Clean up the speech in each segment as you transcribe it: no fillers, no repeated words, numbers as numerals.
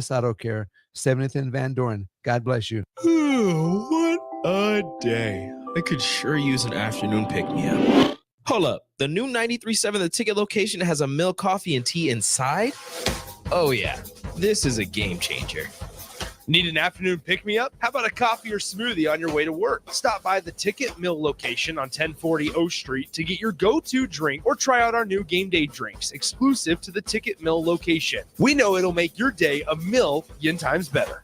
Best Auto Care, 70th and Van Doren. God bless you. What a day. I could sure use an afternoon pick-me-up. Hold up. The new 93.7 The Ticket location has a milk, coffee, and tea inside? Oh, yeah. This is a game changer. Need an afternoon pick-me-up? How about a coffee or smoothie on your way to work? Stop by the Ticket Mill location on 1040 O Street to get your go-to drink or try out our new game day drinks exclusive to the Ticket Mill location. We know it'll make your day a million times better.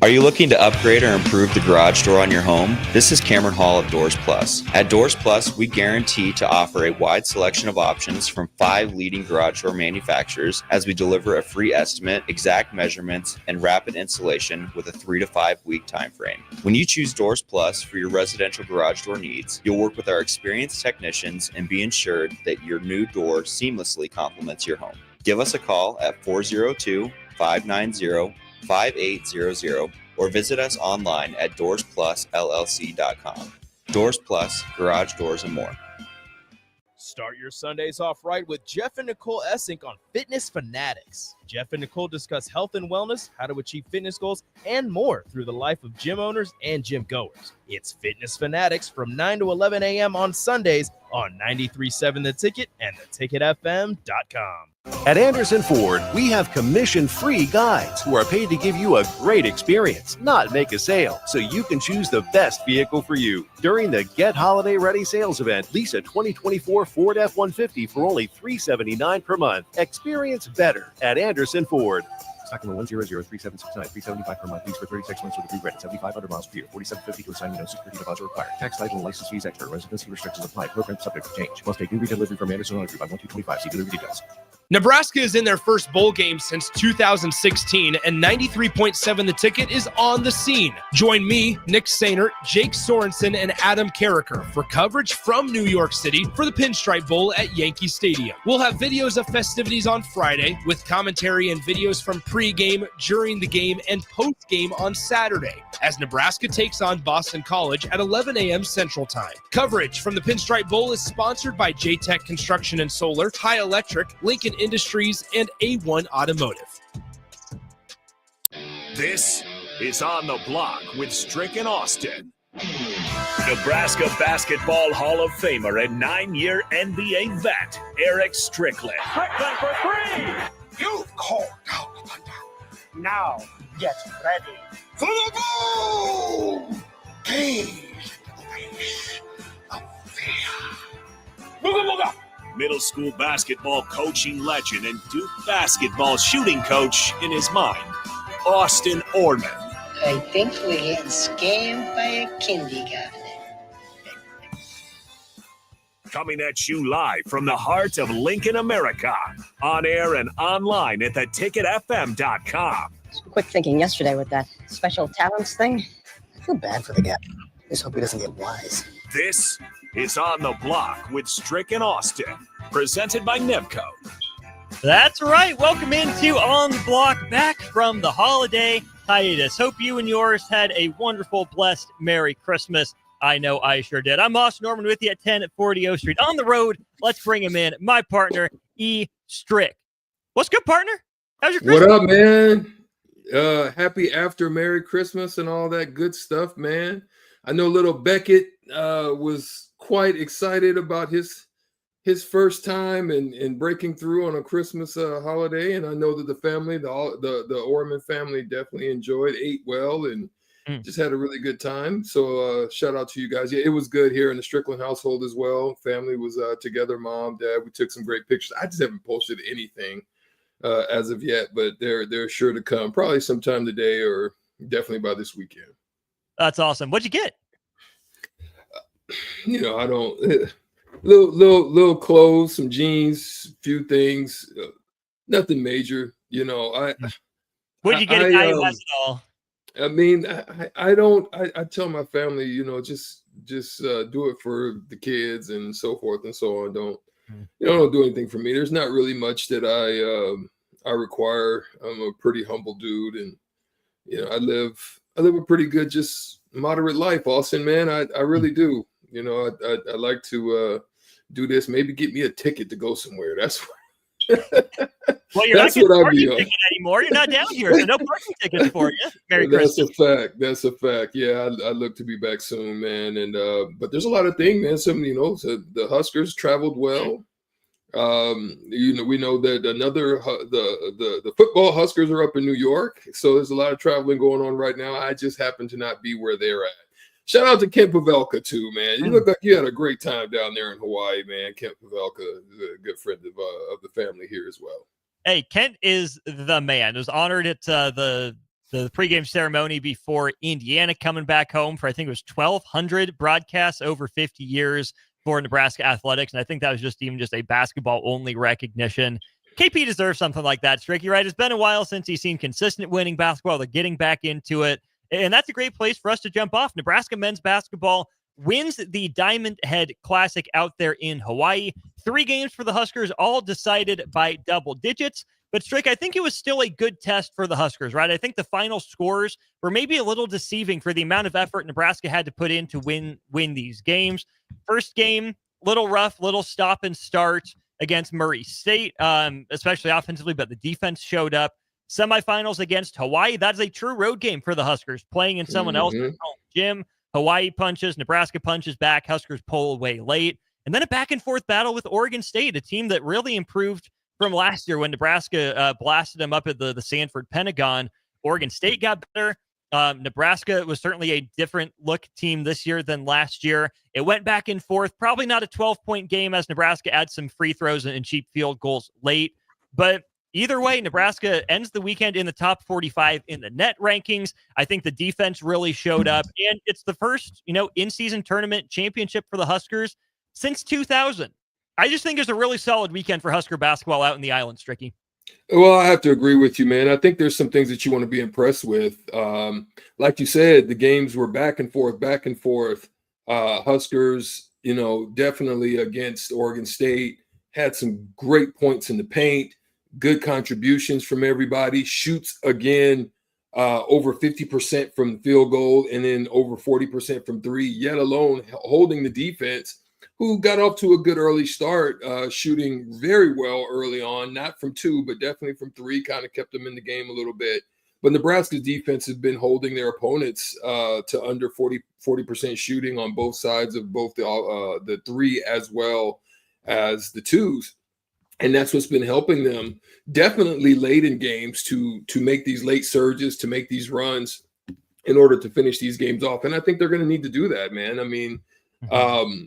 Are you looking to upgrade or improve the garage door on your home? This is Cameron Hall of Doors Plus. At Doors Plus, we guarantee to offer a wide selection of options from 5 leading garage door manufacturers as we deliver a free estimate, exact measurements, and rapid installation with a 3 to 5 week time frame. When you choose Doors Plus for your residential garage door needs, you'll work with our experienced technicians and be ensured that your new door seamlessly complements your home. Give us a call at 402-590-5800 or visit us online at doorsplusllc.com. Doors Plus, garage doors and more. Start your Sundays off right with Jeff and Nicole Essink on Fitness Fanatics. Jeff and Nicole discuss health and wellness, how to achieve fitness goals, and more through the life of gym owners and gym goers. It's Fitness Fanatics from 9 to 11 a.m. on Sundays on 93.7 The Ticket and theticketfm.com. At Anderson Ford, we have commission-free guides who are paid to give you a great experience, not make a sale, so you can choose the best vehicle for you. During the Get Holiday Ready sales event, lease a 2024 Ford F-150 for only $379 per month. Experience better at Anderson Ford. Stock number 1003769, $375 per month. Lease for 36 months with a free credit, 7,500 miles per year, $4,750 to assign, no security deposit required. Tax, title, and license fees extra. Residency restrictions apply. Program subject to change. Must take new delivery from Anderson Auto Group by 12/25. See delivery details. Nebraska is in their first bowl game since 2016, and 93.7 The Ticket is on the scene. Join me, Nick Sainert, Jake Sorensen, and Adam Carricker for coverage from New York City for the Pinstripe Bowl at Yankee Stadium. We'll have videos of festivities on Friday with commentary and videos from pregame, during the game, and postgame on Saturday as Nebraska takes on Boston College at 11 a.m. Central Time. Coverage from the Pinstripe Bowl is sponsored by J-Tech Construction and Solar, High Electric, Lincoln Industries, and A1 Automotive. This is On the Block with Strick and Austin. Nebraska Basketball Hall of Famer and 9-year NBA vet, Eric Strickland. Strickland for 3! You've called down the thunder. Now get ready for the boom! Gaze into the face of fear. Booga booga! Middle school basketball coaching legend and Duke basketball shooting coach in his mind, Austin Orman. I think we're getting scammed by a kindergartner. Coming at you live from the heart of Lincoln, America, on air and online at theticketfm.com. Some quick thinking yesterday with that special talents thing. I feel bad for the guy. Just hope he doesn't get wise. This is On the Block with Strick and Austin, presented by Nevco. That's right. Welcome into On the Block, back from the holiday hiatus. Hope you and yours had a wonderful, blessed, Merry Christmas. I know I sure did. I'm Austin Norman with you at 1040 O Street. On the road, let's bring him in. My partner, E. Strick. What's good, partner? How's your Christmas? What up, man? Happy after Merry Christmas and all that good stuff, man. I know little Beckett was quite excited about his first time and breaking through on a Christmas holiday, and I know that the family, the Orman family, definitely enjoyed, ate well, and just had a really good time. So shout out to you guys. Yeah, it was good here in the Strickland household as well. Family was together, mom, dad. We took some great pictures. I just haven't posted anything as of yet, but they're sure to come probably sometime today or definitely by this weekend. That's awesome. What'd you get? I don't little clothes, some jeans, few things, nothing major. What'd you get at IUS at all? I mean, I don't. I tell my family, just do it for the kids and so forth and so on. Don't do anything for me. There's not really much that I require. I'm a pretty humble dude, and I live a pretty good, just moderate life, Austin, man. I really do. I like to do this. Maybe get me a ticket to go somewhere. That's Well, you're That's not getting what a I'd be parking on. ticket anymore. You're not down here, so no parking tickets for you. Merry Christmas. That's a fact. That's a fact. Yeah, I look to be back soon, man. And but there's a lot of things, man. So the Huskers traveled well. We know that the football Huskers are up in New York, so there's a lot of traveling going on right now. I just happen to not be where they're at. Shout out to Kent Pavelka too, man. You look like you had a great time down there in Hawaii, man. Kent Pavelka is a good friend of the family here as well. Hey, Kent is the man. Was honored at the pregame ceremony before Indiana coming back home for, I think it was 1,200 broadcasts over 50 years for Nebraska athletics. And I think that was just a basketball only recognition. KP deserves something like that, Strick. You're right. It's been a while since he's seen consistent winning basketball. They're getting back into it. And that's a great place for us to jump off. Nebraska men's basketball wins the Diamond Head Classic out there in Hawaii. 3 games for the Huskers, all decided by double digits. But Strick, I think it was still a good test for the Huskers, right? I think the final scores were maybe a little deceiving for the amount of effort Nebraska had to put in to win these games. First game, little rough, little stop and start against Murray State, especially offensively, but the defense showed up. Semifinals against Hawaii, that's a true road game for the Huskers, playing in someone else's home gym. Hawaii punches, Nebraska punches back, Huskers pull away late. And then a back-and-forth battle with Oregon State, a team that really improved from last year when Nebraska blasted them up at the Sanford Pentagon. Oregon State got better. Nebraska was certainly a different look team this year than last year. It went back and forth, probably not a 12-point game as Nebraska adds some free throws and cheap field goals late. But either way, Nebraska ends the weekend in the top 45 in the net rankings. I think the defense really showed up, and it's the first, in-season tournament championship for the Huskers since 2000. I just think it's a really solid weekend for Husker basketball out in the island, Stricky. Well, I have to agree with you, man. I think there's some things that you want to be impressed with. Like you said, the games were back and forth. Huskers, definitely against Oregon State, had some great points in the paint, good contributions from everybody, shoots again over 50% from the field goal and then over 40% from three, yet alone holding the defense, who got off to a good early start, shooting very well early on, not from 2, but definitely from 3, kind of kept them in the game a little bit. But Nebraska's defense has been holding their opponents to under 40% shooting on both sides of both the 3 as well as the 2s. And that's what's been helping them definitely late in games to make these late surges, to make these runs in order to finish these games off. And I think they're going to need to do that, man. I mean,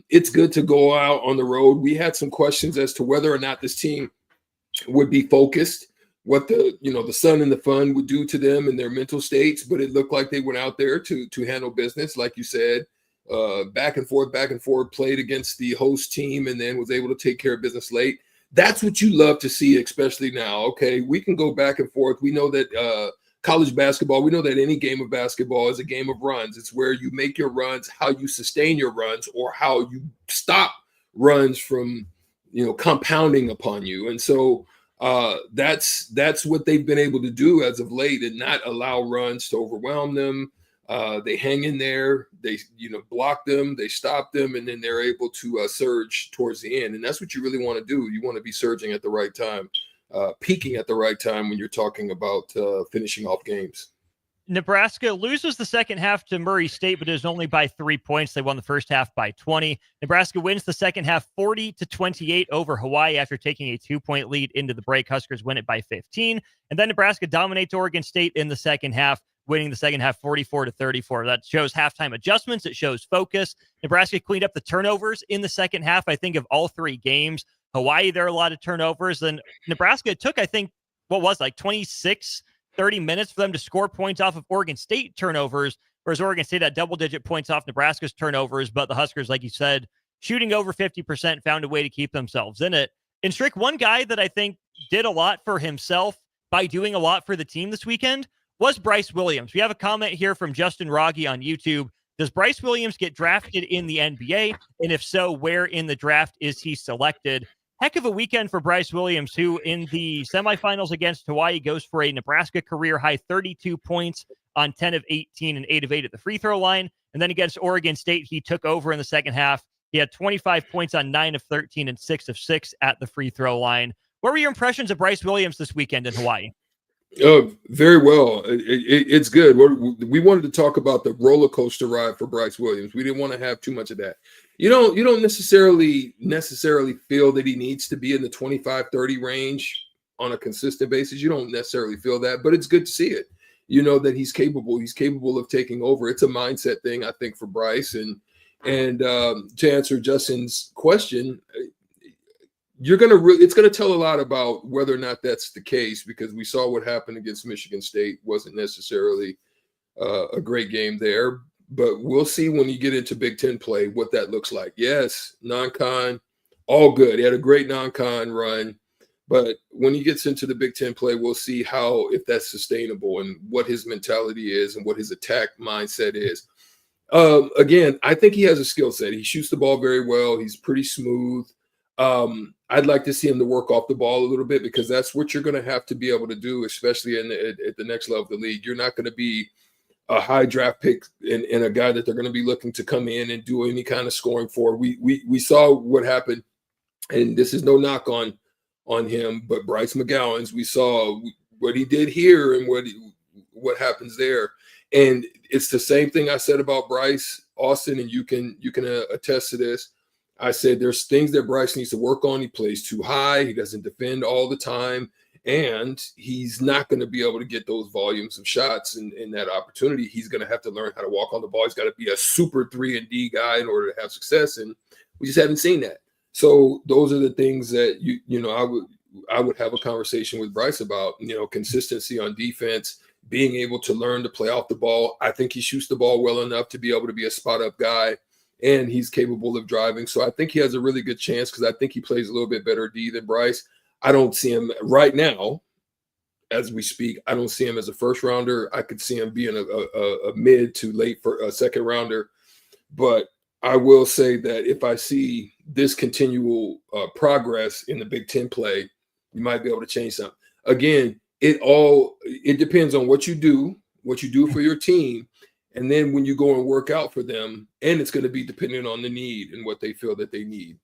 it's good to go out on the road. We had some questions as to whether or not this team would be focused, what the sun and the fun would do to them and their mental states, but it looked like they went out there to handle business, like you said, back and forth, played against the host team, and then was able to take care of business late. That's what you love to see, especially now. Okay, we can go back and forth. We know that college basketball, we know that any game of basketball is a game of runs. It's where you make your runs, how you sustain your runs, or how you stop runs from, compounding upon you. And so that's what they've been able to do as of late, and not allow runs to overwhelm them. They hang in there, they block them, they stop them, and then they're able to surge towards the end. And that's what you really want to do. You want to be surging at the right time, peaking at the right time when you're talking about finishing off games. Nebraska loses the second half to Murray State, but it was only by 3 points. They won the first half by 20. Nebraska wins the second half 40-28 over Hawaii after taking a 2-point lead into the break. Huskers win it by 15. And then Nebraska dominates Oregon State in the second half, winning the second half 44-34. That shows halftime adjustments. It shows focus. Nebraska cleaned up the turnovers in the second half, I think, of all 3 games. Hawaii, there are a lot of turnovers. And Nebraska took, I think, 30 minutes for them to score points off of Oregon State turnovers, whereas Oregon State had double-digit points off Nebraska's turnovers, but the Huskers, like you said, shooting over 50%, found a way to keep themselves in it. And Strick, one guy that I think did a lot for himself by doing a lot for the team this weekend was Bryce Williams. We have a comment here from Justin Rogge on YouTube. Does Bryce Williams get drafted in the NBA? And if so, where in the draft is he selected? Heck of a weekend for Bryce Williams, who in the semifinals against Hawaii goes for a Nebraska career-high 32 points on 10 of 18 and 8 of 8 at the free throw line. And then against Oregon State, he took over in the second half. He had 25 points on 9 of 13 and 6 of 6 at the free throw line. What were your impressions of Bryce Williams this weekend in Hawaii? Very well. It's good. We wanted to talk about the roller coaster ride for Bryce Williams. We didn't want to have too much of that. You don't necessarily feel that he needs to be in the 25-30 range on a consistent basis. You don't necessarily feel that, but it's good to see it. You know that he's capable. He's capable of taking over. It's a mindset thing, I think, for Bryce. And to answer Justin's question, it's gonna tell a lot about whether or not that's the case, because we saw what happened against Michigan State. Wasn't necessarily a great game there, but we'll see when you get into Big Ten play what that looks like. Yes, non-con, all good. He had a great non-con run, but when he gets into the Big Ten play, we'll see if that's sustainable and what his mentality is and what his attack mindset is. Again, I think he has a skill set. He shoots the ball very well. He's pretty smooth. I'd like to see him to work off the ball a little bit, because that's what you're going to have to be able to do, especially at the next level of the league. You're not going to be a high draft pick and a guy that they're going to be looking to come in and do any kind of scoring for. We saw what happened, and this is no knock on him, but Bryce McGowan's, we saw what he did here and what happens there. And it's the same thing I said about Bryce, Austin, and you can attest to this. I said there's things that Bryce needs to work on. He plays too high. He doesn't defend all the time. And he's not going to be able to get those volumes of shots in that opportunity. He's going to have to learn how to walk on the ball. He's got to be a super 3-and-D guy in order to have success. And we just haven't seen that. So those are the things that I would have a conversation with Bryce about, consistency on defense, being able to learn to play off the ball. I think he shoots the ball well enough to be able to be a spot-up guy, and he's capable of driving. So I think he has a really good chance, because I think he plays a little bit better D than Bryce. I don't see him right now, as we speak. I don't see him as a first rounder. I could see him being a mid to late for a second rounder. But I will say that if I see this continual progress in the Big Ten play, you might be able to change something. Again, it depends on what you do for your team. And then when you go and work out for them, and it's going to be dependent on the need and what they feel that they need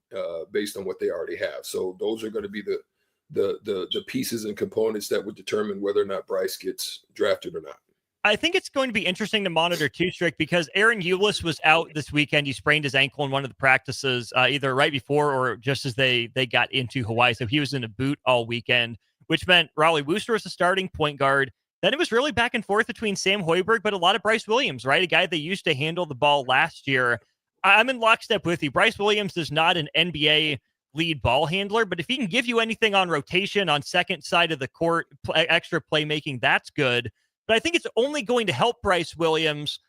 based on what they already have. So those are going to be the pieces and components that would determine whether or not Bryce gets drafted or not. I think it's going to be interesting to monitor too, Strick, because Aaron Eulis was out this weekend. He sprained his ankle in one of the practices, either right before or just as they got into Hawaii. So he was in a boot all weekend, which meant Raleigh Wooster was the starting point guard. Then it was really back and forth between Sam Hoiberg, but a lot of Bryce Williams, right? A guy that used to handle the ball last year. I'm in lockstep with you. Bryce Williams is not an NBA lead ball handler, but if he can give you anything on rotation, on second side of the court, extra playmaking, that's good. But I think it's only going to help Bryce Williams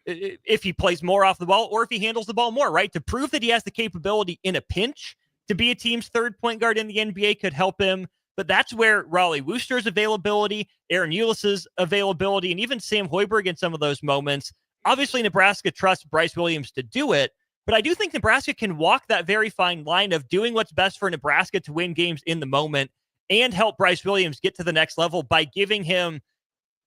if he plays more off the ball or if he handles the ball more, right? To prove that he has the capability in a pinch to be a team's third point guard in the NBA could help him. But that's where Raleigh Wooster's availability, Aaron Eulis's availability, and even Sam Hoiberg in some of those moments. Obviously, Nebraska trusts Bryce Williams to do it, but I do think Nebraska can walk that very fine line of doing what's best for Nebraska to win games in the moment and help Bryce Williams get to the next level by giving him,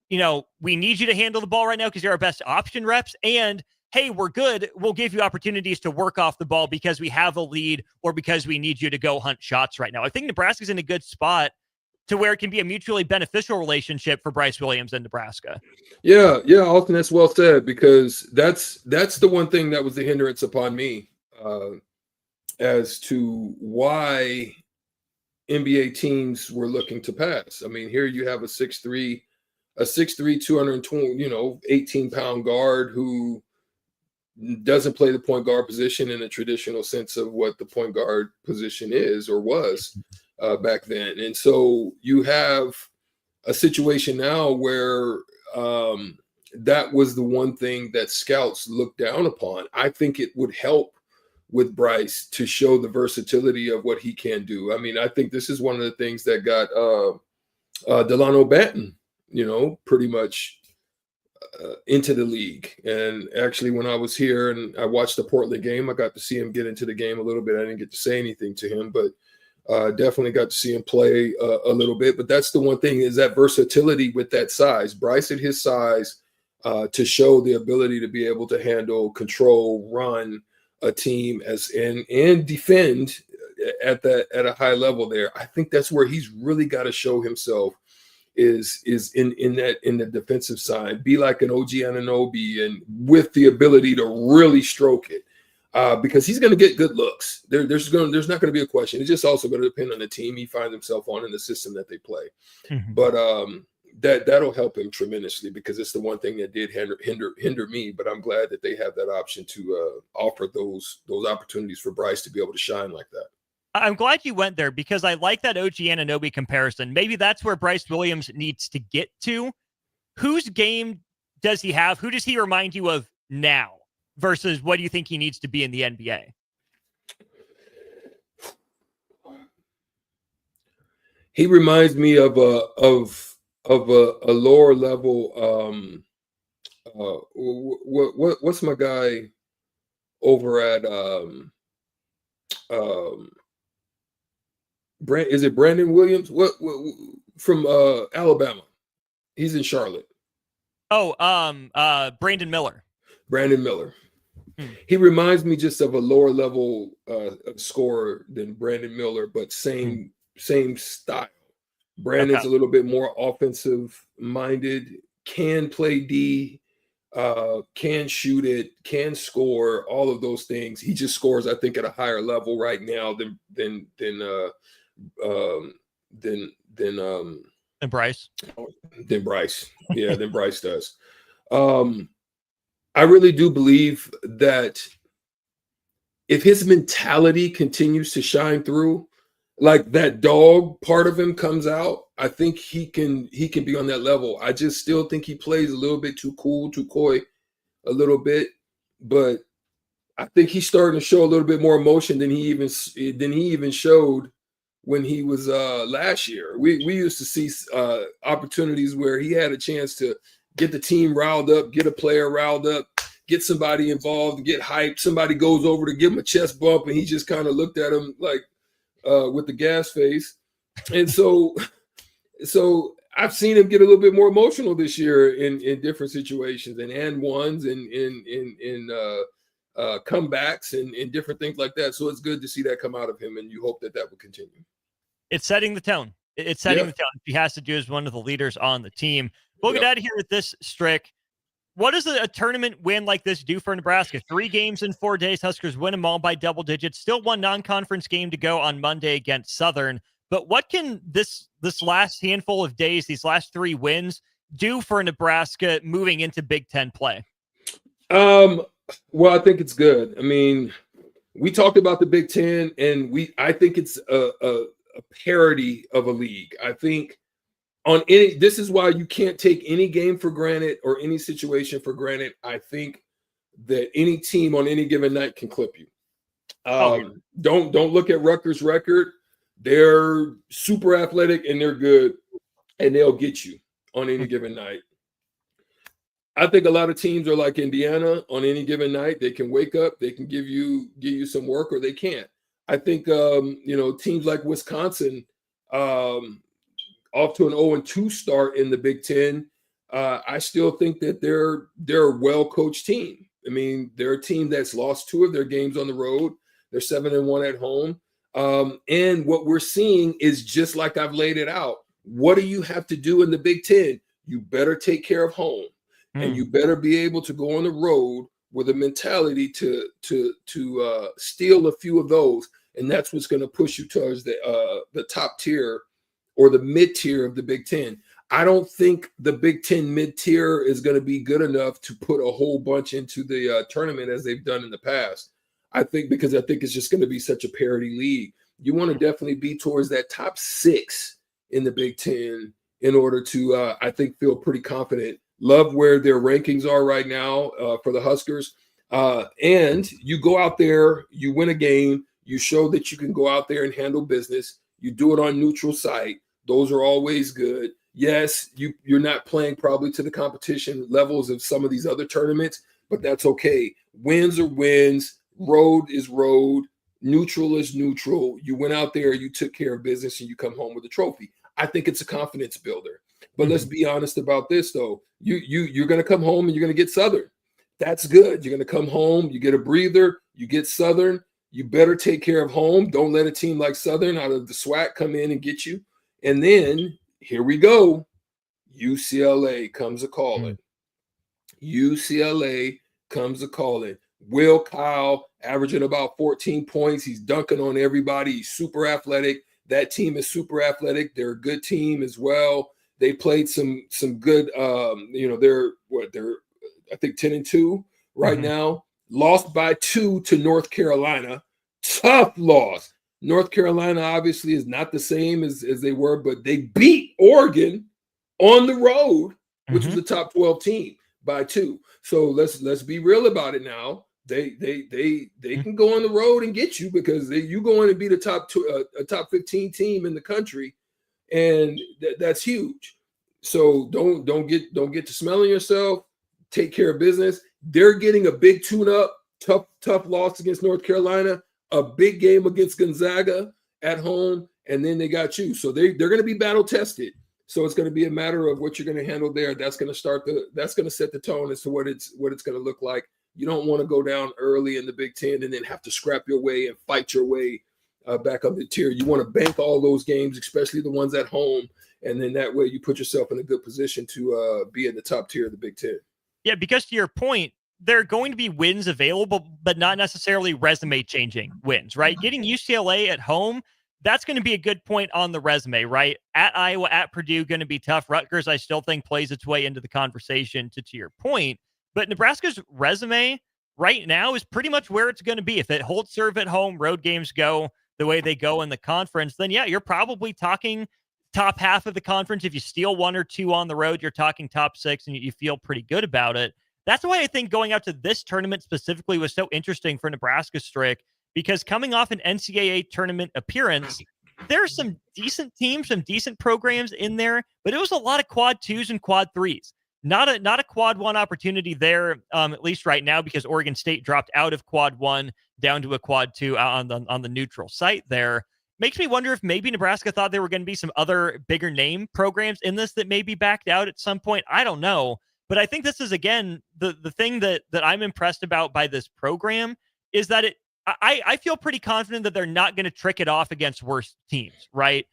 we need you to handle the ball right now because you're our best option reps, and hey, we're good. We'll give you opportunities to work off the ball because we have a lead or because we need you to go hunt shots right now. I think Nebraska's in a good spot to where it can be a mutually beneficial relationship for Bryce Williams and Nebraska. Yeah, Austin, that's well said, because that's the one thing that was the hindrance upon me as to why NBA teams were looking to pass. I mean, here you have a 6'3", 220, 18-pound guard who doesn't play the point guard position in a traditional sense of what the point guard position is or was back then. And so you have a situation now where that was the one thing that scouts looked down upon. I think it would help with Bryce to show the versatility of what he can do. I mean, I think this is one of the things that got Delano Banton, pretty much into the league. And actually, when I was here and I watched the Portland game, I got to see him get into the game a little bit. I didn't get to say anything to him, but definitely got to see him play a little bit. But that's the one thing, is that versatility with that size. Bryce at his size, to show the ability to be able to handle, control, run a team and defend at a high level there. I think that's where he's really got to show himself is in the defensive side. Be like an OG Anunoby and with the ability to really stroke it. Because he's going to get good looks. There's not going to be a question. It's just also going to depend on the team he finds himself on in the system that they play. Mm-hmm. But that'll help him tremendously because it's the one thing that did hinder me. But I'm glad that they have that option to offer those opportunities for Bryce to be able to shine like that. I'm glad you went there because I like that OG Anunoby comparison. Maybe that's where Bryce Williams needs to get to. Whose game does he have? Who does he remind you of now? Versus what do you think he needs to be in the NBA? He reminds me of a lower level. What's my guy over at is it Brandon Williams? What from Alabama? He's in Charlotte. Oh, Brandon Miller. Brandon Miller. He reminds me just of a lower level scorer than Brandon Miller, but same style. Brandon's a little bit more offensive minded, can play D, can shoot it, can score, all of those things. He just scores, I think, at a higher level right now than Bryce. Than Bryce. Yeah, than Bryce does. I really do believe that if his mentality continues to shine through, like that dog part of him comes out, I think he can be on that level. I just still think he plays a little bit too cool, too coy, a little bit, but I think he's starting to show a little bit more emotion than he even showed when he was last year. We used to see opportunities where he had a chance to get the team riled up, get a player riled up, get somebody involved, get hyped. Somebody goes over to give him a chest bump, and he just kind of looked at him like with the gas face. And so I've seen him get a little bit more emotional this year in different situations and ones and in comebacks and different things like that. So it's good to see that come out of him, and you hope that will continue. It's setting the tone. It's setting the tone. He has to do as one of the leaders on the team. We'll get out of here with this, Strick. What does a tournament win like this do for Nebraska? 3 games in 4 days. Huskers win them all by double digits. Still one non-conference game to go on Monday against Southern. But what can this last handful of days, these last 3 wins, do for Nebraska moving into Big Ten play? Well, I think it's good. I mean, we talked about the Big Ten, and I think it's a parity of a league. I think this is why you can't take any game for granted or any situation for granted. I think that any team on any given night can clip you. Don't look at Rutgers' record. They're super athletic and they're good, and they'll get you on any given night. I think a lot of teams are like Indiana on any given night. They can wake up, they can give you some work, or they can't. I think teams like Wisconsin, off to an 0-2 start in the Big Ten. I still think that they're a well-coached team. I mean, they're a team that's lost 2 of their games on the road. They're 7-1 at home. And what we're seeing is just like I've laid it out. What do you have to do in the Big Ten? You better take care of home, and you better be able to go on the road with a mentality to steal a few of those, and that's what's going to push you towards the top tier or the mid-tier of the Big Ten. I don't think the Big Ten mid-tier is going to be good enough to put a whole bunch into the tournament as they've done in the past. Because I think it's just going to be such a parity league. You want to definitely be towards that top 6 in the Big Ten in order to, I think, feel pretty confident. Love where their rankings are right now for the Huskers. And you go out there, you win a game, you show that you can go out there and handle business. You do it on neutral site. Those are always good. Yes, you're not playing probably to the competition levels of some of these other tournaments, but that's okay. Wins are wins. Road is road. Neutral is neutral. You went out there, you took care of business, and you come home with a trophy. I think it's a confidence builder. But let's be honest about this, though. You're going to come home and you're going to get Southern. That's good. You're going to come home, you get a breather, you get Southern, You better take care of home. Don't let a team like Southern out of the SWAC come in and get you. And then here we go. UCLA comes a calling. UCLA comes a calling. Will Kyle averaging about 14 points. He's dunking on everybody. He's super athletic. That team is super athletic. They're a good team as well. They played some good. They're I think 10-2 right now. Lost by 2 to North Carolina. Tough loss. North Carolina obviously is not the same as they were, but they beat Oregon on the road, which was the top 12 team, by 2. So let's be real about it now. They can go on the road and get you because you go in and beat a top 15 team in the country, and that's huge. So don't get to smelling yourself. Take care of business. They're getting a big tune-up, tough loss against North Carolina, a big game against Gonzaga at home, and then they got you. So they're going to be battle tested. So it's going to be a matter of what you're going to handle there. That's going to set the tone as to what it's going to look like. You don't want to go down early in the Big Ten and then have to scrap your way and fight your way back up the tier. You want to bank all those games, especially the ones at home, and then that way you put yourself in a good position to be in the top tier of the Big Ten. Yeah, because to your point, there are going to be wins available, but not necessarily resume-changing wins, right? Getting UCLA at home, that's going to be a good point on the resume, right? At Iowa, at Purdue, going to be tough. Rutgers, I still think, plays its way into the conversation to your point. But Nebraska's resume right now is pretty much where it's going to be. If it holds serve at home, road games go the way they go in the conference, then yeah, you're probably talking top half of the conference. If you steal 1 or 2 on the road, you're talking top 6 and you feel pretty good about it. That's why I think going out to this tournament specifically was so interesting for Nebraska, Strick, because coming off an NCAA tournament appearance, there's some decent teams, some decent programs in there, but it was a lot of quad 2s and quad 3s. Not a quad 1 opportunity there, at least right now, because Oregon State dropped out of quad 1 down to a quad 2 on the neutral site there. Makes me wonder if maybe Nebraska thought there were going to be some other bigger name programs in this that maybe backed out at some point. I don't know. But I think this is, again, the thing that I'm impressed about by this program is that I feel pretty confident that they're not going to trick it off against worse teams, right?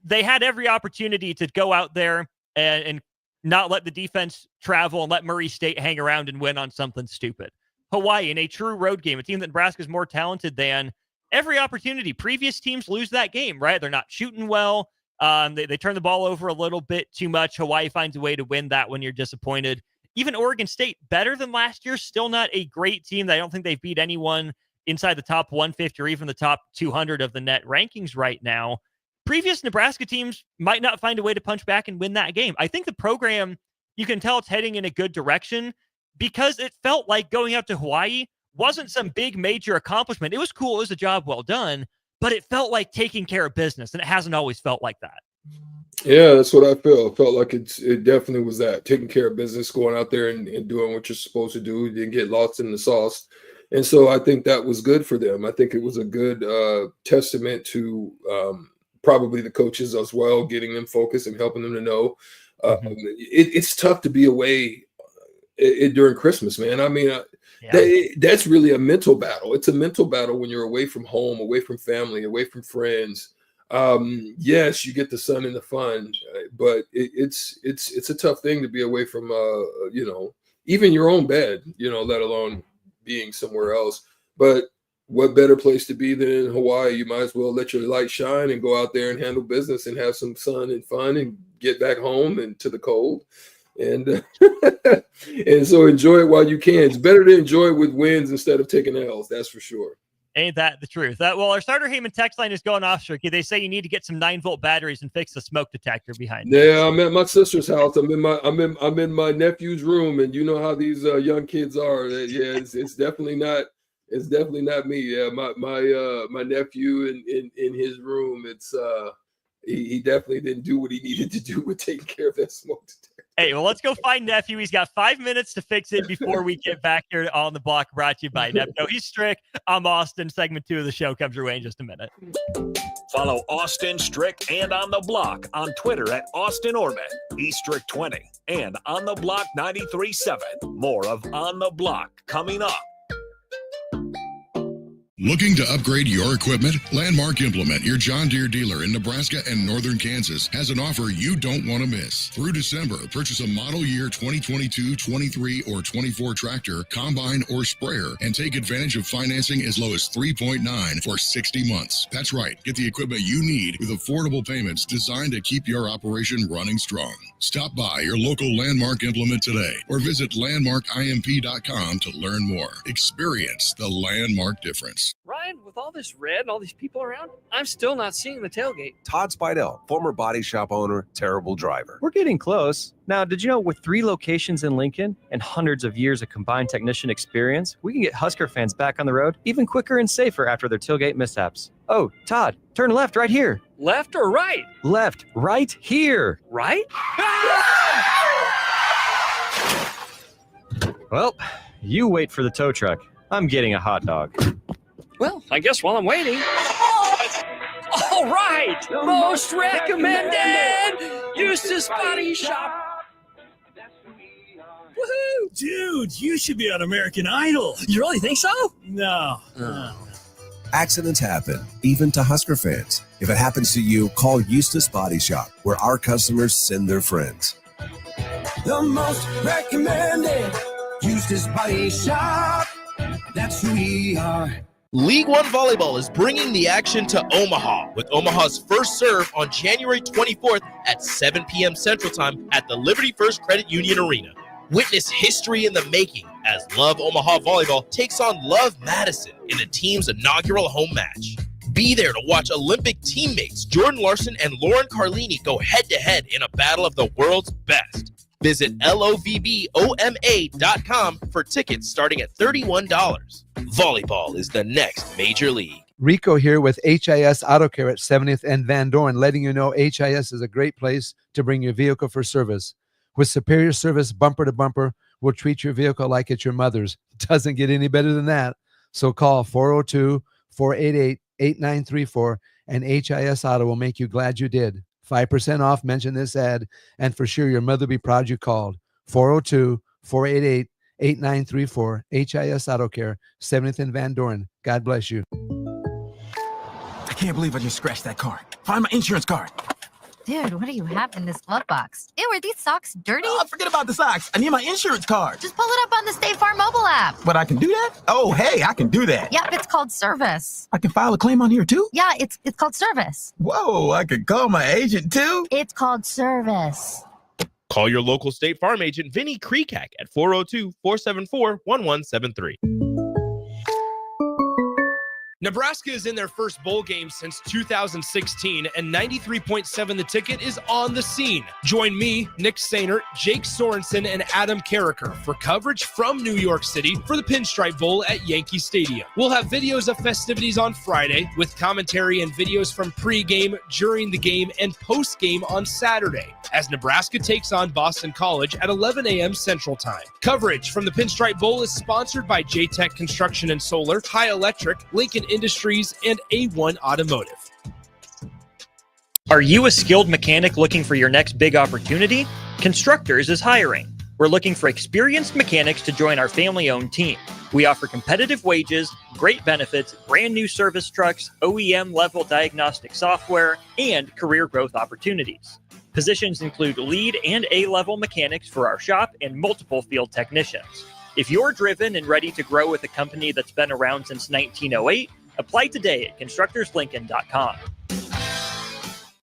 They had every opportunity to go out there and not let the defense travel and let Murray State hang around and win on something stupid. Hawaii, in a true road game, a team that Nebraska is more talented than, every opportunity. Previous teams lose that game, right? They're not shooting well. They turn the ball over a little bit too much. Hawaii finds a way to win that when you're disappointed. Even Oregon State, better than last year, still not a great team. I don't think they've beat anyone inside the top 150 or even the top 200 of the net rankings right now. Previous Nebraska teams might not find a way to punch back and win that game. I think the program, you can tell it's heading in a good direction because it felt like going out to Hawaii wasn't some big major accomplishment. It was cool. It was a job well done, but it felt like taking care of business, and it hasn't always felt like that. Yeah, that's what I feel. It felt like it definitely was that, taking care of business, going out there and doing what you're supposed to do. You didn't get lost in the sauce. And so I think that was good for them. I think it was a good testament to probably the coaches as well, getting them focused and helping them to know. It's tough to be away during Christmas, man. I mean, that's really a mental battle. It's a mental battle when you're away from home, away from family, away from friends. Yes, you get the sun and the fun, but it's a tough thing to be away from, even your own bed, let alone being somewhere else. But what better place to be than in Hawaii? You might as well let your light shine and go out there and handle business and have some sun and fun and get back home and to the cold. And and so enjoy it while you can. It's better to enjoy it with wins instead of taking L's. That's for sure. Ain't that the truth? Well, our starter Heyman text line is going off, Stricky. They say you need to get some 9-volt batteries and fix the smoke detector behind you. Yeah, I'm at my sister's house. I'm in my nephew's room, and you know how these young kids are. Yeah, it's definitely not. It's definitely not me. Yeah, my nephew in his room. It's he definitely didn't do what he needed to do with taking care of that smoke detector. Hey, well, let's go find nephew. He's got 5 minutes to fix it before we get back here on the block. Brought to you by Nepto. He's Strick. I'm Austin. Segment 2 of the show comes your way in just a minute. Follow Austin, Strick, and On the Block on Twitter at Austin Orbit, eStrick20, and On the Block 93.7. More of On the Block coming up. Looking to upgrade your equipment? Landmark Implement, your John Deere dealer in Nebraska and northern Kansas, has an offer you don't want to miss. Through December, purchase a model year 2022, 23, or 24 tractor, combine, or sprayer, and take advantage of financing as low as 3.9 for 60 months. That's right. Get the equipment you need with affordable payments designed to keep your operation running strong. Stop by your local Landmark Implement today or visit landmarkimp.com to learn more. Experience the Landmark difference. Ryan, with all this red and all these people around, I'm still not seeing the tailgate. Todd Spidell, former body shop owner, terrible driver. We're getting close. Now, did you know with 3 locations in Lincoln and hundreds of years of combined technician experience, we can get Husker fans back on the road even quicker and safer after their tailgate mishaps? Oh, Todd, turn left right here. Left or right? Left, right here. Right? Well, you wait for the tow truck. I'm getting a hot dog. Well, I guess while I'm waiting. All right! Most recommended! Eustace Body Shop! Woohoo! Dude, you should be on American Idol. You really think so? No. Accidents happen, even to Husker fans. If it happens to you, call Eustace Body Shop, where our customers send their friends. The most recommended Eustace Body Shop. That's who we are. League One Volleyball is bringing the action to Omaha with Omaha's first serve on January 24th at 7 p.m. Central Time at the Liberty First Credit Union Arena. Witness history in the making as Love Omaha Volleyball takes on Love Madison in the team's inaugural home match. Be there to watch Olympic teammates Jordan Larson and Lauren Carlini go head-to-head in a battle of the world's best. Visit lovboma.com for tickets starting at $31. Volleyball is the next major league. Rico here with HIS Auto Care at 70th and Van Dorn, letting you know HIS is a great place to bring your vehicle for service. With superior service bumper to bumper, we'll treat your vehicle like it's your mother's. It doesn't get any better than that. So call 402-488-8934 and HIS Auto will make you glad you did. 5% off, mention this ad, and for sure your mother will be proud you called. 402-488-8934, HIS Auto Care, 70th and Van Dorn. God bless you. I can't believe I just scratched that card. Find my insurance card. Dude, what do you have in this glove box? Ew, are these socks dirty? Oh, forget about the socks. I need my insurance card. Just pull it up on the State Farm mobile app. But I can do that? Oh, hey, I can do that. Yep, it's called service. I can file a claim on here too? Yeah, it's called service. Whoa, I can call my agent too? It's called service. Call your local State Farm agent, Vinny Kreekak, at 402-474-1173. Nebraska is in their first bowl game since 2016, and 93.7 The Ticket is on the scene. Join me, Nick Sainert, Jake Sorensen, and Adam Carricker for coverage from New York City for the Pinstripe Bowl at Yankee Stadium. We'll have videos of festivities on Friday with commentary and videos from pregame, during the game, and postgame on Saturday as Nebraska takes on Boston College at 11 a.m. Central Time. Coverage from the Pinstripe Bowl is sponsored by J-Tech Construction and Solar, High Electric, Lincoln Industries, and A1 Automotive. Are you a skilled mechanic looking for your next big opportunity? Constructors is hiring. We're looking for experienced mechanics to join our family-owned team. We offer competitive wages, great benefits, brand new service trucks, OEM-level diagnostic software, and career growth opportunities. Positions include lead and A-level mechanics for our shop and multiple field technicians. If you're driven and ready to grow with a company that's been around since 1908, apply today at constructorslincoln.com.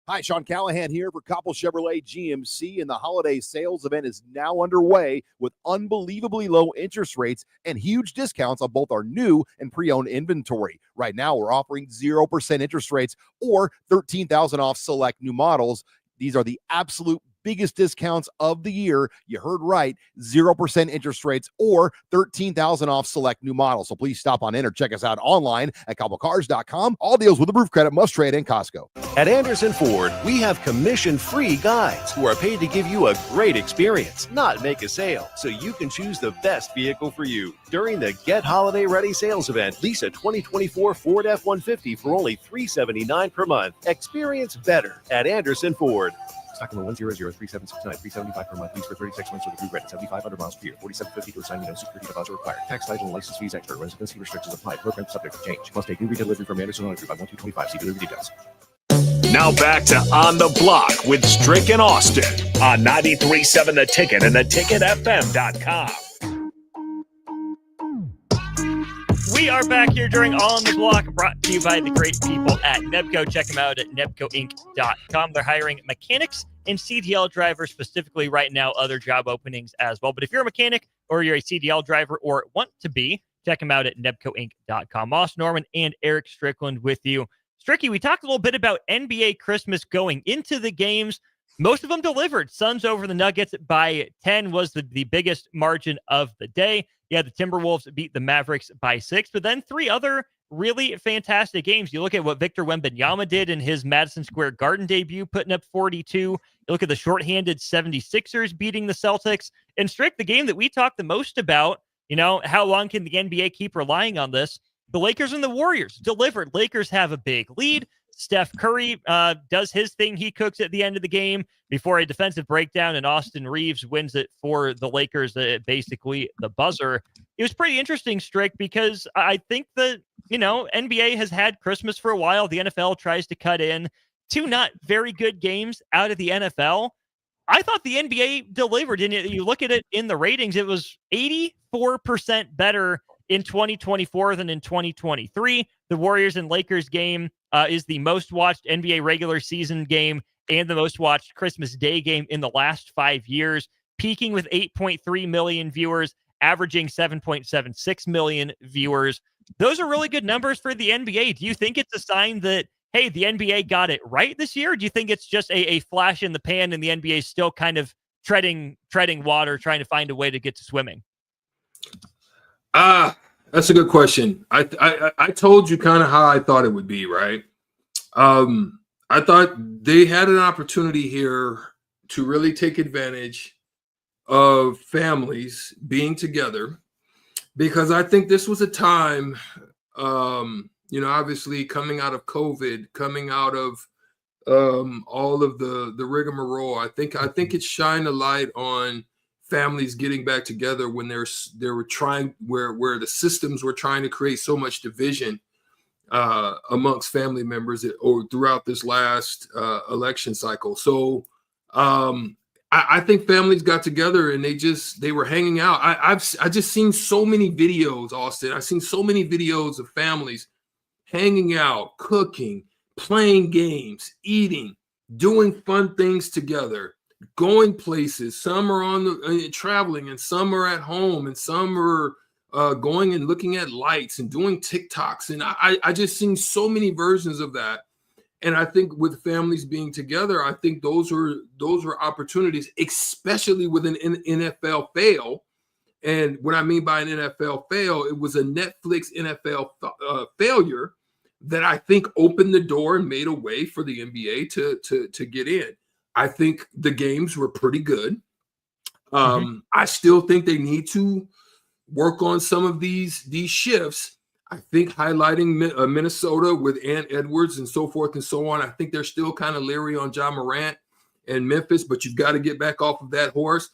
Hi, Sean Callahan here for Koppel Chevrolet GMC, and the holiday sales event is now underway with unbelievably low interest rates and huge discounts on both our new and pre-owned inventory. Right now, we're offering 0% interest rates or $13,000 off select new models. These are the absolute biggest discounts of the year. You heard right, 0% interest rates or $13,000 off select new models. So please stop on in or check us out online at CoppelCars.com. All deals with approved credit must trade in Costco. At Anderson Ford, we have commission-free guides who are paid to give you a great experience, not make a sale, so you can choose the best vehicle for you. During the Get Holiday Ready sales event, lease a 2024 Ford F-150 for only $379 per month. Experience better at Anderson Ford. Stock number 1003769, $375 per month. Lease for 36 months with approved credit, 7,500 miles per year, $47.50 to assign no security deposit required. Tax title and license fees extra. Residency restrictions apply. Program subject to change. Must take new retail delivery from Anderson Laundry by 1225. See delivery details. Now back to On the Block with Strick and Austin on 93.7 The Ticket and theticketfm.com. We are back here during On the Block, brought to you by the great people at Nebco. Check them out at nebcoinc.com. They're hiring mechanics and CDL drivers specifically right now, other job openings as well. But if you're a mechanic or you're a CDL driver or want to be, check them out at nebcoinc.com. Moss Norman and Eric Strickland with you. Stricky, we talked a little bit about NBA Christmas going into the games. Most of them delivered. Suns over the Nuggets by 10 was the biggest margin of the day. Yeah, the Timberwolves beat the Mavericks by 6, but then 3 other really fantastic games. You look at what Victor Wembanyama did in his Madison Square Garden debut, putting up 42. You look at the shorthanded 76ers beating the Celtics. And Strick, the game that we talked the most about, how long can the NBA keep relying on this? The Lakers and the Warriors delivered. Lakers have a big lead. Steph Curry does his thing. He cooks at the end of the game before a defensive breakdown, and Austin Reeves wins it for the Lakers, basically the buzzer. It was pretty interesting, Strick, because I think that, NBA has had Christmas for a while. The NFL tries to cut in 2 not very good games out of the NFL. I thought the NBA delivered, and you look at it in the ratings, it was 84% better in 2024 than in 2023. The Warriors and Lakers game is the most watched NBA regular season game and the most watched Christmas Day game in the last 5 years, peaking with 8.3 million viewers, averaging 7.76 million viewers. Those are really good numbers for the NBA. Do you think it's a sign that, hey, the NBA got it right this year? Or do you think it's just a flash in the pan and the NBA is still kind of treading water, trying to find a way to get to swimming? That's a good question. I told you kind of how I thought it would be, right? I thought they had an opportunity here to really take advantage of families being together, because I think this was a time, obviously coming out of COVID, coming out of all of the rigmarole. I think it shined a light on families getting back together when where the systems were trying to create so much division amongst family members or throughout this last election cycle. So I think families got together and they were hanging out. I just seen so many videos, Austin. I've seen so many videos of families hanging out, cooking, playing games, eating, doing fun things together, going places. Some are traveling, and some are at home, and some are going and looking at lights and doing TikToks. And I just seen so many versions of that. And I think with families being together, I think those were opportunities, especially with an NFL fail. And what I mean by an NFL fail, it was a Netflix NFL failure that I think opened the door and made a way for the NBA to get in. I think the games were pretty good. I still think they need to work on some of these shifts. I think highlighting Minnesota with Ant Edwards and so forth and so on, I think they're still kind of leery on John Morant and Memphis, but you've got to get back off of that horse.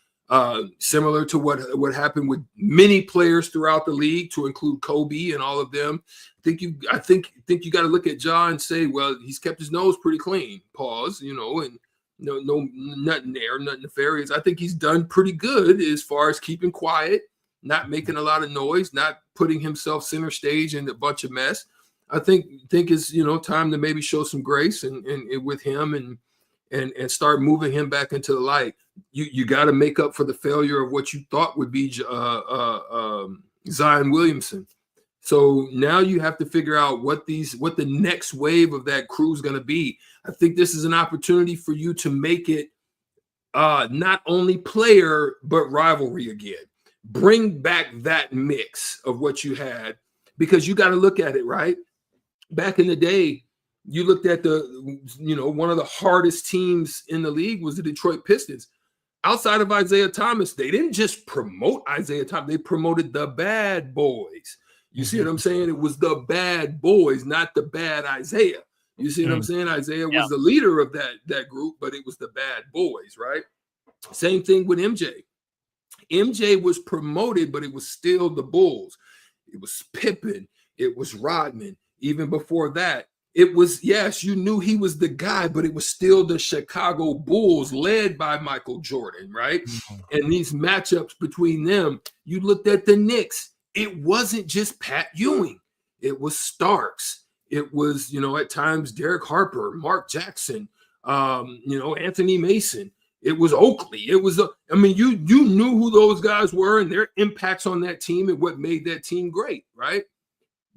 Similar to what happened with many players throughout the league, to include Kobe and all of them. I think you got to look at John and say, well, he's kept his nose pretty clean. Pause, and no nothing there, nothing nefarious. I think he's done pretty good as far as keeping quiet, not making a lot of noise, not putting himself center stage in a bunch of mess. I think it's time to maybe show some grace and with him and start moving him back into the light. You got to make up for the failure of what you thought would be Zion Williamson. So now you have to figure out what the next wave of that crew is going to be. I think this is an opportunity for you to make it not only player but rivalry again. Bring back that mix of what you had, because you got to look at it, right? Back in the day, you looked at one of the hardest teams in the league was the Detroit Pistons. Outside of Isaiah Thomas, they didn't just promote Isaiah Thomas, they promoted the bad boys. You see what I'm saying? It was the bad boys, not the bad Isaiah. You see what I'm saying? Isaiah was the leader of that group, but it was the bad boys, right? Same thing with MJ. MJ was promoted, but it was still the Bulls. It was Pippen. It was Rodman. Even before that, it was, yes, you knew he was the guy, but it was still the Chicago Bulls led by Michael Jordan, right? And these matchups between them, you looked at the Knicks. It wasn't just Pat Ewing. It was Starks. It was, at times Derek Harper, Mark Jackson, Anthony Mason. It was Oakley. It was, you knew who those guys were and their impacts on that team and what made that team great, right?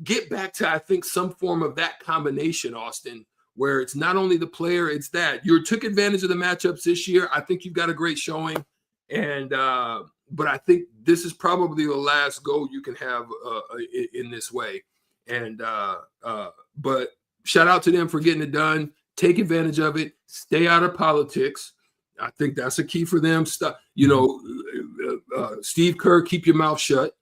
Get back to, I think, some form of that combination, Austin, where it's not only the player, it's that. You took advantage of the matchups this year. I think you've got a great showing. And, but I think this is probably the last go you can have in this way. And, but shout out to them for getting it done. Take advantage of it. Stay out of politics. I think that's a key for them. Steve Kerr, keep your mouth shut.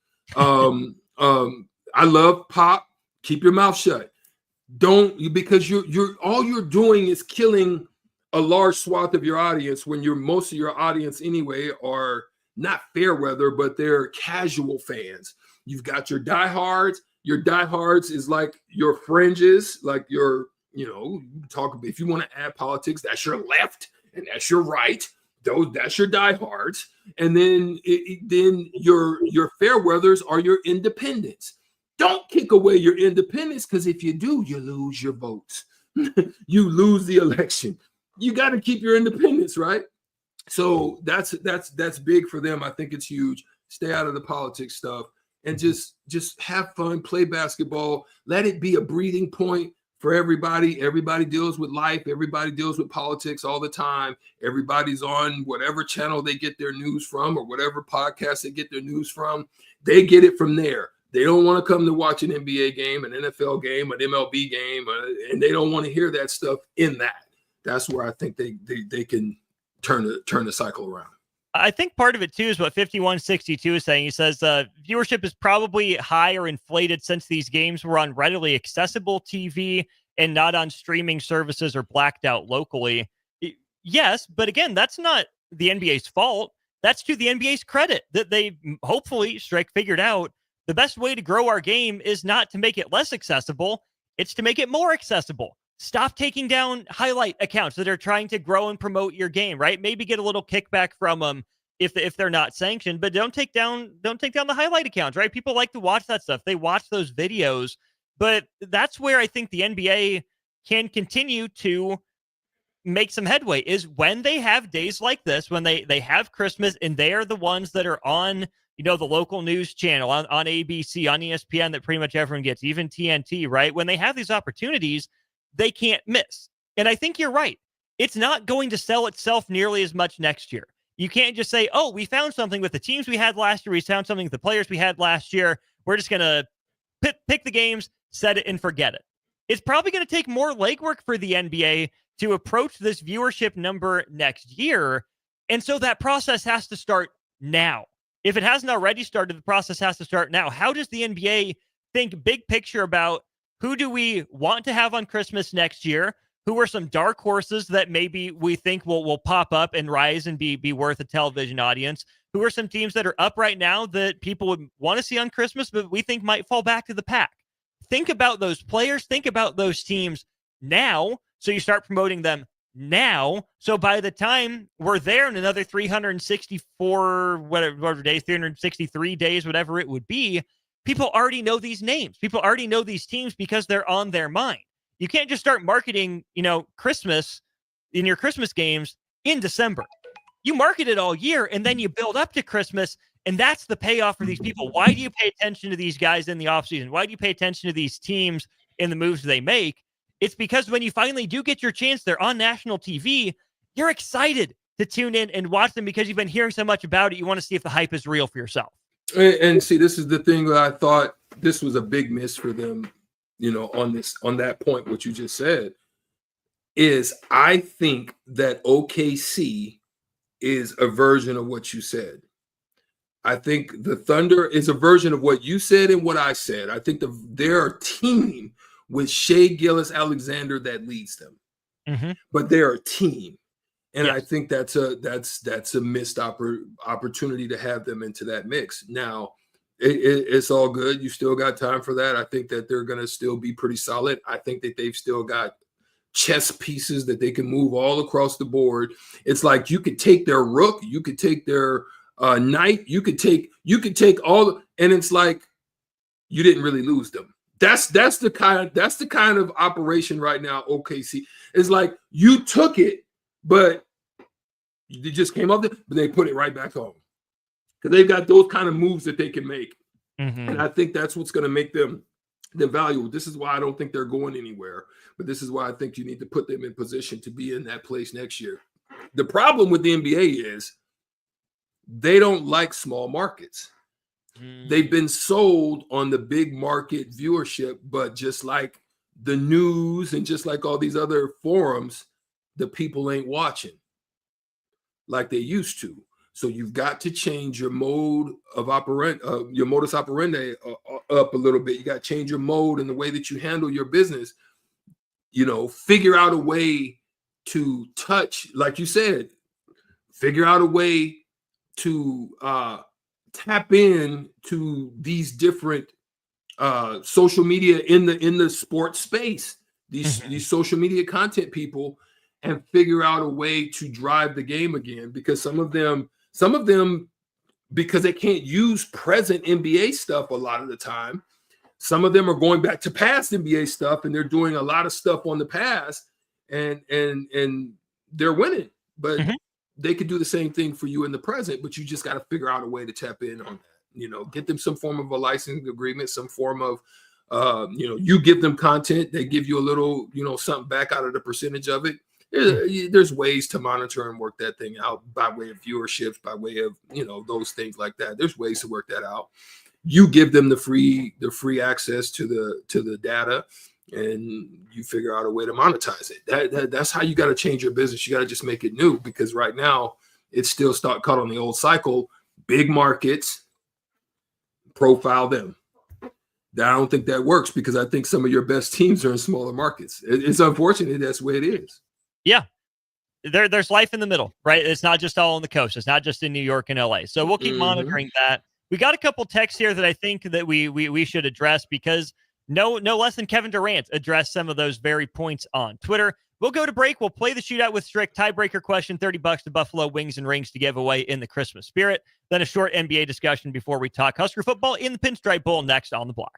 I love Pop. Keep your mouth shut. Because you're all you're doing is killing a large swath of your audience when most of your audience anyway are not fair weather, but they're casual fans. You've got your diehards. Your diehards is like your fringes, like your, if you want to add politics, that's your left and that's your right. That's your diehards. And then your fair weathers are your independents. Don't kick away your independence, because if you do, you lose your votes. You lose the election. You got to keep your independence, right? So that's big for them. I think it's huge. Stay out of the politics stuff and just have fun, play basketball. Let it be a breathing point for everybody. Everybody deals with life. Everybody deals with politics all the time. Everybody's on whatever channel they get their news from or whatever podcast they get their news from. They get it from there. They don't want to come to watch an NBA game, an NFL game, an MLB game, and they don't want to hear that stuff in that. That's where I think they can turn the cycle around. I think part of it, too, is what 5162 is saying. He says viewership is probably high or inflated since these games were on readily accessible TV and not on streaming services or blacked out locally. Yes, but again, that's not the NBA's fault. That's to the NBA's credit that they hopefully, Strick, figured out the best way to grow our game is not to make it less accessible. It's to make it more accessible. Stop taking down highlight accounts that are trying to grow and promote your game, right? Maybe get a little kickback from them if they're not sanctioned, but don't take down the highlight accounts, right? People like to watch that stuff. They watch those videos, but that's where I think the NBA can continue to make some headway is when they have days like this, when they have Christmas and they are the ones that are on, the local news channel on ABC, on ESPN that pretty much everyone gets, even TNT, right? When they have these opportunities, they can't miss. And I think you're right. It's not going to sell itself nearly as much next year. You can't just say, oh, we found something with the teams we had last year. We found something with the players we had last year. We're just going to pick the games, set it, and forget it. It's probably going to take more legwork for the NBA to approach this viewership number next year. And so that process has to start now. If it hasn't already started, the process has to start now. How does the NBA think big picture about who do we want to have on Christmas next year? Who are some dark horses that maybe we think will pop up and rise and be worth a television audience? Who are some teams that are up right now that people would want to see on Christmas, but we think might fall back to the pack? Think about those players. Think about those teams now. So you start promoting them now. So by the time we're there in another 364 days, 363 days, whatever it would be, people already know these names. People already know these teams because they're on their mind. You can't just start marketing, Christmas in your Christmas games in December. You market it all year and then you build up to Christmas, and that's the payoff for these people. Why do you pay attention to these guys in the offseason? Why do you pay attention to these teams in the moves they make? It's because when you finally do get your chance, they're on national TV, you're excited to tune in and watch them because you've been hearing so much about it. You want to see if the hype is real for yourself. And see, this is the thing that I thought this was a big miss for them, on that point, what you just said, is I think that OKC is a version of what you said. I think the Thunder is a version of what you said and what I said. I think their team with Shea Gillis-Alexander that leads them. Mm-hmm. But they're a team. And Yes. I think that's a missed opportunity to have them into that mix. Now, it's all good. You still got time for that. I think that they're going to still be pretty solid. I think that they've still got chess pieces that they can move all across the board. It's like you could take their rook, you could take their knight, you could take all, and it's like you didn't really lose them. That's the kind of operation right now. OKC is like you took it, but they just came up there, but they put it right back on because they've got those kind of moves that they can make. Mm-hmm. And I think that's what's going to make them valuable. This is why I don't think they're going anywhere, but this is why I think you need to put them in position to be in that place next year. The problem with the NBA is they don't like small markets. They've been sold on the big market viewership, but just like the news and just like all these other forums, the people ain't watching like they used to. So you've got to change your mode of your modus operandi up a little bit. You got to change your mode and the way that you handle your business. Figure out a way to touch, like you said, figure out a way to tap in to these different social media in the sports space, these social media content people, and figure out a way to drive the game again, because some of them, because they can't use present NBA stuff a lot of the time, some of them are going back to past NBA stuff and they're doing a lot of stuff on the past and they're winning. But they could do the same thing for you in the present, but you just got to figure out a way to tap in on that. Get them some form of a licensing agreement, some form of you give them content, they give you a little, something back out of the percentage of it. There's ways to monitor and work that thing out by way of viewerships, by way of, those things like that. There's ways to work that out. You give them the free access to the data, and you figure out a way to monetize it. That's how you got to change your business. You got to just make it new, because right now it's still caught on the old cycle. Big markets, profile them. I don't think that works, because I think some of your best teams are in smaller markets. It's unfortunate that's the way it is. Yeah. There's life in the middle, right? It's not just all on the coast. It's not just in New York and LA. So we'll keep monitoring that. We got a couple texts here that I think that we should address, because no less than Kevin Durant addressed some of those very points on Twitter. We'll go to break. We'll play the shootout with Strick. Tiebreaker question, $30 to Buffalo Wings and Rings to give away in the Christmas spirit. Then a short NBA discussion before we talk Husker football in the Pinstripe Bowl next on the block.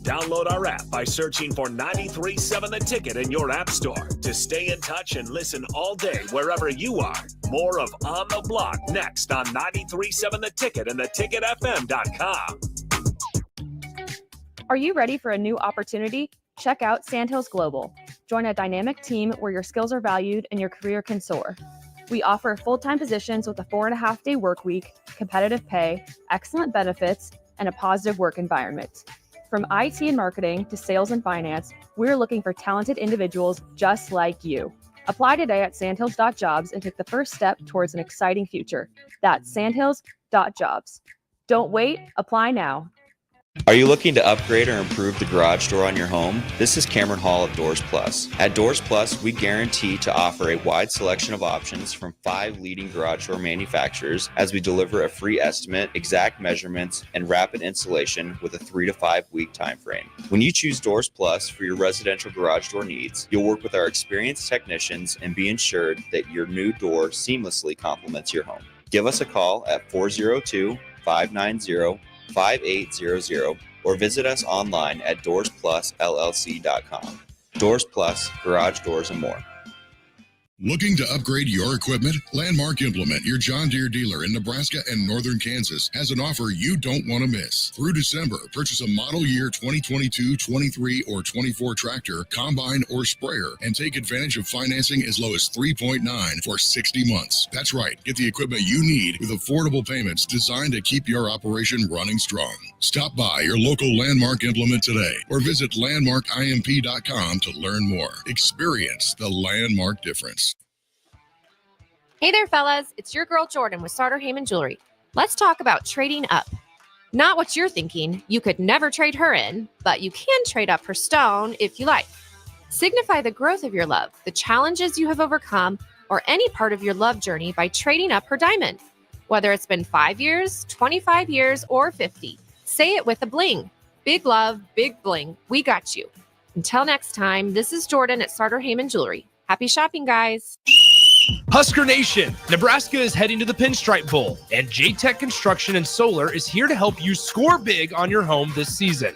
Download our app by searching for 93.7 The Ticket in your app store to stay in touch and listen all day wherever you are. More of On the Block next on 93.7 The Ticket and theticketfm.com. Are you ready for a new opportunity? Check out Sandhills Global. Join a dynamic team where your skills are valued and your career can soar. We offer full-time positions with a 4.5-day work week, competitive pay, excellent benefits, and a positive work environment. From IT and marketing to sales and finance, we're looking for talented individuals just like you. Apply today at sandhills.jobs and take the first step towards an exciting future. That's sandhills.jobs. Don't wait, apply now. Are you looking to upgrade or improve the garage door on your home? This is Cameron Hall of Doors Plus. At Doors Plus, we guarantee to offer a wide selection of options from 5 leading garage door manufacturers as we deliver a free estimate, exact measurements, and rapid installation with a 3 to 5 week time frame. When you choose Doors Plus for your residential garage door needs, you'll work with our experienced technicians and be ensured that your new door seamlessly complements your home. Give us a call at 402-590-5800 or visit us online at doorsplusllc.com. Doors Plus, garage doors and more. Looking to upgrade your equipment? Landmark Implement, your John Deere dealer in Nebraska and northern Kansas, has an offer you don't want to miss. Through December, purchase a model year 2022, 23, or 24 tractor, combine, or sprayer, and take advantage of financing as low as 3.9 for 60 months. That's right. Get the equipment you need with affordable payments designed to keep your operation running strong. Stop by your local Landmark Implement today or visit landmarkimp.com to learn more. Experience the Landmark difference. Hey there, fellas. It's your girl Jordan with Sartor Heyman Jewelry. Let's talk about trading up. Not what you're thinking. You could never trade her in, but you can trade up her stone if you like. Signify the growth of your love, the challenges you have overcome, or any part of your love journey by trading up her diamond. Whether it's been 5 years, 25 years, or 50, say it with a bling. Big love, big bling. We got you. Until next time, this is Jordan at Sartor Heyman Jewelry. Happy shopping, guys. Husker Nation, Nebraska is heading to the Pinstripe Bowl, and J-Tech Construction and Solar is here to help you score big on your home this season.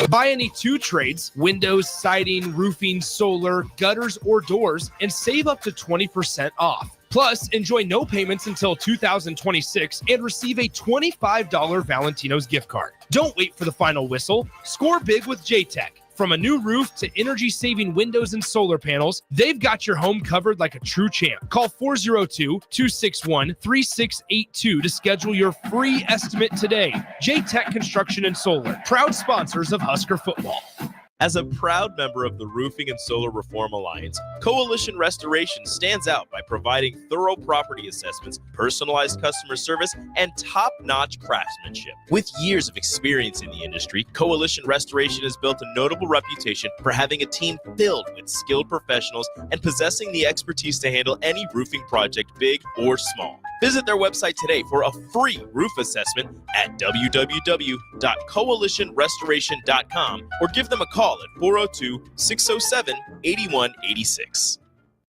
Buy any 2 trades, windows, siding, roofing, solar, gutters, or doors, and save up to 20% off. Plus, enjoy no payments until 2026 and receive a $25 Valentino's gift card. Don't wait for the final whistle. Score big with J-Tech. From a new roof to energy-saving windows and solar panels, they've got your home covered like a true champ. Call 402-261-3682 to schedule your free estimate today. J-Tech Construction and Solar, proud sponsors of Husker football. As a proud member of the Roofing and Solar Reform Alliance, Coalition Restoration stands out by providing thorough property assessments, personalized customer service, and top-notch craftsmanship. With years of experience in the industry, Coalition Restoration has built a notable reputation for having a team filled with skilled professionals and possessing the expertise to handle any roofing project, big or small. Visit their website today for a free roof assessment at www.coalitionrestoration.com or give them a call at 402-607-8186.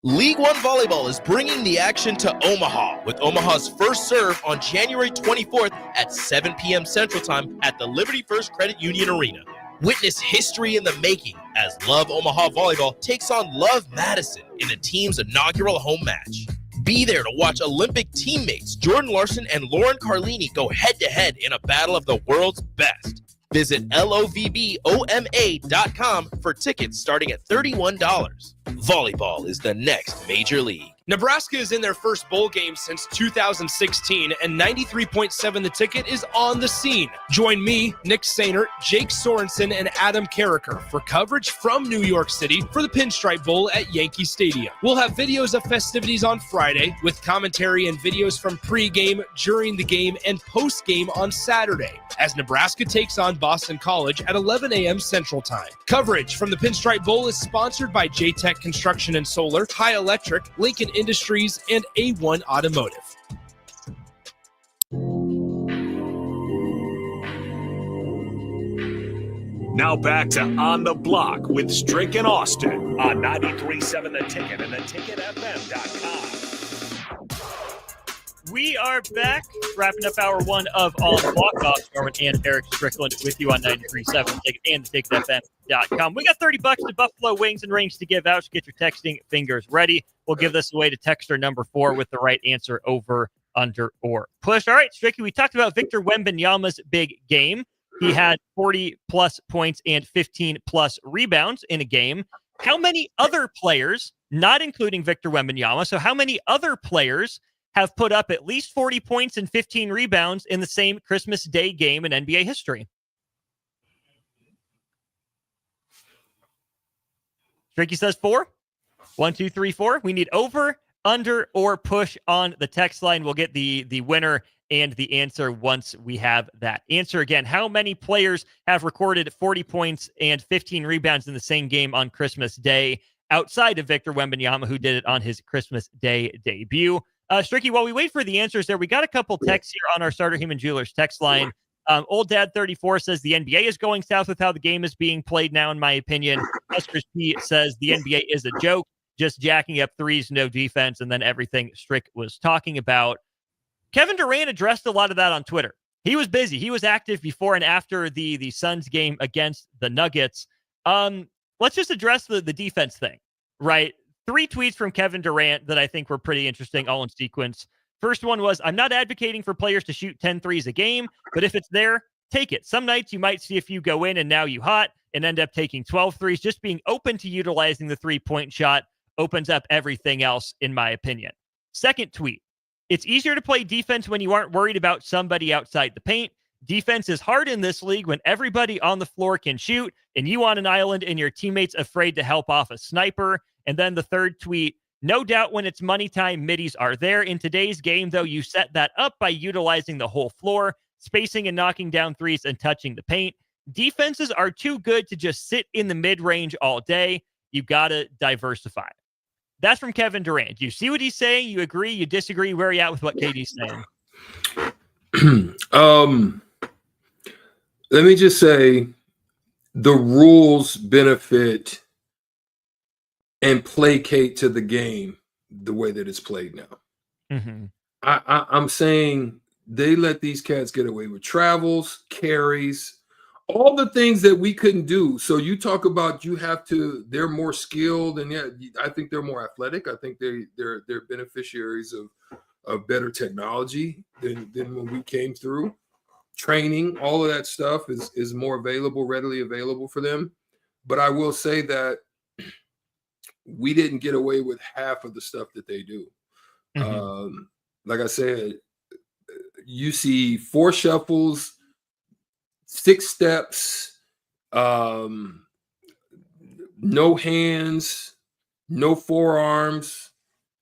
League One Volleyball is bringing the action to Omaha with Omaha's first serve on January 24th at 7 p.m. Central Time at the Liberty First Credit Union Arena. Witness history in the making as Love Omaha Volleyball takes on Love Madison in the team's inaugural home match. Be there to watch Olympic teammates Jordan Larson and Lauren Carlini go head-to-head in a battle of the world's best. Visit lovboma.com for tickets starting at $31. Volleyball is the next major league. Nebraska is in their first bowl game since 2016, and 93.7 The Ticket is on the scene. Join me, Nick Sainert, Jake Sorensen, and Adam Carricker for coverage from New York City for the Pinstripe Bowl at Yankee Stadium. We'll have videos of festivities on Friday with commentary and videos from pregame, during the game, and postgame on Saturday as Nebraska takes on Boston College at 11 a.m. Central Time. Coverage from the Pinstripe Bowl is sponsored by J-Tech Construction and Solar, High Electric, Lincoln Industries, and A1 Automotive. Now back to On the Block with Strick and Austin on 93.7 The Ticket and theticketfm.com. We are back, wrapping up hour 1 of On the Block. Austin Norman and Eric Strickland with you on 93.7 The Ticket and theticketfm.com. We got $30 to Buffalo Wings and Rings to give out, so get your texting fingers ready. We'll give this away to texter number 4 with the right answer: over, under, or push. All right, Stricky, we talked about Victor Wembanyama's big game. He had 40-plus points and 15-plus rebounds in a game. How many other players, not including Victor Wembanyama, so how many other players have put up at least 40 points and 15 rebounds in the same Christmas Day game in NBA history? Stricky says 4. 1, 2, 3, 4. We need over, under, or push on the text line. We'll get the winner and the answer once we have that answer. Again, how many players have recorded 40 points and 15 rebounds in the same game on Christmas Day outside of Victor Wembanyama, who did it on his Christmas Day debut? Stricky, while we wait for the answers there, we got a couple texts here on our Sartor Heyman Jewelers text line. Old Dad 34 says the NBA is going south with how the game is being played now, in my opinion. Huskers P says the NBA is a joke, just jacking up threes, no defense, and then everything Strick was talking about. Kevin Durant addressed a lot of that on Twitter. He was busy. He was active before and after the Suns game against the Nuggets. Let's just address the defense thing, right? 3 tweets from Kevin Durant that I think were pretty interesting, all in sequence. First one was, I'm not advocating for players to shoot 10 threes a game, but if it's there, take it. Some nights you might see a few go in and now you hot and end up taking 12 threes. Just being open to utilizing the three-point shot opens up everything else, in my opinion. Second tweet, it's easier to play defense when you aren't worried about somebody outside the paint. Defense is hard in this league when everybody on the floor can shoot and you on an island and your teammates afraid to help off a sniper. And then the third tweet, no doubt when it's money time, middies are there. In today's game, though, you set that up by utilizing the whole floor. spacing and knocking down threes and touching the paint. Defenses are too good to just sit in the mid-range all day. You got to diversify. That's from Kevin Durant. You see what he's saying? You agree? You disagree? Where are you at with what KD's saying? Let me just say the rules benefit and placate to the game the way that it's played now. Mm-hmm. I'm saying they let these cats get away with travels, carries, all the things that we couldn't do. So you talk about they're more skilled, and yeah, I think they're more athletic. I think they're beneficiaries of better technology than when we came through. Training, all of that stuff is more readily available for them. But I will say that we didn't get away with half of the stuff that they do. Mm-hmm. Like I said, you see 4 shuffles, 6 steps, no hands, no forearms.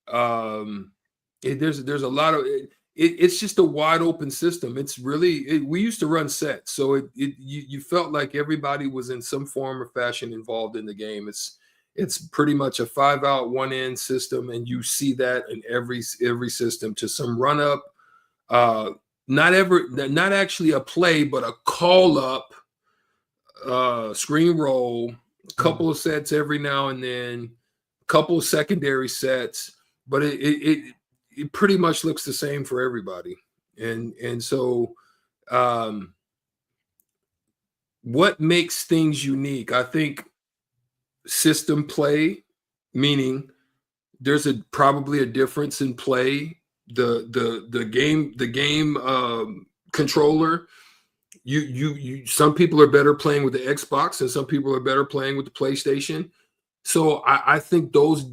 There's a lot of it's just a wide open system. It's really we used to run sets, so you felt like everybody was in some form or fashion involved in the game. It's pretty much a 5-out 1-in system, and you see that in every system to some run up. Not actually a play, but a call up, screen roll, a couple of sets every now and then, a couple of secondary sets, but it pretty much looks the same for everybody. And so what makes things unique? I think system play, meaning there's probably a difference in play. The game controller, you some people are better playing with the Xbox and some people are better playing with the PlayStation. So I think those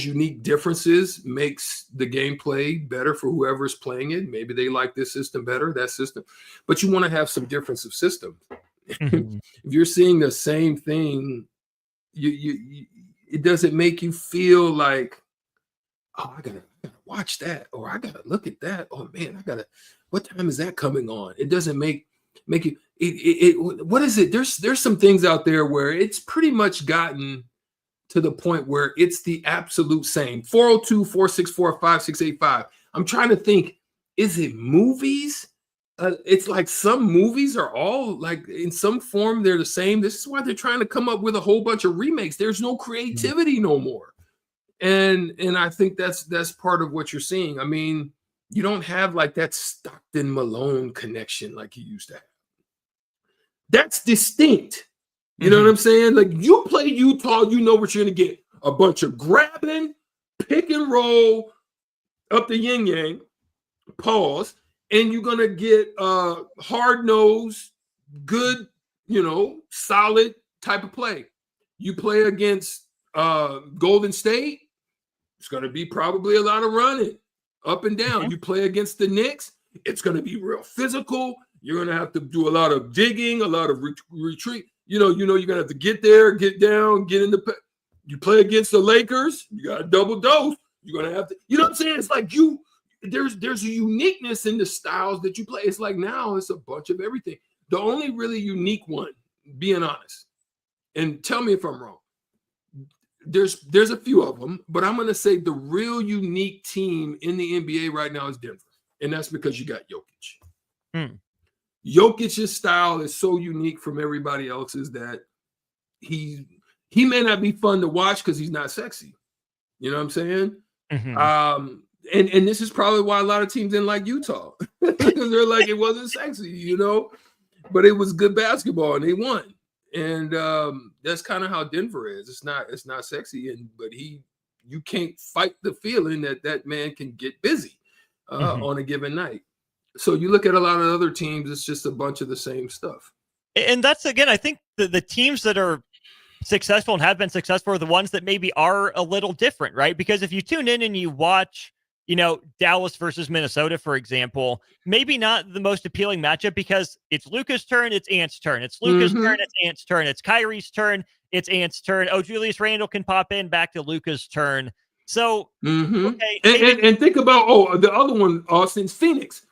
unique differences makes the gameplay better for whoever's playing it. Maybe they like this system better, that system, but you want to have some difference of system. Mm-hmm. If you're seeing the same thing, it doesn't make you feel like, oh, I gotta watch that, or I gotta look at that. Oh man, what time is that coming on? It doesn't make you what is it? There's some things out there where it's pretty much gotten to the point where it's the absolute same. 402-464-5685. I'm trying to think, is it movies? It's like some movies are all like in some form they're the same. This is why they're trying to come up with a whole bunch of remakes. There's no creativity no more. And I think that's part of what you're seeing. I mean, you don't have like that Stockton Malone connection like you used to have. That's distinct. You know what I'm saying? Like you play Utah, you know what you're gonna get. A bunch of grabbing, pick and roll up the yin yang, pause, and you're gonna get hard nosed, good, solid type of play. You play against Golden State, it's going to be probably a lot of running up and down. Mm-hmm. You play against the Knicks, it's going to be real physical. You're going to have to do a lot of digging, a lot of retreat. You're going to have to get there, get down, get in the. You play against the Lakers, you got a double dose. You're going to have to. You know what I'm saying? It's like there's a uniqueness in the styles that you play. It's like now it's a bunch of everything. The only really unique one, being honest, and tell me if I'm wrong. There's a few of them, but I'm going to say the real unique team in the NBA right now is Denver. And that's because you got Jokic. Jokic's style is so unique from everybody else's that he may not be fun to watch because he's not sexy. You know what I'm saying? Mm-hmm. And this is probably why a lot of teams didn't like Utah because they're like, it wasn't sexy, but it was good basketball and they won. And that's kind of how Denver is. It's not sexy, but you can't fight the feeling that man can get busy on a given night. So you look at a lot of other teams, it's just a bunch of the same stuff. And that's, again, I think the teams that are successful and have been successful are the ones that maybe are a little different, right? Because if you tune in and you watch, Dallas versus Minnesota, for example, maybe not the most appealing matchup because it's Luka's turn, it's Ant's turn. It's Luka's turn, it's Ant's turn. It's Kyrie's turn, it's Ant's turn. Oh, Julius Randle can pop in back to Luka's turn. So, okay. And think about, the other one, Austin's Phoenix.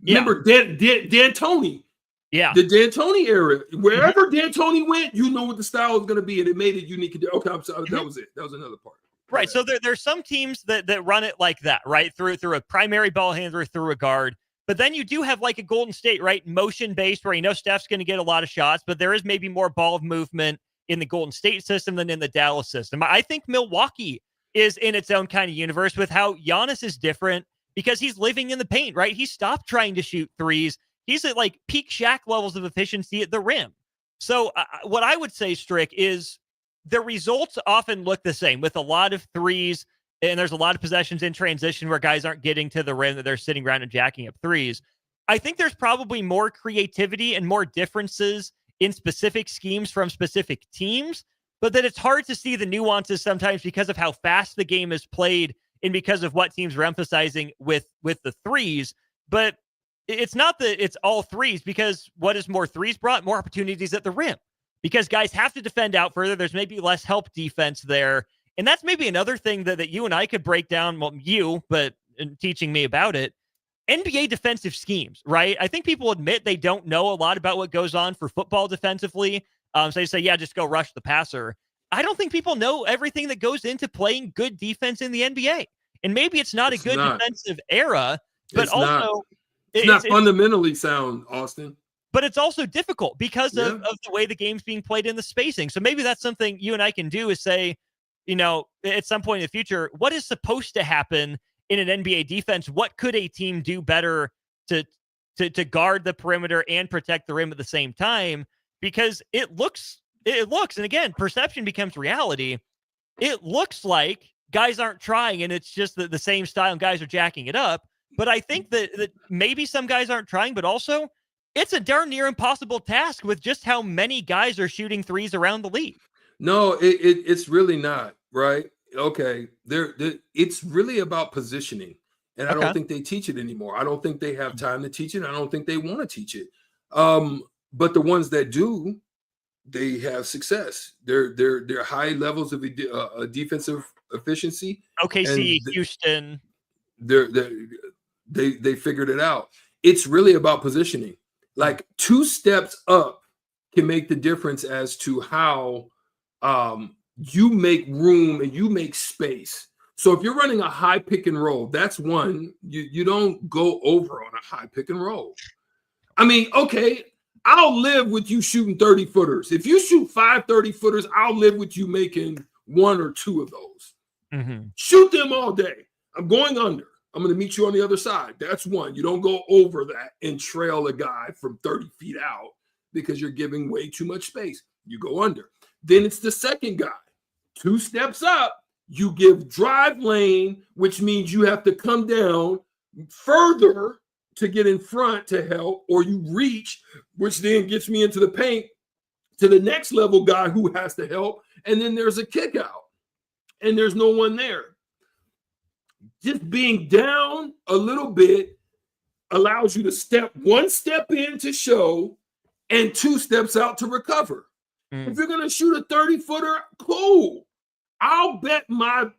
Remember D'Antoni? Yeah. The D'Antoni era. Wherever D'Antoni went, you know what the style was going to be, and it made it unique. Okay, I'm sorry. That was it. That was another part. Right. So there's some teams that run it like that, right? Through a primary ball handler, through a guard. But then you do have like a Golden State, right? Motion based, where you know Steph's going to get a lot of shots, but there is maybe more ball movement in the Golden State system than in the Dallas system. I think Milwaukee is in its own kind of universe with how Giannis is different because he's living in the paint, right? He stopped trying to shoot threes. He's at like peak Shaq levels of efficiency at the rim. So what I would say, Strick, is the results often look the same with a lot of threes, and there's a lot of possessions in transition where guys aren't getting to the rim, that they're sitting around and jacking up threes. I think there's probably more creativity and more differences in specific schemes from specific teams, but that it's hard to see the nuances sometimes because of how fast the game is played and because of what teams are emphasizing with the threes. But it's not that it's all threes, because what is more threes brought? More opportunities at the rim, because guys have to defend out further. There's maybe less help defense there. And that's maybe another thing that you and I could break down. Well, you, but in teaching me about it. NBA defensive schemes, right? I think people admit they don't know a lot about what goes on for football defensively. So they say, yeah, just go rush the passer. I don't think people know everything that goes into playing good defense in the NBA. And maybe it's not a good defensive era, but it's not fundamentally sound, Austin. But it's also difficult because of the way the game's being played in the spacing. So maybe that's something you and I can do, is say, you know, at some point in the future, what is supposed to happen in an NBA defense? What could a team do better to guard the perimeter and protect the rim at the same time? Because it looks, and again, perception becomes reality. It looks like guys aren't trying, and it's just the same style and guys are jacking it up. But I think that maybe some guys aren't trying, but also it's a darn near impossible task with just how many guys are shooting threes around the league. No, it's really not, right? Okay, it's really about positioning, and I don't think they teach it anymore. I don't think they have time to teach it. I don't think they want to teach it. But the ones that do, they have success. They're high levels of defensive efficiency. OKC, Houston, they figured it out. It's really about positioning. Like 2 steps up can make the difference as to how you make room and you make space. So if you're running a high pick and roll, that's one. You don't go over on a high pick and roll. I mean, okay, I'll live with you shooting 30 footers. If you shoot 5 30 footers, I'll live with you making 1 or 2 of those. Mm-hmm. Shoot them all day. I'm going under. I'm going to meet you on the other side. That's one. You don't go over that and trail a guy from 30 feet out because you're giving way too much space. You go under. Then it's the second guy. 2 steps up, you give drive lane, which means you have to come down further to get in front to help, or you reach, which then gets me into the paint to the next level guy who has to help. And then there's a kick out and there's no one there. Just being down a little bit allows you to step 1 step in to show and 2 steps out to recover. If you're going to shoot a 30-footer, cool. I'll bet my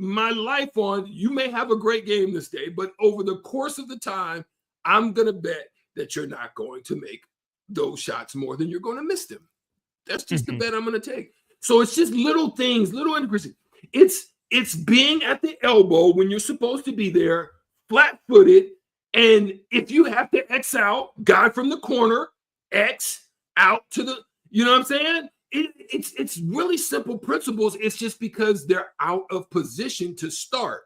life on you may have a great game this day, but over the course of the time, I'm going to bet that you're not going to make those shots more than you're going to miss them. That's just the bet I'm going to take. So it's just little things, little increases. It's being at the elbow when you're supposed to be there, flat-footed, and if you have to X out, guy from the corner, X out to the, you know what I'm saying? It's really simple principles. It's just because they're out of position to start.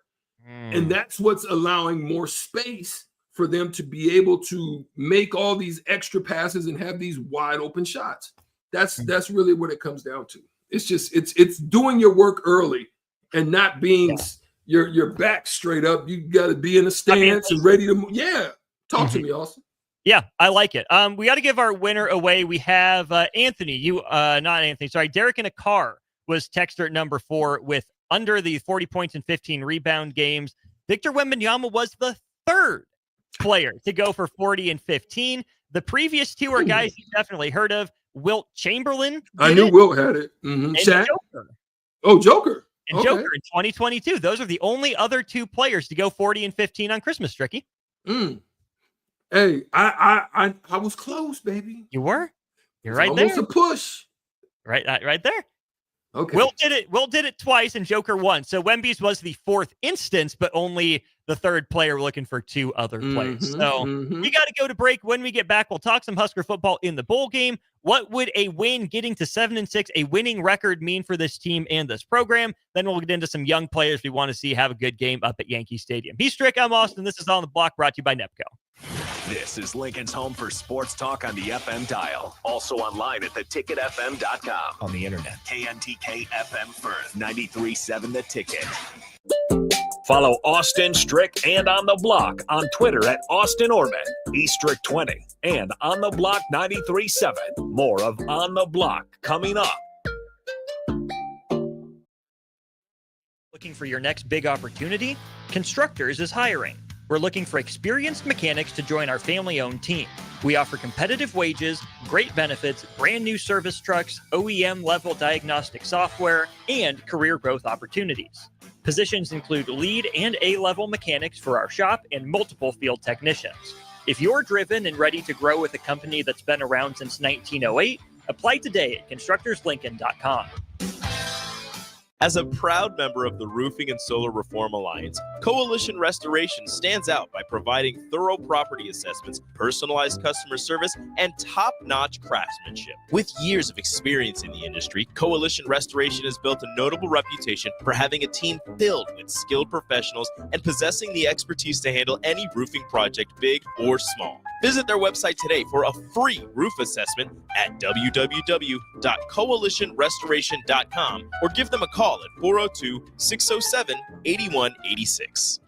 And that's what's allowing more space for them to be able to make all these extra passes and have these wide open shots. That's really what it comes down to. It's just it's doing your work early and not being your back straight up. You got to be in a stance and ready to move. Yeah. Talk to me, Austin. Yeah, I like it. We got to give our winner away. We have Anthony. Derek in a car was texter at number 4 with under the 40 points and 15 rebound games. Victor Wembanyama was the 3rd player to go for 40 and 15. The previous 2 are guys you definitely heard of. Wilt Chamberlain. I knew Wilt had it. And Joker. Oh, Joker. And Joker in 2022. Those are the only other 2 players to go 40 and 15 on Christmas, Stricky. Hey, I was close, baby. You were? You're It's right almost there. a push. Right there. Okay. Will did it twice, and Joker won. So Wemby's was the fourth instance, but only the third player looking for two other plays. So we got to go to break. When we get back, we'll talk some Husker football in the bowl game. What would a win getting to 7-6, a winning record, mean for this team and this program? Then we'll get into some young players we want to see have a good game up at Yankee Stadium. He's Strick. I'm Austin. This is On the Block, brought to you by NEPCO. This is Lincoln's home for sports talk on the FM dial. Also online at theticketfm.com. On the internet. KNTK FM Firth, 93.7 The Ticket. Follow Austin, Strick, and On the Block on Twitter at Austin Orman, eStrick20, and On the Block 93.7. More of On the Block coming up. Looking for your next big opportunity? Constructors is hiring. We're looking for experienced mechanics to join our family-owned team. We offer competitive wages, great benefits, brand new service trucks, OEM-level diagnostic software, and career growth opportunities. Positions include lead and A-level mechanics for our shop and multiple field technicians. If you're driven and ready to grow with a company that's been around since 1908, apply today at constructorslincoln.com. As a proud member of the Roofing and Solar Reform Alliance, Coalition Restoration stands out by providing thorough property assessments, personalized customer service, and top-notch craftsmanship. With years of experience in the industry, Coalition Restoration has built a notable reputation for having a team filled with skilled professionals and possessing the expertise to handle any roofing project, big or small. Visit their website today for a free roof assessment at www.coalitionrestoration.com or give them a call at 402-607-8186.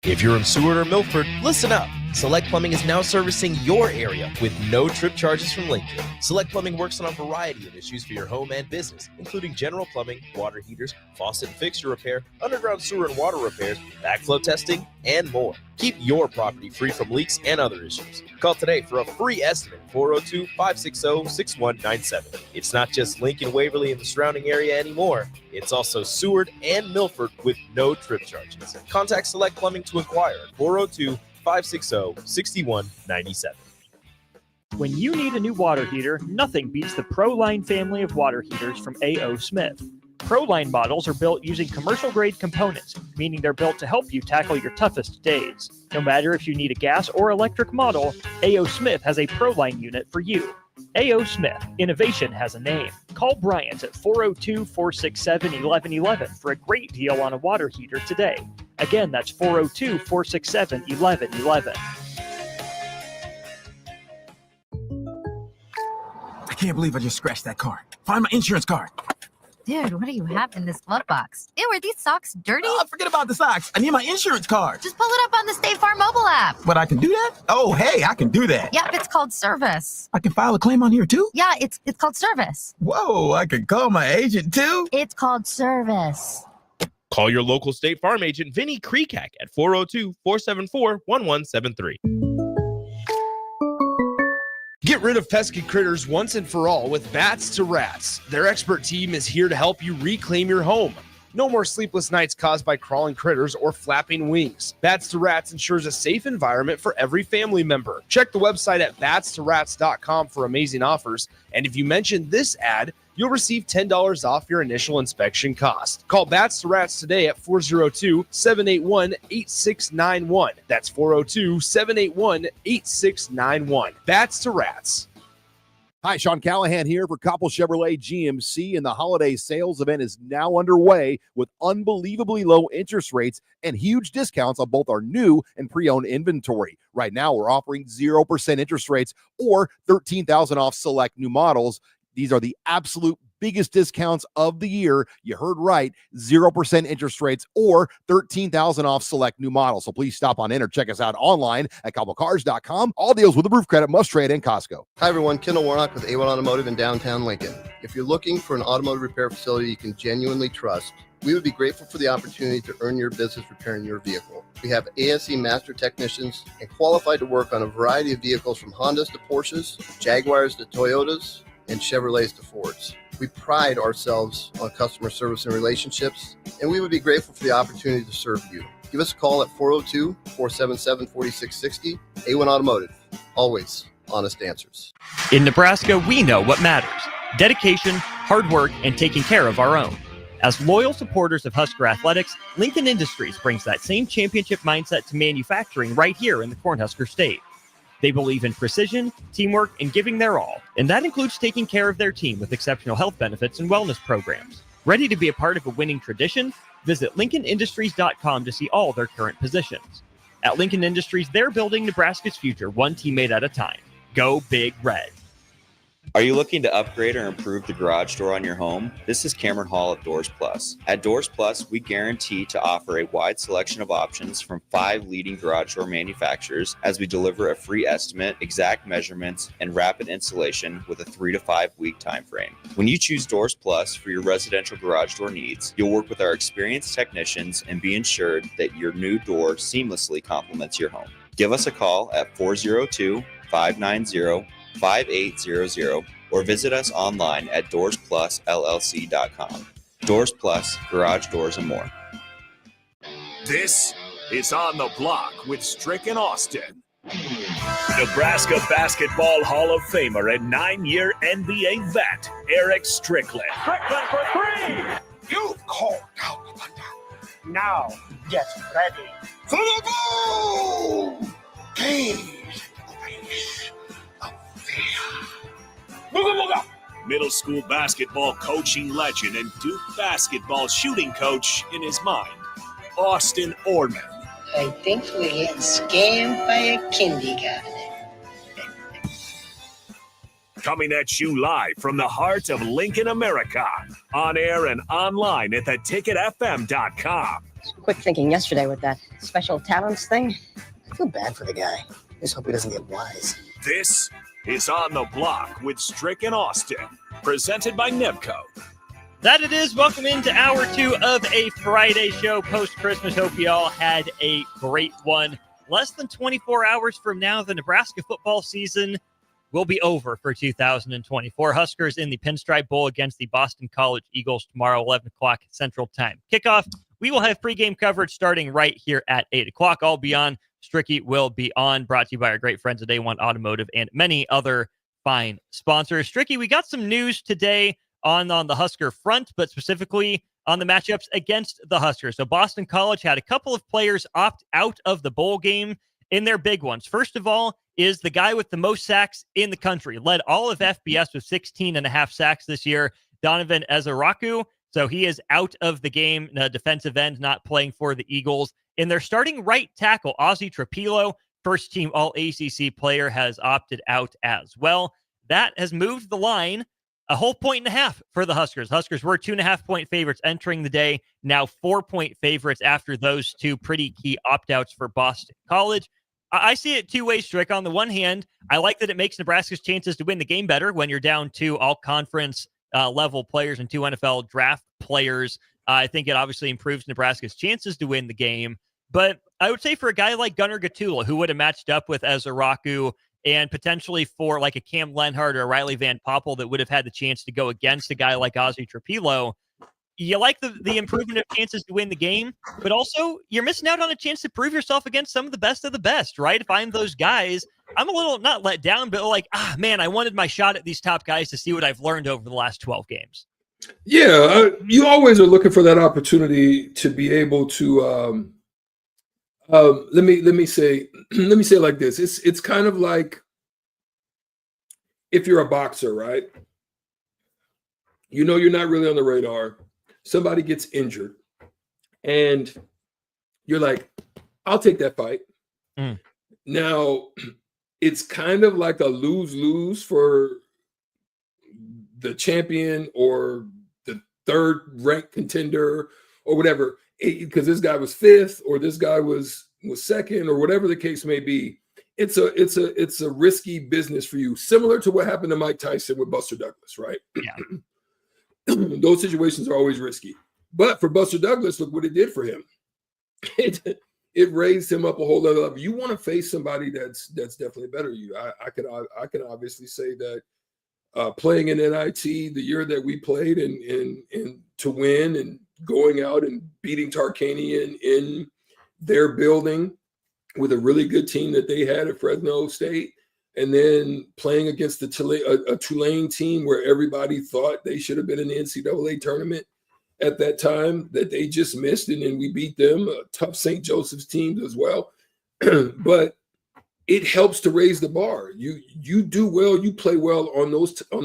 If you're in Seward or Milford, listen up. Select Plumbing is now servicing your area with no trip charges from Lincoln. Select Plumbing works on a variety of issues for your home and business, including general plumbing, water heaters, faucet and fixture repair, underground sewer and water repairs, backflow testing, and more. Keep your property free from leaks and other issues. Call today for a free estimate, 402-560-6197. It's not just Lincoln, Waverly, and the surrounding area anymore. It's also Seward and Milford with no trip charges. Contact Select Plumbing to inquire at 402-560-6197. When you need a new water heater, nothing beats the ProLine family of water heaters from A.O. Smith. ProLine models are built using commercial-grade components, meaning they're built to help you tackle your toughest days. No matter if you need a gas or electric model, A.O. Smith has a ProLine unit for you. A.O. Smith, innovation has a name. Call Bryant at 402-467-1111 for a great deal on a water heater today. Again, that's 402-467-1111. I can't believe I just scratched that car. Find my insurance card. Dude, what do you have in this glove box? Ew, are these socks dirty? Oh, forget about the socks. I need my insurance card. Just pull it up on the State Farm mobile app. But I can do that? Oh, hey, I can do that. Yep, it's called service. I can file a claim on here too? Yeah, it's called service. Whoa, I can call my agent too? It's called service. Call your local State Farm agent, Vinny Kreekak, at 402-474-1173. Get rid of pesky critters once and for all with Bats to Rats. Their expert team is here to help you reclaim your home. No more sleepless nights caused by crawling critters or flapping wings. Bats to Rats ensures a safe environment for every family member. Check the website at batstorats.com for amazing offers. And if you mention this ad, you'll receive $10 off your initial inspection cost. Call Bats to Rats today at 402-781-8691. That's 402-781-8691. Bats to Rats. Hi, Sean Callahan here for Koppel Chevrolet GMC, and the holiday sales event is now underway with unbelievably low interest rates and huge discounts on both our new and pre-owned inventory. Right now, we're offering 0% interest rates or $13,000 off select new models. These are the absolute biggest discounts of the year. You heard right, 0% interest rates or $13,000 off select new models. So please stop on in or check us out online at CoppelCars.com. All deals with approved credit, must trade, and Costco. Hi everyone, Kendall Warnock with A1 Automotive in downtown Lincoln. If you're looking for an automotive repair facility you can genuinely trust, we would be grateful for the opportunity to earn your business repairing your vehicle. We have ASE master technicians and qualified to work on a variety of vehicles from Hondas to Porsches, Jaguars to Toyotas, and Chevrolets to Fords. We pride ourselves on customer service and relationships, and we would be grateful for the opportunity to serve you. Give us a call at 402-477-4660, A1 Automotive. Always honest answers. In Nebraska, we know what matters: dedication, hard work, and taking care of our own. As loyal supporters of Husker athletics, Lincoln Industries brings that same championship mindset to manufacturing right here in the Cornhusker State. They believe in precision, teamwork, and giving their all, and that includes taking care of their team with exceptional health benefits and wellness programs. Ready to be a part of a winning tradition? Visit LincolnIndustries.com to see all their current positions. At Lincoln Industries, they're building Nebraska's future one teammate at a time. Go Big Red. Are you looking to upgrade or improve the garage door on your home? This is Cameron Hall of Doors Plus. At Doors Plus, we guarantee to offer a wide selection of options from 5 leading garage door manufacturers as we deliver a free estimate, exact measurements, and rapid installation with a 3 to 5 week time frame. When you choose Doors Plus for your residential garage door needs, you'll work with our experienced technicians and be ensured that your new door seamlessly complements your home. Give us a call at 402-590-5800 or visit us online at DoorsPlusLLC.com. Doors Plus, garage doors and more. This is On the Block with Strick and Austin. Nebraska Basketball Hall of Famer and 9-year NBA vet, Eric Strickland. Strickland for 3. You've called out the thunder. Now get ready for the boom. Gaze into the face of fear. Booga booga. Middle school basketball coaching legend and Duke basketball shooting coach in his mind, Austin Orman. I think we're getting scammed by a kindergartner. Coming at you live from the heart of Lincoln, America, on air and online at theticketfm.com. Quick thinking yesterday with that special talents thing. I feel bad for the guy. Just hope he doesn't get wise. This is On the Block with Strick and Austin, presented by Nebco. That it is. Welcome into hour 2 of a Friday show post-Christmas. Hope you all had a great one. Less than 24 hours from now, the Nebraska football season will be over for 2024. Huskers in the Pinstripe Bowl against the Boston College Eagles tomorrow, 11 o'clock Central Time. Kickoff. We will have pregame coverage starting right here at 8 o'clock. All Beyond Stricky will be on, brought to you by our great friends at A1 Automotive and many other fine sponsors. Stricky, we got some news today on the Husker front, but specifically on the matchups against the Huskers. So Boston College had a couple of players opt out of the bowl game in their big ones. First of all is the guy with the most sacks in the country, led all of FBS with 16.5 sacks this year, Donovan Ezaraku. So he is out of the game, defensive end, not playing for the Eagles. In their starting right tackle, Ozzie Trapilo, first-team All-ACC player, has opted out as well. That has moved the line a whole 1.5 for the Huskers. Huskers were 2.5-point favorites entering the day, now 4-point favorites after those two pretty key opt-outs for Boston College. I see it two ways, Strick. On the one hand, I like that it makes Nebraska's chances to win the game better when you're down 2 all-conference level players and 2 NFL draft players. I think it obviously improves Nebraska's chances to win the game. But I would say for a guy like Gunnar Gatula, who would have matched up with Ezaraku, and potentially for like a Cam Lenhart or a Riley Van Poppel that would have had the chance to go against a guy like Ozzie Trapilo, you like the improvement of chances to win the game, but also you're missing out on a chance to prove yourself against some of the best, right? If I'm those guys, I'm a little not let down, but like, man, I wanted my shot at these top guys to see what I've learned over the last 12 games. Yeah, you always are looking for that opportunity to be able to let me say it like this. It's kind of like if you're a boxer, right? You know you're not really on the radar. Somebody gets injured, and you're like, I'll take that fight. Now, it's kind of like a lose-lose for the champion or the third-ranked contender or whatever, because this guy was 5th or this guy was 2nd or whatever the case may be. It's a risky business for you, similar to what happened to Mike Tyson with Buster Douglas, right? Yeah. Those situations are always risky. But for Buster Douglas, look what it did for him. It raised him up a whole other level. You want to face somebody that's definitely better than you. I can obviously say that playing in NIT the year that we played and to win and going out and beating Tarkanian in their building with a really good team that they had at Fresno State and then playing against a Tulane team where everybody thought they should have been in the NCAA tournament at that time that they just missed, and then we beat them, a tough St. Joseph's team as well. But it helps to raise the bar. You do well, you play well on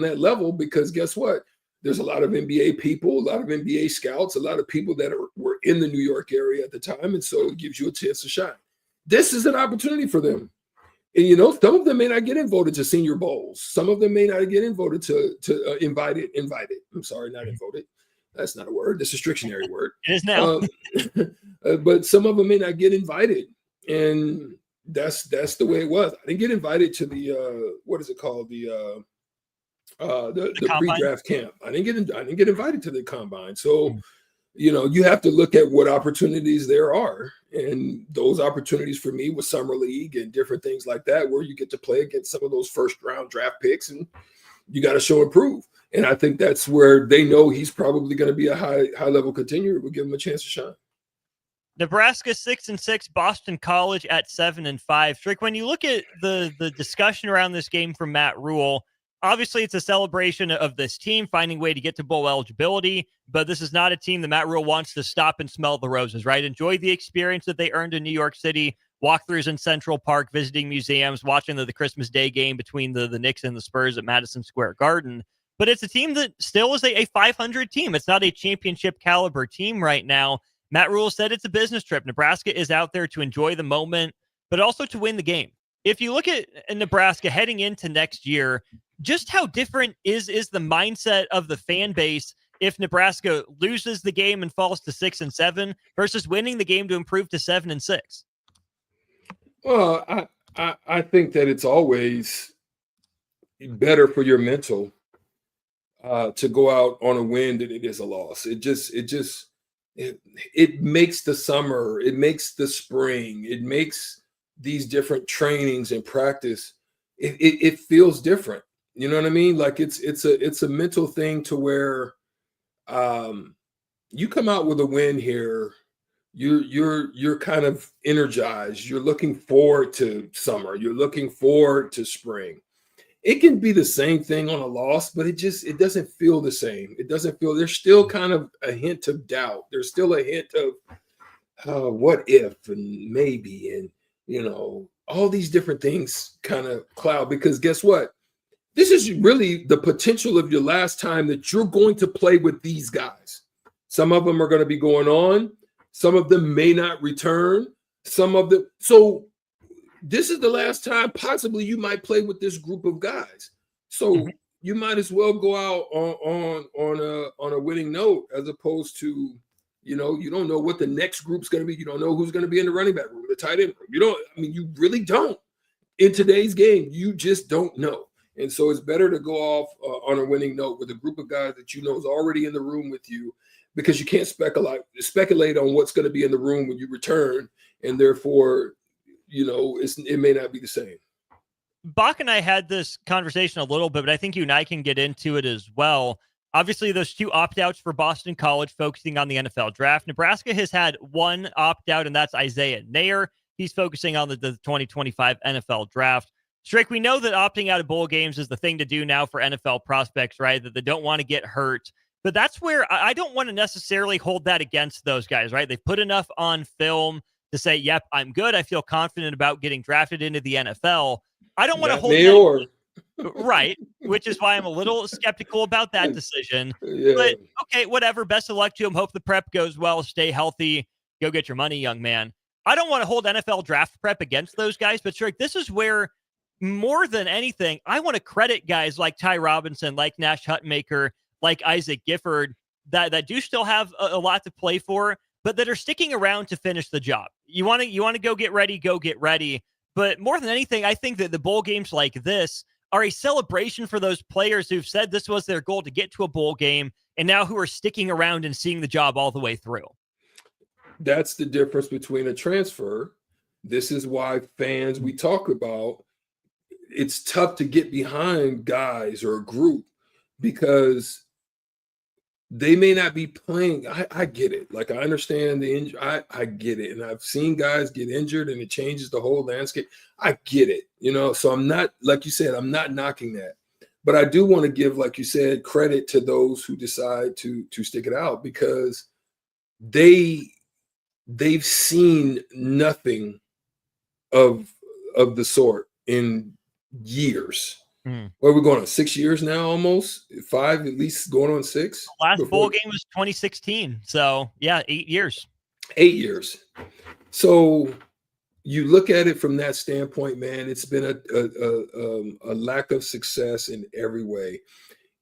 that level, because guess what? There's a lot of NBA people, a lot of NBA scouts, a lot of people that were in the New York area at the time, and so it gives you a chance to shine. This is an opportunity for them. And, you know, some of them may not get invited to senior bowls. Some of them may not get invited to invited. I'm sorry, not invited. That's not a word. That's a dictionary word. It is now. But some of them may not get invited. And that's the way it was. I didn't get invited to the what is it called? The pre-draft camp. I didn't get invited to the combine. So, you know, you have to look at what opportunities there are. And those opportunities for me was summer league and different things like that, where you get to play against some of those first round draft picks, and you got to show and prove. And I think that's where they know he's probably going to be a high level contender. We'll give him a chance to shine. Nebraska 6-6, Boston College at 7-5. Strick, when you look at the discussion around this game from Matt Rule, obviously it's a celebration of this team finding a way to get to bowl eligibility, but this is not a team that Matt Rule wants to stop and smell the roses, right? Enjoy the experience that they earned in New York City, walkthroughs in Central Park, visiting museums, watching the Christmas Day game between the Knicks and the Spurs at Madison Square Garden. But it's a team that still is a 500 team. It's not a championship caliber team right now. Matt Rule said it's a business trip. Nebraska is out there to enjoy the moment, but also to win the game. If you look at Nebraska heading into next year, just how different is the mindset of the fan base if Nebraska loses the game and falls to 6-7 versus winning the game to improve to 7-6? Well, I think that it's always better for your mental to go out on a win than it is a loss. It makes the summer, it makes the spring, it makes these different trainings and practice. It feels different. You know what I mean? Like it's a mental thing to where you come out with a win here, you're kind of energized. You're looking forward to summer. You're looking forward to spring. It can be the same thing on a loss, but it doesn't feel the same. It doesn't feel, there's still kind of a hint of doubt. There's still a hint of what if and maybe, and, you know, all these different things kind of cloud, because guess what? This is really the potential of your last time that you're going to play with these guys. Some of them are going to be going on. Some of them may not return. Some of them. So this is the last time possibly you might play with this group of guys. So you might as well go out on a winning note, as opposed to, you know, you don't know what the next group's going to be. You don't know who's going to be in the running back room, the tight end room. You really don't. In today's game, you just don't know. And so it's better to go off on a winning note with a group of guys that you know is already in the room with you, because you can't speculate on what's going to be in the room when you return, and therefore, you know, it may not be the same. Bach and I had this conversation a little bit, but I think you and I can get into it as well. Obviously, those two opt-outs for Boston College focusing on the NFL draft. Nebraska has had one opt-out, and that's Isaiah Nair. He's focusing on the 2025 NFL draft. Strick, we know that opting out of bowl games is the thing to do now for NFL prospects, right? That they don't want to get hurt. But that's where I don't want to necessarily hold that against those guys, right? They've put enough on film to say, yep, I'm good. I feel confident about getting drafted into the NFL. I don't want to hold that. Right, which is why I'm a little skeptical about that decision. Yeah. But okay, whatever. Best of luck to him. Hope the prep goes well. Stay healthy. Go get your money, young man. I don't want to hold NFL draft prep against those guys, but Strick, this is where more than anything, I want to credit guys like Ty Robinson, like Nash Hutmaker, like Isaac Gifford, that do still have a lot to play for, but that are sticking around to finish the job. You want to go get ready. But more than anything, I think that the bowl games like this are a celebration for those players who've said this was their goal to get to a bowl game, and now who are sticking around and seeing the job all the way through. That's the difference between a transfer. This is why fans, we talk about, it's tough to get behind guys or a group, because they may not be playing. I get it. Like, I understand the injury. I get it. And I've seen guys get injured and it changes the whole landscape. I get it, so I'm not, like you said, I'm not knocking that. But I do want to give, like you said, credit to those who decide to stick it out, because they've seen nothing of the sort in years. What are we going on? 6 years now, almost 5, at least going on 6. Last bowl game was 2016. So yeah, 8 years. 8 years. So you look at it from that standpoint, man, it's been a lack of success in every way.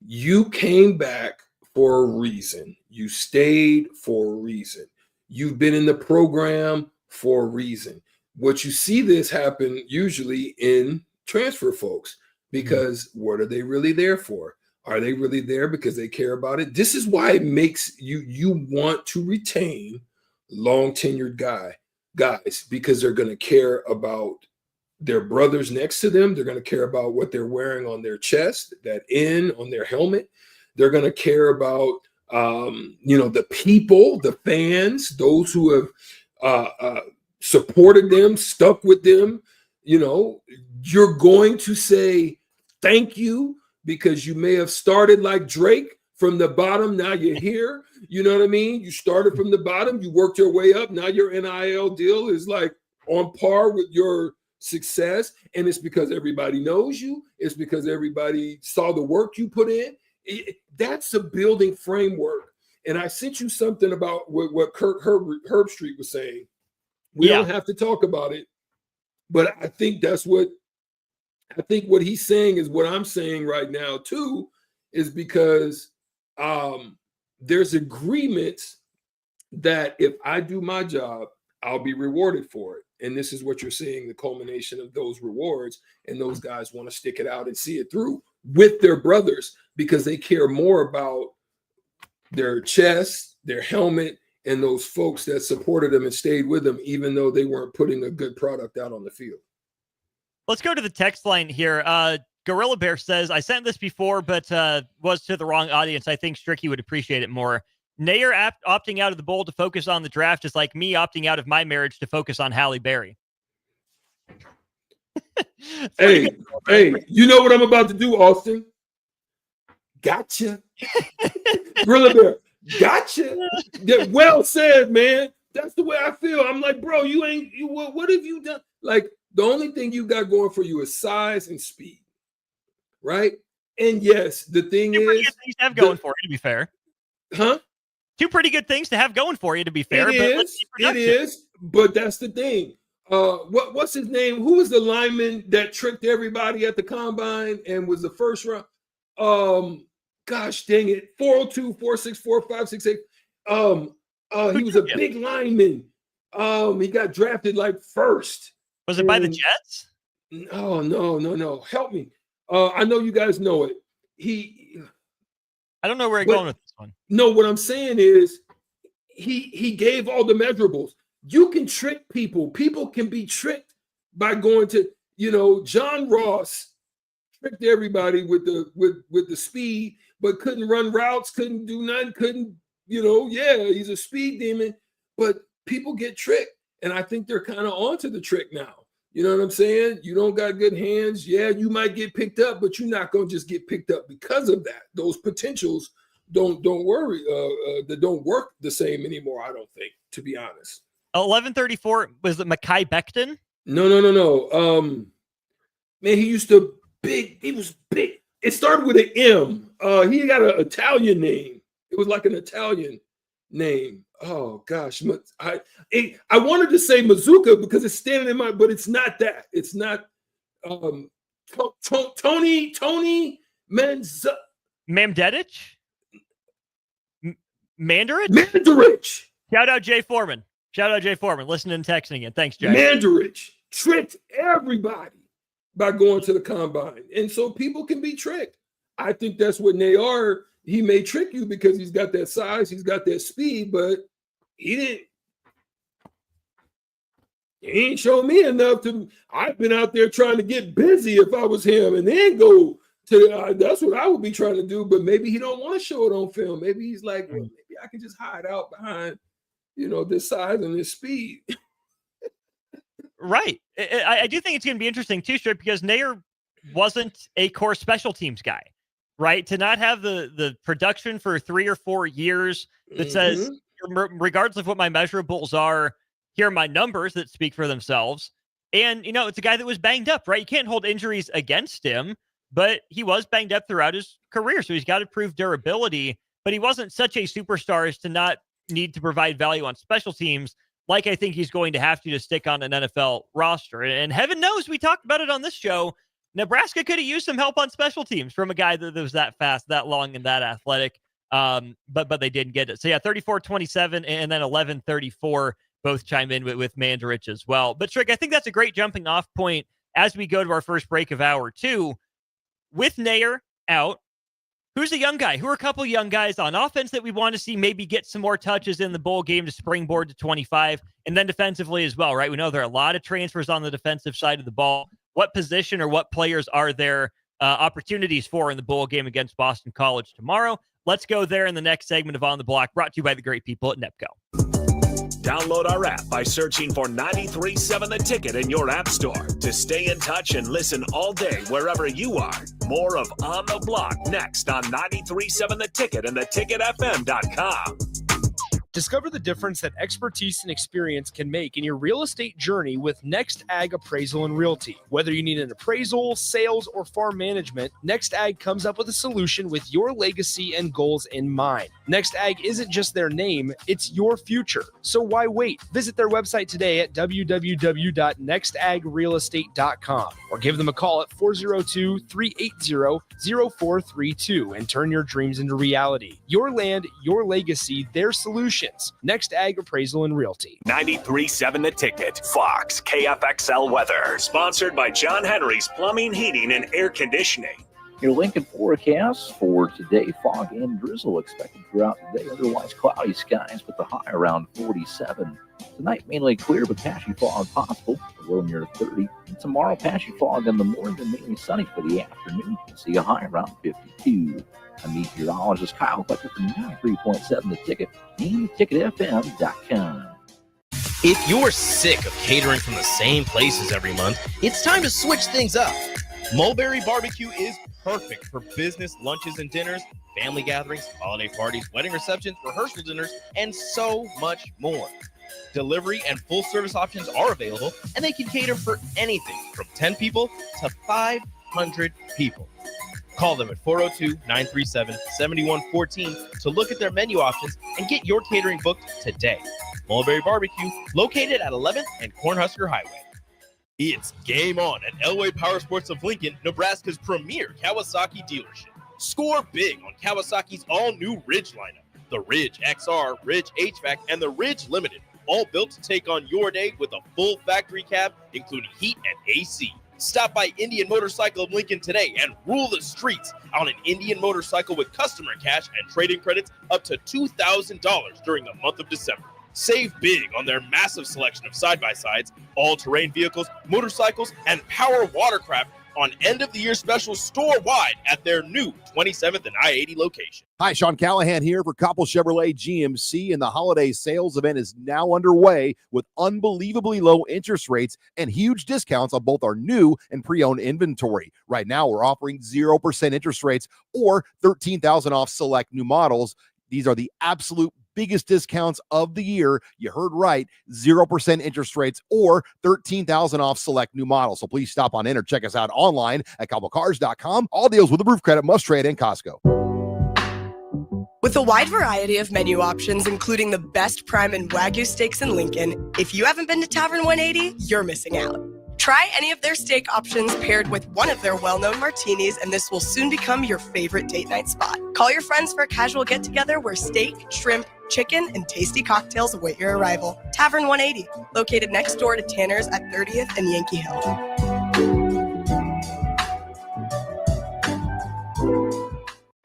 You came back for a reason. You stayed for a reason. You've been in the program for a reason. What you see this happen usually in transfer folks, because what are they really there for? Are they really there because they care about it? This is why it makes you want to retain long tenured guys, because they're going to care about their brothers next to them. They're going to care about what they're wearing on their chest, that N on their helmet. They're going to care about, the people, the fans, those who have supported them, stuck with them. You're going to say thank you, because you may have started like Drake from the bottom. Now you're here. You know what I mean? You started from the bottom. You worked your way up. Now your NIL deal is like on par with your success. And it's because everybody knows you. It's because everybody saw the work you put in. That's a building framework. And I sent you something about what Herb Street was saying. We don't have to talk about it, but I think what he's saying is what I'm saying right now too, is because there's agreements that if I do my job, I'll be rewarded for it. And this is what you're seeing, the culmination of those rewards. And those guys want to stick it out and see it through with their brothers, because they care more about their chest, their helmet, and those folks that supported them and stayed with them, even though they weren't putting a good product out on the field. Let's go to the text line here. Gorilla Bear says, I sent this before, but was to the wrong audience. I think Stricky would appreciate it more. Nair opting out of the bowl to focus on the draft is like me opting out of my marriage to focus on Halle Berry. Hey, you know what I'm about to do, Austin? Gotcha. Gorilla Bear, gotcha. Well said, man. That's the way I feel. I'm like, bro, what have you done? Like, the only thing you got going for you is size and speed, right? And yes, the thing Two pretty is, good things to have going for you, to be fair. Huh? Two pretty good things to have going for you, to be fair. It is, but that's the thing. What's his name? Who was the lineman that tricked everybody at the combine and was the first round? Gosh dang it, 402, 464, 568. He was a big lineman. He got drafted like first. Was it by the Jets? Oh, no. Help me. I know you guys know it. I don't know where I'm going with this one. No, what I'm saying is he gave all the measurables. You can trick people. People can be tricked by going to, John Ross tricked everybody with the speed, but couldn't run routes, couldn't do nothing, he's a speed demon, but people get tricked. And I think they're kind of onto the trick now. You know what I'm saying? You don't got good hands. Yeah, you might get picked up, but you're not going to just get picked up because of that. Those potentials don't worry. They don't work the same anymore, I don't think, to be honest. 1134, was it Mekhi Becton? No. Man, he was big. It started with an M. He got an Italian name. It was like an Italian name. Oh gosh, I wanted to say Mazuka because it's standing in my, but it's not that. It's not Tony Mamdedich? Mandarich? Mandarich. Shout out Jay Foreman. Listening and texting again. Thanks, Jay. Mandarich tricked everybody by going to the combine. And so people can be tricked. I think that's what Nair, he may trick you because he's got that size, he's got that speed, but he ain't shown me enough to. I've been out there trying to get busy if I was him, and then go That's what I would be trying to do, but maybe he don't want to show it on film. Maybe he's like, well, maybe I can just hide out behind, this size and this speed. Right. I do think it's going to be interesting too, Strick, because Nair wasn't a core special teams guy, right? To not have the production for 3 or 4 years that says, regardless of what my measurables are, here are my numbers that speak for themselves. And, it's a guy that was banged up, right? You can't hold injuries against him, but he was banged up throughout his career. So he's got to prove durability, but he wasn't such a superstar as to not need to provide value on special teams, like I think he's going to have to stick on an NFL roster. And heaven knows, we talked about it on this show, Nebraska could have used some help on special teams from a guy that was that fast, that long, and that athletic. But they didn't get it. So yeah, 34-27 and then 11-34 both chime in with Mandarich as well. But Strick, I think that's a great jumping off point as we go to our first break of hour 2. With Nair out, who's a young guy? Who are a couple young guys on offense that we want to see maybe get some more touches in the bowl game to springboard to 25? And then defensively as well, right? We know there are a lot of transfers on the defensive side of the ball. What position or what players are there opportunities for in the bowl game against Boston College tomorrow? Let's go there in the next segment of On the Block, brought to you by the great people at NEPCO. Download our app by searching for 93.7 The Ticket in your app store to stay in touch and listen all day wherever you are. More of On the Block next on 93.7 The Ticket and theticketfm.com. Discover the difference that expertise and experience can make in your real estate journey with Next Ag Appraisal and Realty. Whether you need an appraisal, sales, or farm management, Next Ag comes up with a solution with your legacy and goals in mind. Next Ag isn't just their name, it's your future. So why wait? Visit their website today at www.nextagrealestate.com or give them a call at 402-380-0432 and turn your dreams into reality. Your land, your legacy, their solution. Next Ag Appraisal and Realty. 93.7 The Ticket. Fox KFXL weather. Sponsored by John Henry's Plumbing, Heating, and Air Conditioning. Your Lincoln forecast for today, fog and drizzle expected throughout the day. Otherwise, cloudy skies with the high around 47. Tonight, mainly clear, but patchy fog possible. The low near 30. And tomorrow, patchy fog in the morning and mainly sunny for the afternoon. You'll see a high around 52. I'm meteorologist Kyle Bucker from 93.7 The Ticket and theticketfm.com. If you're sick of catering from the same places every month, it's time to switch things up. Mulberry Barbecue is perfect for business lunches and dinners, family gatherings, holiday parties, wedding receptions, rehearsal dinners, and so much more. Delivery and full service options are available, and they can cater for anything from 10 people to 500 people. Call them at 402-937-7114 to look at their menu options and get your catering booked today. Mulberry Barbecue, located at 11th and Cornhusker Highway. It's game on at Elway Power Sports of Lincoln, Nebraska's premier Kawasaki dealership. Score big on Kawasaki's all-new Ridge lineup. The Ridge XR, Ridge HVAC, and the Ridge Limited, all built to take on your day with a full factory cab, including heat and AC. Stop by Indian Motorcycle of Lincoln today and rule the streets on an Indian motorcycle with customer cash and trade-in credits up to $2,000 during the month of December. Save big on their massive selection of side-by-sides, all-terrain vehicles, motorcycles, and power watercraft on end-of-the-year specials store-wide at their new 27th and I-80 location. Hi, Sean Callahan here for Koppel Chevrolet GMC, and the holiday sales event is now underway with unbelievably low interest rates and huge discounts on both our new and pre-owned inventory. Right now, we're offering 0% interest rates or $13,000 off select new models. These are the absolute biggest discounts of the year. You heard right, 0% interest rates or $13,000 off select new models. So please stop on in or check us out online at CoppelCars.com. All deals with approved credit, must trade, and Costco. With a wide variety of menu options, including the best prime and Wagyu steaks in Lincoln, if you haven't been to Tavern 180, you're missing out. Try any of their steak options paired with one of their well-known martinis, and this will soon become your favorite date night spot. Call your friends for a casual get-together where steak, shrimp, chicken, and tasty cocktails await your arrival. Tavern 180, located next door to Tanner's at 30th and Yankee Hill.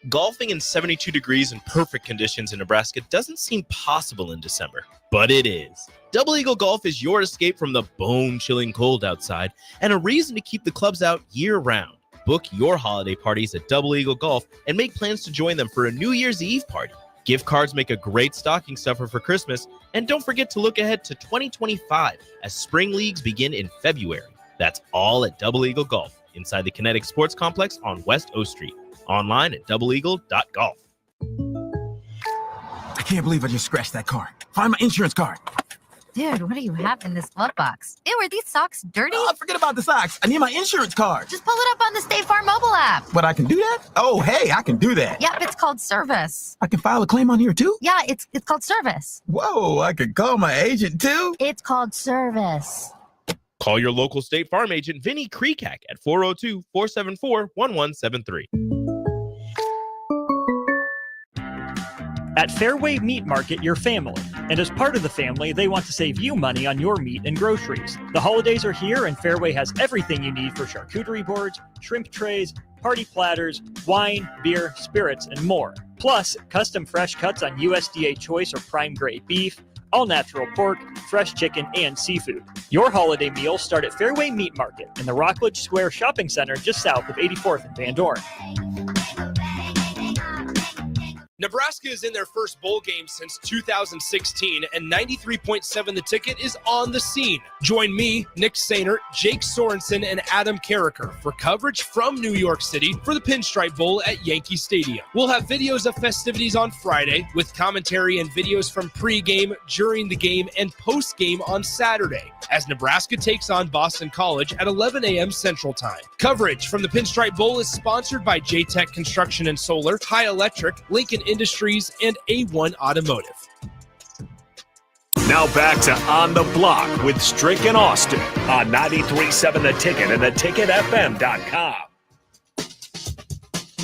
Golfing in 72 degrees and perfect conditions in Nebraska doesn't seem possible in December, but it is. Double Eagle Golf is your escape from the bone-chilling cold outside and a reason to keep the clubs out year-round. Book your holiday parties at Double Eagle Golf and make plans to join them for a New Year's Eve party. Gift cards make a great stocking stuffer for Christmas, and don't forget to look ahead to 2025 as spring leagues begin in February. That's all at Double Eagle Golf, inside the Kinetic Sports Complex on West O Street. Online at doubleeagle.golf. I can't believe I just scratched that car. Find my insurance card. Dude, what do you have in this glove box? Ew, are these socks dirty? Oh, forget about the socks. I need my insurance card. Just pull it up on the State Farm mobile app. But I can do that? Oh, hey, I can do that. Yep, it's called service. I can file a claim on here too? Yeah, it's called service. Whoa, I can call my agent too? It's called service. Call your local State Farm agent, Vinny Kreekak, at 402-474-1173. At Fairway Meat Market, your family. And as part of the family, they want to save you money on your meat and groceries. The holidays are here, and Fairway has everything you need for charcuterie boards, shrimp trays, party platters, wine, beer, spirits, and more. Plus, custom fresh cuts on USDA choice or prime grade beef, all-natural pork, fresh chicken, and seafood. Your holiday meals start at Fairway Meat Market in the Rockledge Square Shopping Center just south of 84th and Van Dorn. Nebraska is in their first bowl game since 2016, and 93.7 The Ticket is on the scene. Join me, Nick Sainer, Jake Sorensen, and Adam Carricker for coverage from New York City for the Pinstripe Bowl at Yankee Stadium. We'll have videos of festivities on Friday with commentary and videos from pregame, during the game, and postgame on Saturday as Nebraska takes on Boston College at 11 a.m. Central Time. Coverage from the Pinstripe Bowl is sponsored by J-Tech Construction and Solar, High Electric, Lincoln Industries, and A1 Automotive. Now back to On the Block with Strick and Austin on 93.7 The Ticket and theticketfm.com.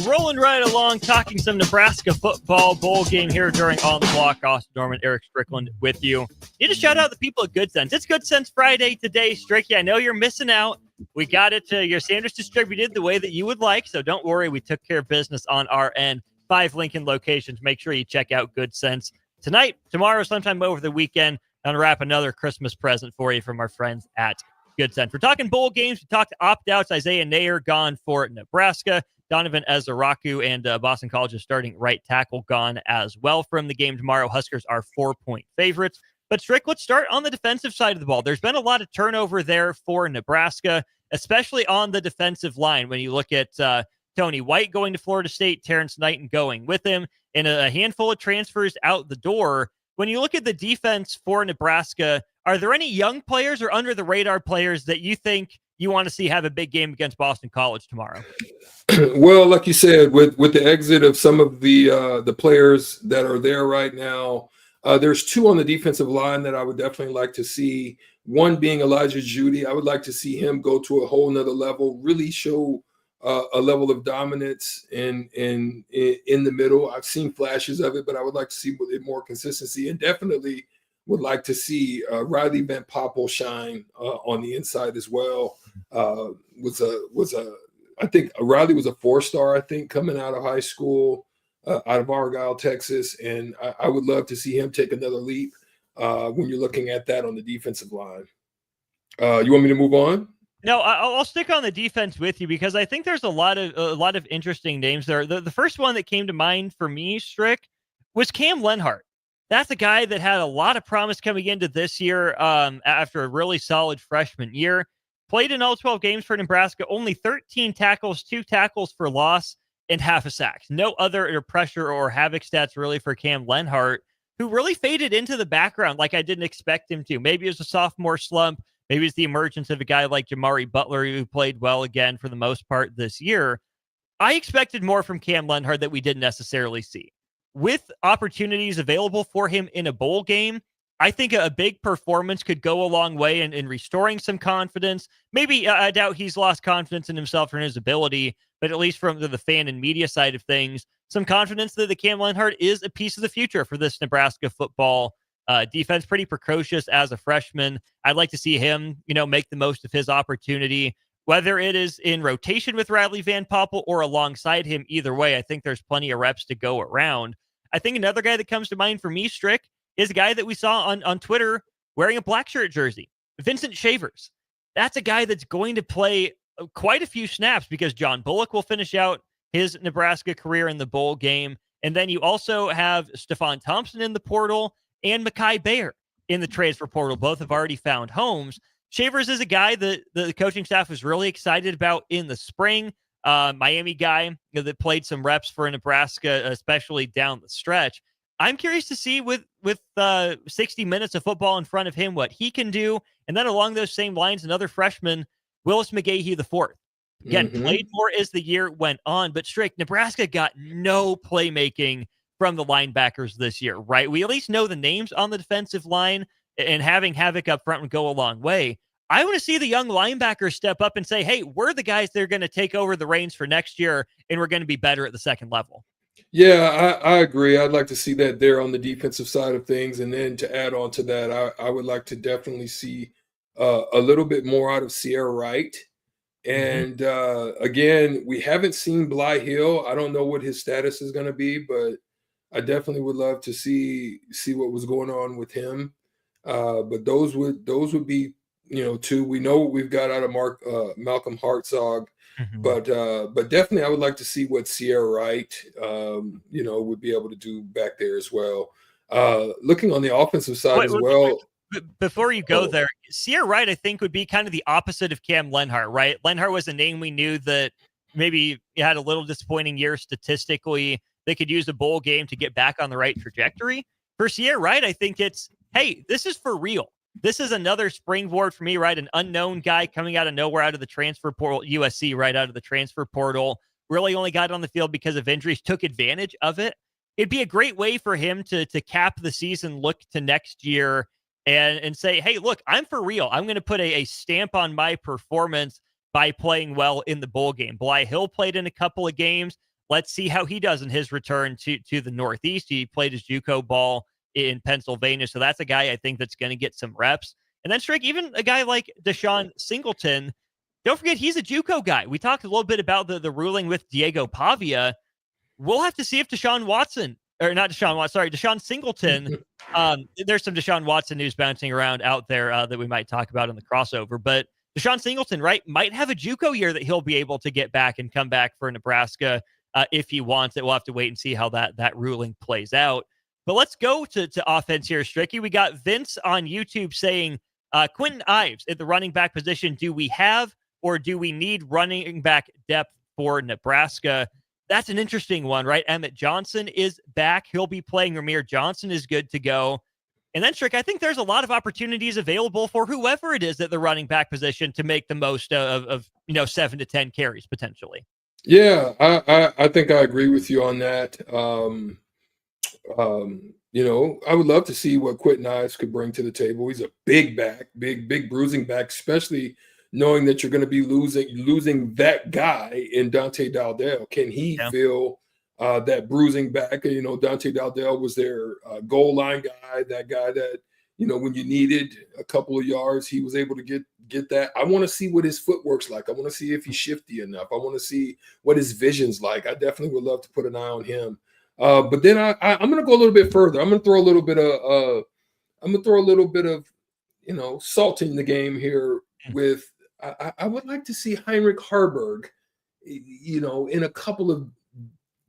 Rolling right along, talking some Nebraska football bowl game here during On the Block. Austin Norman, Eric Strickland with you. Need to shout out the people at Good Sense. It's Good Sense Friday today, Stricky. I know you're missing out. We got it to your sandwich distributed the way that you would like, so don't worry. We took care of business on our end. 5 Lincoln locations. Make sure you check out Good Sense tonight, tomorrow, sometime over the weekend, and wrap another Christmas present for you from our friends at Good Sense. We're talking bowl games. We talked opt-outs. Isaiah Nair gone for Nebraska. Donovan Ezaraku and Boston College's starting right tackle gone as well from the game tomorrow. Huskers are 4-point favorites. But Strick, let's start on the defensive side of the ball. There's been a lot of turnover there for Nebraska, especially on the defensive line. When you look at Tony White going to Florida State, Terrence Knighton going with him, and a handful of transfers out the door. When you look at the defense for Nebraska, are there any young players or under-the-radar players that you think you want to see have a big game against Boston College tomorrow? Well, like you said, with the exit of some of the players that are there right now, there's 2 on the defensive line that I would definitely like to see. One being Elijah Judy. I would like to see him go to a whole nother level, really show a level of dominance in the middle. I've seen flashes of it, but I would like to see more consistency, and definitely would like to see Riley Van Poppel shine on the inside as well. I think Riley was a 4-star, I think, coming out of high school, out of Argyle, Texas, and I would love to see him take another leap when you're looking at that on the defensive line. You want me to move on? No, I'll stick on the defense with you because I think there's a lot of interesting names there. The first one that came to mind for me, Strick, was Cam Lenhart. That's a guy that had a lot of promise coming into this year after a really solid freshman year. Played in all 12 games for Nebraska, only 13 tackles, 2 tackles for loss, and half a sack. No other pressure or havoc stats really for Cam Lenhart, who really faded into the background like I didn't expect him to. Maybe it was a sophomore slump. Maybe it's the emergence of a guy like Jamari Butler, who played well again for the most part this year. I expected more from Cam Lenhart that we didn't necessarily see. With opportunities available for him in a bowl game, I think a big performance could go a long way in restoring some confidence. Maybe I doubt he's lost confidence in himself and his ability, but at least from the fan and media side of things, some confidence that the Cam Lenhart is a piece of the future for this Nebraska football defense. Pretty precocious as a freshman. I'd like to see him, make the most of his opportunity, whether it is in rotation with Riley Van Poppel or alongside him. Either way, I think there's plenty of reps to go around. I think another guy that comes to mind for me, Strick, is a guy that we saw on Twitter wearing a black shirt jersey, Vincent Shavers. That's a guy that's going to play quite a few snaps because John Bullock will finish out his Nebraska career in the bowl game. And then you also have Stephon Thompson in the portal and Mekhi Bayer in the transfer portal. Both have already found homes. Shavers is a guy that the coaching staff was really excited about in the spring. Miami guy that played some reps for Nebraska, especially down the stretch. I'm curious to see with 60 minutes of football in front of him what he can do. And then along those same lines, another freshman, Willis McGahee IV. Again, played more as the year went on, but Strick, Nebraska got no playmaking from the linebackers this year, right? We at least know the names on the defensive line, and having Havoc up front would go a long way. I want to see the young linebackers step up and say, hey, we're the guys that are going to take over the reins for next year, and we're going to be better at the second level. Yeah, I agree. I'd like to see that there on the defensive side of things. And then to add on to that, I would like to definitely see a little bit more out of Sierra Wright. And again, we haven't seen Bly Hill. I don't know what his status is going to be, but I definitely would love to see what was going on with him. But those would be, two. We know what we've got out of Malcolm Hartzog, but definitely I would like to see what Sierra Wright, would be able to do back there as well. Looking on the offensive side as well. Before you go there, Sierra Wright, I think, would be kind of the opposite of Cam Lenhart, right? Lenhart was a name we knew that maybe had a little disappointing year statistically. They could use a bowl game to get back on the right trajectory. For Sierra Wright, I think it's, hey, this is for real. This is another springboard for me, right? An unknown guy coming out of nowhere, out of the transfer portal, USC, right out of the transfer portal, really only got on the field because of injuries, took advantage of it. It'd be a great way for him to cap the season, look to next year, and say, hey, look, I'm for real. I'm going to put a stamp on my performance by playing well in the bowl game. Bly Hill played in a couple of games. Let's see how he does in his return to the Northeast. He played his JUCO ball in Pennsylvania, so that's a guy I think that's going to get some reps. And then, Strick, even a guy like Deshaun Singleton, don't forget he's a JUCO guy. We talked a little bit about the ruling with Diego Pavia. We'll have to see if Deshaun Singleton. There's some Deshaun Watson news bouncing around out there that we might talk about in the crossover. But Deshaun Singleton, right, might have a JUCO year that he'll be able to get back and come back for Nebraska if he wants it. We'll have to wait and see how that ruling plays out. But let's go to offense here, Stricky. We got Vince on YouTube saying, Quentin Ives at the running back position, do we have or do we need running back depth for Nebraska? That's an interesting one, right? Emmett Johnson is back. He'll be playing. Ramir Johnson is good to go. And then, Strick, I think there's a lot of opportunities available for whoever it is at the running back position to make the most of 7 to 10 carries potentially. Yeah, I think I agree with you on that. I would love to see what Quentin Ives could bring to the table. He's a big back, big bruising back, especially knowing that you're going to be losing that guy in Dante Dowdell. Can he fill that bruising back? Dante Dowdell was their goal line guy, that guy that, when you needed a couple of yards, he was able to get that. I want to see what his footwork's like. I want to see if he's shifty enough. I want to see what his vision's like. I definitely would love to put an eye on him. But then I'm going to go a little bit further. I'm going to throw a little bit of salt in the game here with. I would like to see Heinrich Harburg, in a couple of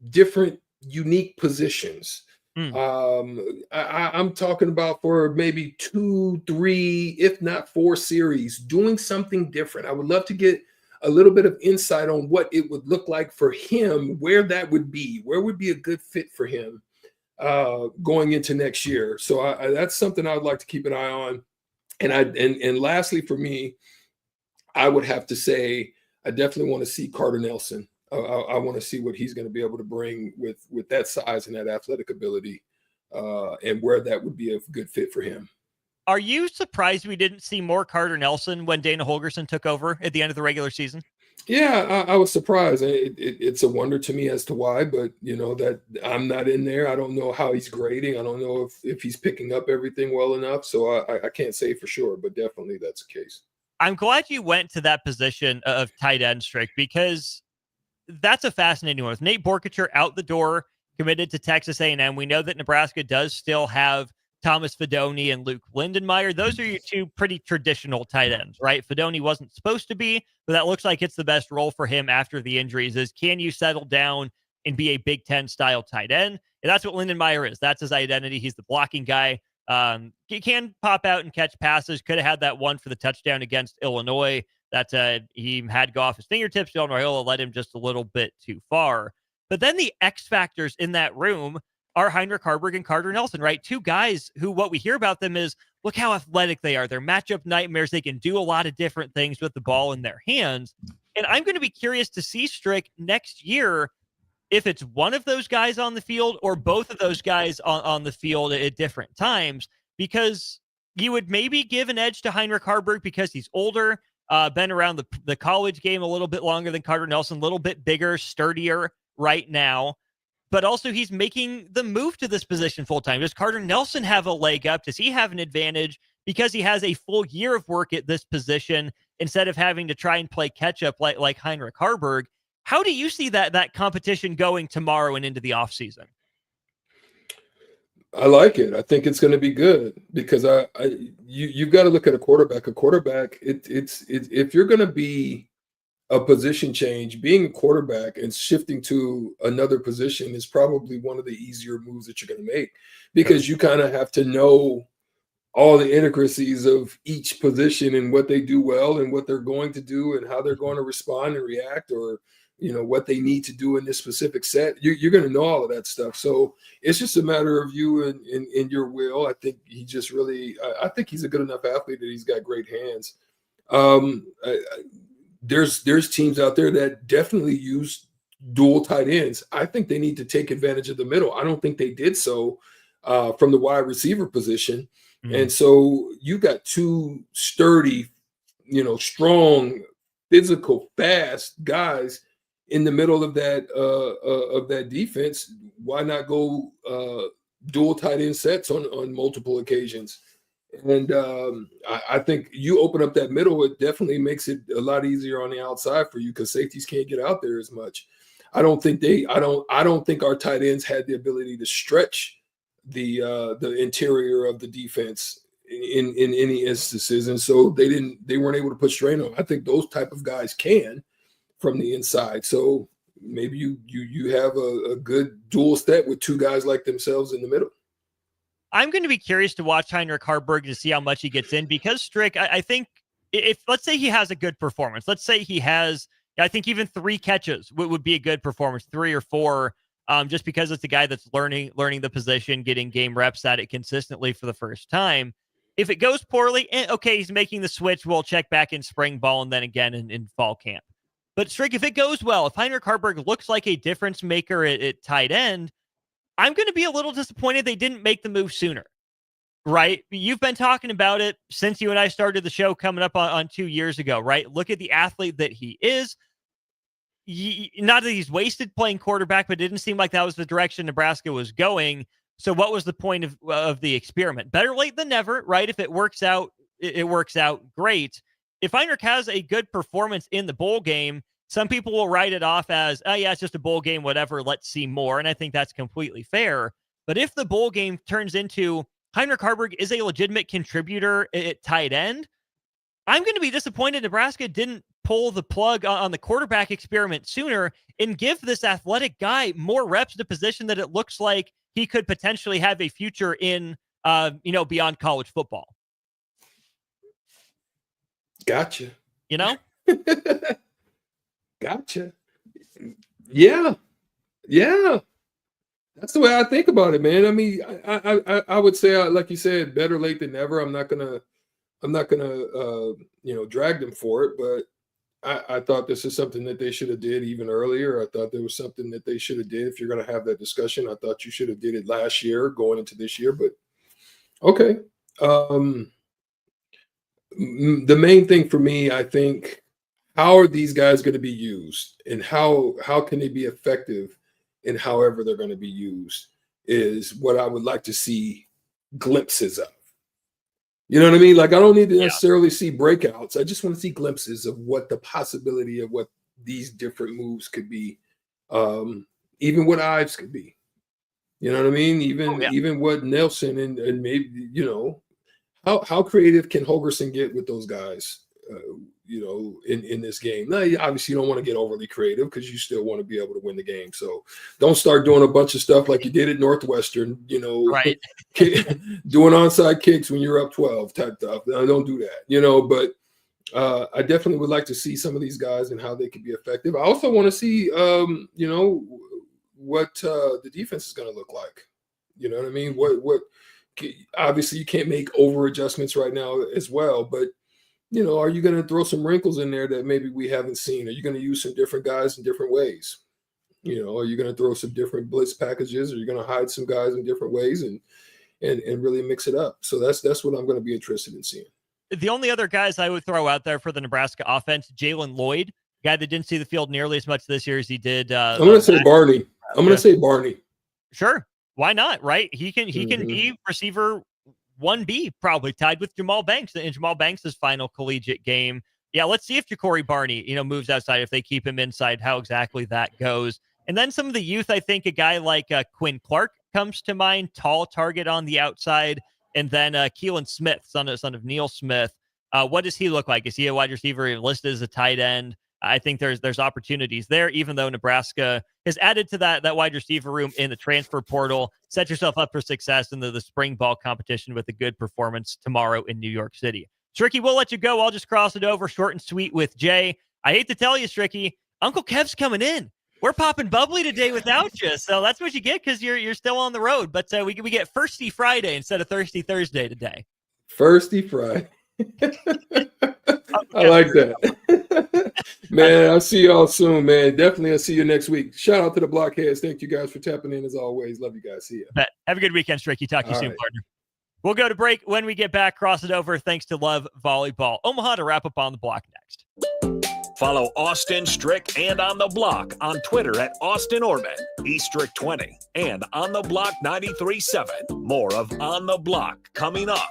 different unique positions. I'm talking about for maybe 2, 3, if not 4 series, doing something different. I would love to get a little bit of insight on what it would look like for him, where that would be, where would be a good fit for him going into next year. So that's something I would like to keep an eye on. And lastly, for me, I would have to say I definitely want to see Carter Nelson. I want to see what he's going to be able to bring with that size and that athletic ability, and where that would be a good fit for him. Are you surprised we didn't see more Carter Nelson when Dana Holgorsen took over at the end of the regular season? Yeah, I was surprised. It's a wonder to me as to why, but that I'm not in there. I don't know how he's grading. I don't know if he's picking up everything well enough. So I can't say for sure, but definitely that's the case. I'm glad you went to that position of tight end, Strick, because that's a fascinating one. With Nate Borkacher out the door, committed to Texas A&M, we know that Nebraska does still have Thomas Fidone and Luke Lindenmeyer. Those are your two pretty traditional tight ends, right? Fidone wasn't supposed to be, but that looks like it's the best role for him after the injuries is, can you settle down and be a Big Ten style tight end? And that's what Lindenmeyer is. That's his identity. He's the blocking guy. He can pop out and catch passes. Could have had that one for the touchdown against Illinois that he had go off his fingertips. John Raiola led him just a little bit too far. But then the X factors in that room are Heinrich Haarberg and Carter Nelson, right? Two guys who, what we hear about them is, look how athletic they are. They're matchup nightmares. They can do a lot of different things with the ball in their hands. And I'm going to be curious to see, Strick, next year, if it's one of those guys on the field or both of those guys on the field at different times, because you would maybe give an edge to Heinrich Haarberg because he's older, been around the college game a little bit longer than Carter Nelson, a little bit bigger, sturdier right now. But also he's making the move to this position full-time. Does Carter Nelson have a leg up? Does he have an advantage because he has a full year of work at this position instead of having to try and play catch-up like Heinrich Haarberg? How do you see that competition going tomorrow and into the offseason? I like it. I think it's going to be good because you've got to look at a quarterback. A quarterback, if you're going to be a position change, being a quarterback and shifting to another position is probably one of the easier moves that you're going to make because you kind of have to know all the intricacies of each position and what they do well and what they're going to do and how they're going to respond and react, or what they need to do in this specific set. You're going to know all of that stuff. So it's just a matter of you and your will. I think he just really, I think he's a good enough athlete that he's got great hands. There's teams out there that definitely use dual tight ends. I think they need to take advantage of the middle. I don't think they did so from the wide receiver position. Mm-hmm. And so you got two sturdy, strong, physical, fast guys in the middle of that defense. Why not go dual tight end sets on multiple occasions? And I think you open up that middle, it definitely makes it a lot easier on the outside for you because safeties can't get out there as much. I don't think our tight ends had the ability to stretch the interior of the defense in any instances, and so they weren't able to put strain on. I think those type of guys can from the inside. So maybe you have a good dual step with two guys like themselves in the middle. I'm going to be curious to watch Heinrich Haarberg to see how much he gets in because Strick, I think if let's say he has a good performance, let's say he has, I think even 3 catches would be a good performance, 3 or 4, just because it's a guy that's learning the position, getting game reps at it consistently for the first time. If it goes poorly, okay, he's making the switch. We'll check back in spring ball and then again in fall camp. But Strick, if it goes well, if Heinrich Haarberg looks like a difference maker at tight end, I'm going to be a little disappointed they didn't make the move sooner, right? You've been talking about it since you and I started the show coming up on 2 years ago, right? Look at the athlete that he is. Not that he's wasted playing quarterback, but it didn't seem like that was the direction Nebraska was going. So what was the point of the experiment? Better late than never, right? If it works out, it works out great. If Heinrich has a good performance in the bowl game, some people will write it off as, oh, yeah, it's just a bowl game, whatever, let's see more. And I think that's completely fair. But if the bowl game turns into Heinrich Haarberg is a legitimate contributor at tight end, I'm going to be disappointed Nebraska didn't pull the plug on the quarterback experiment sooner and give this athletic guy more reps at a position that it looks like he could potentially have a future in, beyond college football. Gotcha. Gotcha. Yeah. That's the way I think about it, man. I mean, I would say, like you said, better late than never. I'm not gonna drag them for it, but I thought this is something that they should have did even earlier. I thought there was something that they should have did. If you're going to have that discussion, I thought you should have did it last year going into this year, but okay. The main thing for me, I think, how are these guys going to be used and how can they be effective in however they're going to be used is what I would like to see glimpses of. You know what I mean? Like, I don't need to necessarily see breakouts. I just want to see glimpses of what the possibility of what these different moves could be, even what Ives could be. You know what I mean? Even what Nelson and maybe, you know, how creative can Holgerson get with those guys, you know, in this game? Now, obviously, you don't want to get overly creative because you still want to be able to win the game. So don't start doing a bunch of stuff like you did at Northwestern, you know, right. doing onside kicks when you're up 12 type stuff. Don't do that, you know, but I definitely would like to see some of these guys and how they could be effective. I also want to see, you know, what the defense is going to look like. You know what I mean? What obviously you can't make over adjustments right now as well, but you know, are you going to throw some wrinkles in there that maybe we haven't seen? Are you going to use some different guys in different ways? You know, are you going to throw some different blitz packages? Are you going to hide some guys in different ways and really mix it up? So that's what I'm going to be interested in seeing. The only other guys I would throw out there for the Nebraska offense, Jalen Lloyd, guy that didn't see the field nearly as much this year as he did. I'm going to say Barney. I'm going to say Barney. Sure. Why not? Right. He can be receiver 1B, probably tied with Jamal Banks in Jamal Banks' final collegiate game. Yeah. Let's see if Ja'Cory Barney, you know, moves outside. If they keep him inside, how exactly that goes. And then some of the youth, I think a guy like Quinn Clark comes to mind, tall target on the outside. And then Keelan Smith, son of Neil Smith. What does he look like? Is he a wide receiver listed as a tight end? I think there's opportunities there, even though Nebraska has added to that wide receiver room in the transfer portal. Set yourself up for success in the spring ball competition with a good performance tomorrow in New York City. Stricky, we'll let you go. I'll just cross it over short and sweet with Jay. I hate to tell you, Stricky, Uncle Kev's coming in. We're popping bubbly today without you, so that's what you get because you're still on the road. But we get Firsty Friday instead of Thirsty Thursday today. Firsty Friday. I like that. Man, I'll see y'all soon, man. Definitely I'll see you next week. Shout out to the Blockheads. Thank you guys for tapping in as always. Love you guys. See ya. Have a good weekend, Stricky. Talk to you soon, partner. We'll go to break. When we get back, cross it over. Thanks to Love Volleyball Omaha to wrap up On the Block next. Follow Austin Strick and On the Block on Twitter at Austin Orman, eStrick20, and On the Block 93.7. More of On the Block coming up.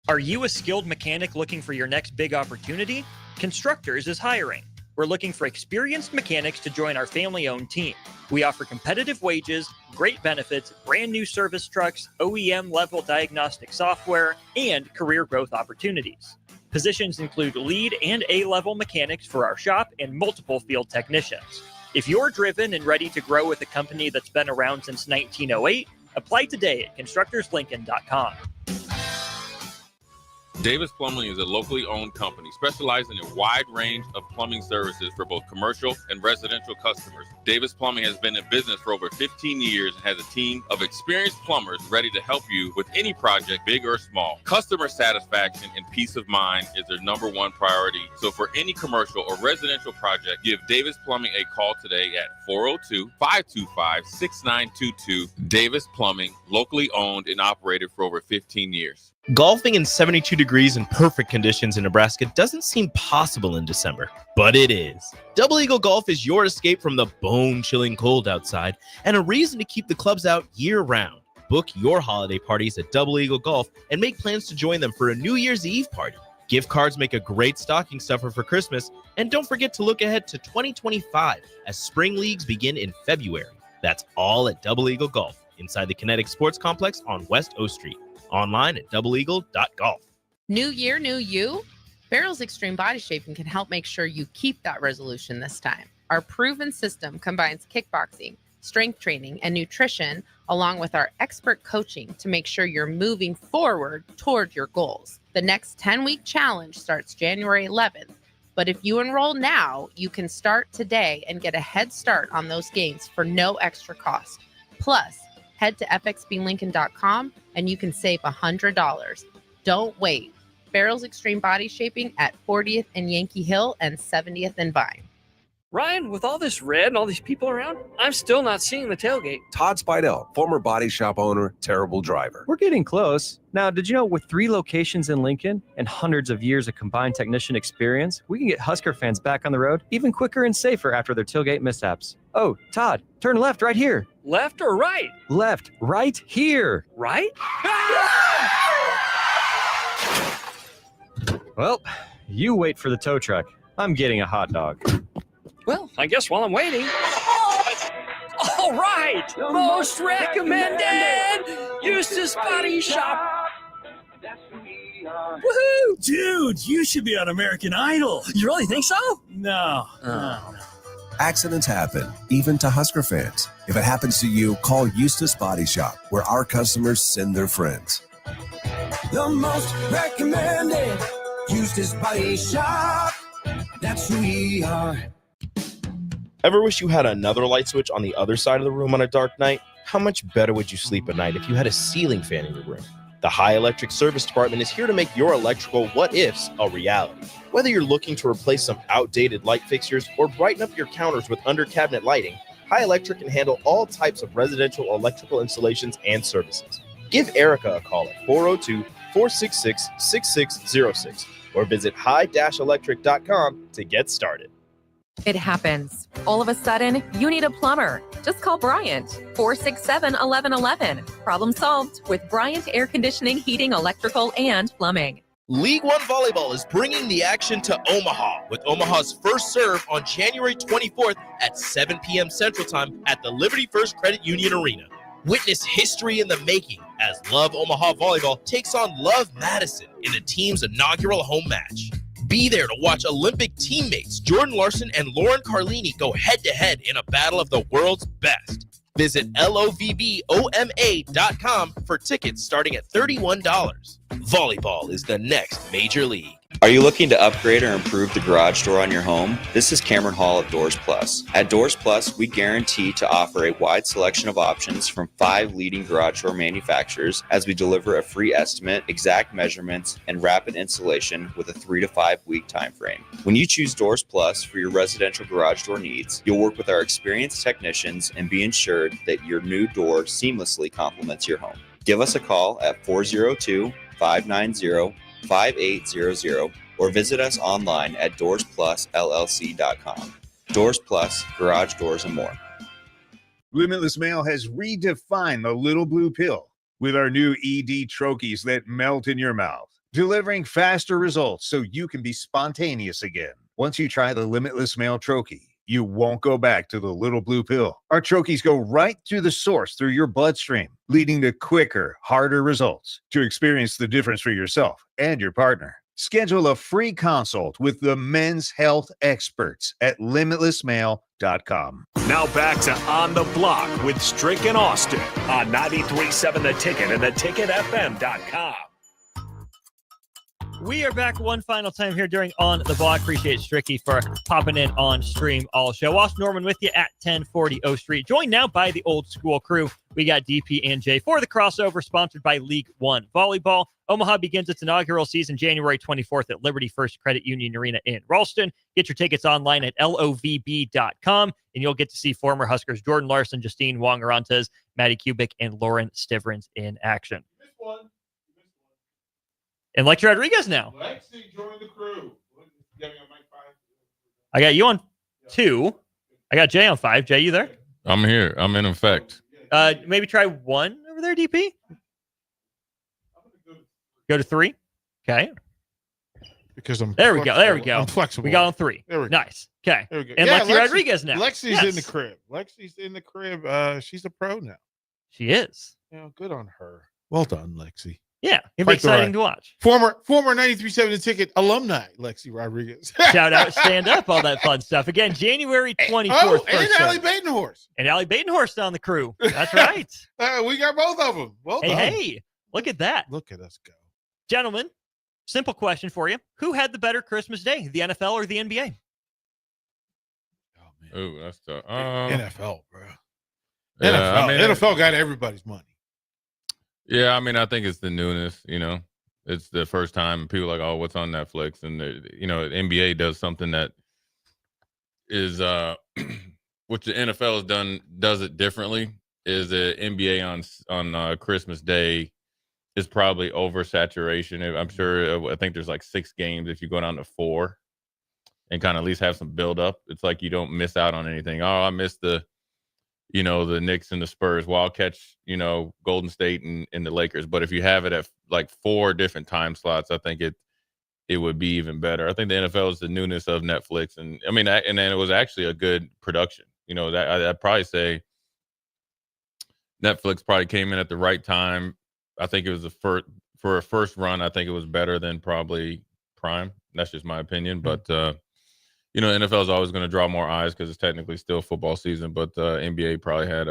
Are you a skilled mechanic looking for your next big opportunity? Constructors is hiring. We're looking for experienced mechanics to join our family-owned team. We offer competitive wages, great benefits, brand new service trucks, OEM-level diagnostic software, and career growth opportunities. Positions include lead and A-level mechanics for our shop and multiple field technicians. If you're driven and ready to grow with a company that's been around since 1908, apply today at constructorslincoln.com. Davis Plumbing is a locally owned company specializing in a wide range of plumbing services for both commercial and residential customers. Davis Plumbing has been in business for over 15 years and has a team of experienced plumbers ready to help you with any project, big or small. Customer satisfaction and peace of mind is their number one priority. So for any commercial or residential project, give Davis Plumbing a call today at 402-525-6922. Davis Plumbing, locally owned and operated for over 15 years. Golfing in 72 degrees and perfect conditions in Nebraska doesn't seem possible in December, but it is. Double Eagle Golf is your escape from the bone-chilling cold outside and a reason to keep the clubs out year-round. Book your holiday parties at Double Eagle Golf and make plans to join them for a New Year's Eve party. Gift cards make a great stocking stuffer for Christmas, and don't forget to look ahead to 2025 as spring leagues begin in February. That's all at Double Eagle Golf inside the Kinetic Sports Complex on West O Street. Online at doubleeagle.golf. New year, new you? Barrel's Extreme Body Shaping can help make sure you keep that resolution this time. Our proven system combines kickboxing, strength training, and nutrition, along with our expert coaching to make sure you're moving forward toward your goals. The next 10-week challenge starts January 11th, but if you enroll now, you can start today and get a head start on those gains for no extra cost. Plus, head to fxblincoln.com and you can save $100. Don't wait. Barrel's Extreme Body Shaping at 40th and Yankee Hill and 70th and Vine. Ryan, with all this red and all these people around, I'm still not seeing the tailgate. Todd Spidell, former body shop owner, terrible driver. We're getting close. Now, did you know with 3 locations in Lincoln and hundreds of years of combined technician experience, we can get Husker fans back on the road even quicker and safer after their tailgate mishaps? Oh, Todd, turn left right here. Left or right? Left, right here. Right? Well, you wait for the tow truck. I'm getting a hot dog. Well, I guess while I'm waiting. All right, most recommended Eustace Body Shop. Woohoo! Dude, you should be on American Idol. You really think so? No. Accidents happen, even to Husker fans. If it happens to you, call Eustace Body Shop, where our customers send their friends. The most recommended Eustace Body Shop. That's who we are. Ever wish you had another light switch on the other side of the room on a dark night? How much better would you sleep at night if you had a ceiling fan in your room? The High Electric Service Department is here to make your electrical what-ifs a reality. Whether you're looking to replace some outdated light fixtures or brighten up your counters with under-cabinet lighting, High Electric can handle all types of residential electrical installations and services. Give Erica a call at 402-466-6606 or visit high-electric.com to get started. It happens. All of a sudden, you need a plumber. Just call Bryant, 467-1111. Problem solved with Bryant Air Conditioning, Heating, Electrical, and Plumbing. League One Volleyball is bringing the action to Omaha with Omaha's first serve on January 24th at 7 p.m. Central Time at the Liberty First Credit Union Arena. Witness history in the making as Love Omaha Volleyball takes on Love Madison in the team's inaugural home match. Be there to watch Olympic teammates Jordan Larson and Lauren Carlini go head-to-head in a battle of the world's best. Visit lovboma.com for tickets starting at $31. Volleyball is the next major league. Are you looking to upgrade or improve the garage door on your home? This is Cameron Hall of Doors Plus. At Doors Plus, we guarantee to offer a wide selection of options from 5 leading garage door manufacturers as we deliver a free estimate, exact measurements, and rapid installation with a 3 to 5 week time frame. When you choose Doors Plus for your residential garage door needs, you'll work with our experienced technicians and be ensured that your new door seamlessly complements your home. Give us a call at 402-590-5800 or visit us online at doorsplusllc.com. Doors Plus, garage doors and more. Limitless Mail has redefined the little blue pill with our new ED trochees that melt in your mouth, delivering faster results so you can be spontaneous again. Once you try the Limitless Mail trochee, you won't go back to the little blue pill. Our trochees go right to the source through your bloodstream, leading to quicker, harder results. To experience the difference for yourself and your partner, schedule a free consult with the men's health experts at limitlessmail.com. Now back to On the Block with Strick and Austin on 93.7 The Ticket and theticketfm.com. We are back one final time here during On the Block. Appreciate Stricky for popping in on Stream All Show. Austin Norman with you at 1040 O Street. Joined now by the old school crew. We got DP and Jay for the crossover, sponsored by League One Volleyball. Omaha begins its inaugural season January 24th at Liberty First Credit Union Arena in Ralston. Get your tickets online at lovb.com, and you'll get to see former Huskers Jordan Larson, Justine Wong-Arantes, Maddie Kubik, and Lauren Stivrins in action. And Lexi Rodriguez now. Lexi joined the crew. I got you on 2. I got Jay on 5. Jay, you there? I'm here. I'm in effect. Maybe try 1 over there, DP. Go to 3. Okay. Because I'm there. We go. There we go. I'm flexible. We got on 3. There we go. Nice. Okay. There we go. And Yeah, Lexi Rodriguez now. Lexi's in the crib. Lexi's in the crib. She's a pro now. She is. Yeah, good on her. Well done, Lexi. Yeah, it'll be exciting to watch. Former 93.7 The Ticket alumni, Lexi Rodriguez. Shout out, stand up, all that fun stuff. Again, January 24th. And Allie Badenhorst. And Allie Badenhorst on the crew. That's right. We got both of them. Well done. Hey, look at that. Look at us go. Gentlemen, simple question for you. Who had the better Christmas day, the NFL or the NBA? Oh, that's tough. NFL, bro. Yeah, NFL got everybody's money. Yeah, I mean, I think it's the newness, It's the first time people are like, oh, what's on Netflix? And, NBA does something that is, which the NFL does it differently, is the NBA on Christmas Day is probably oversaturation. I'm sure, I think there's like 6 games if you go down to 4 and kind of at least have some build up. It's like you don't miss out on anything. Oh, I missed the Knicks and the Spurs. Well, I'll catch, Golden State and the Lakers. But if you have it at like 4 different time slots, I think it would be even better. I think the NFL is the newness of Netflix. And then it was actually a good production. I'd probably say Netflix probably came in at the right time. I think it was for a first run. I think it was better than probably Prime. That's just my opinion. But NFL is always going to draw more eyes because it's technically still football season. But NBA probably had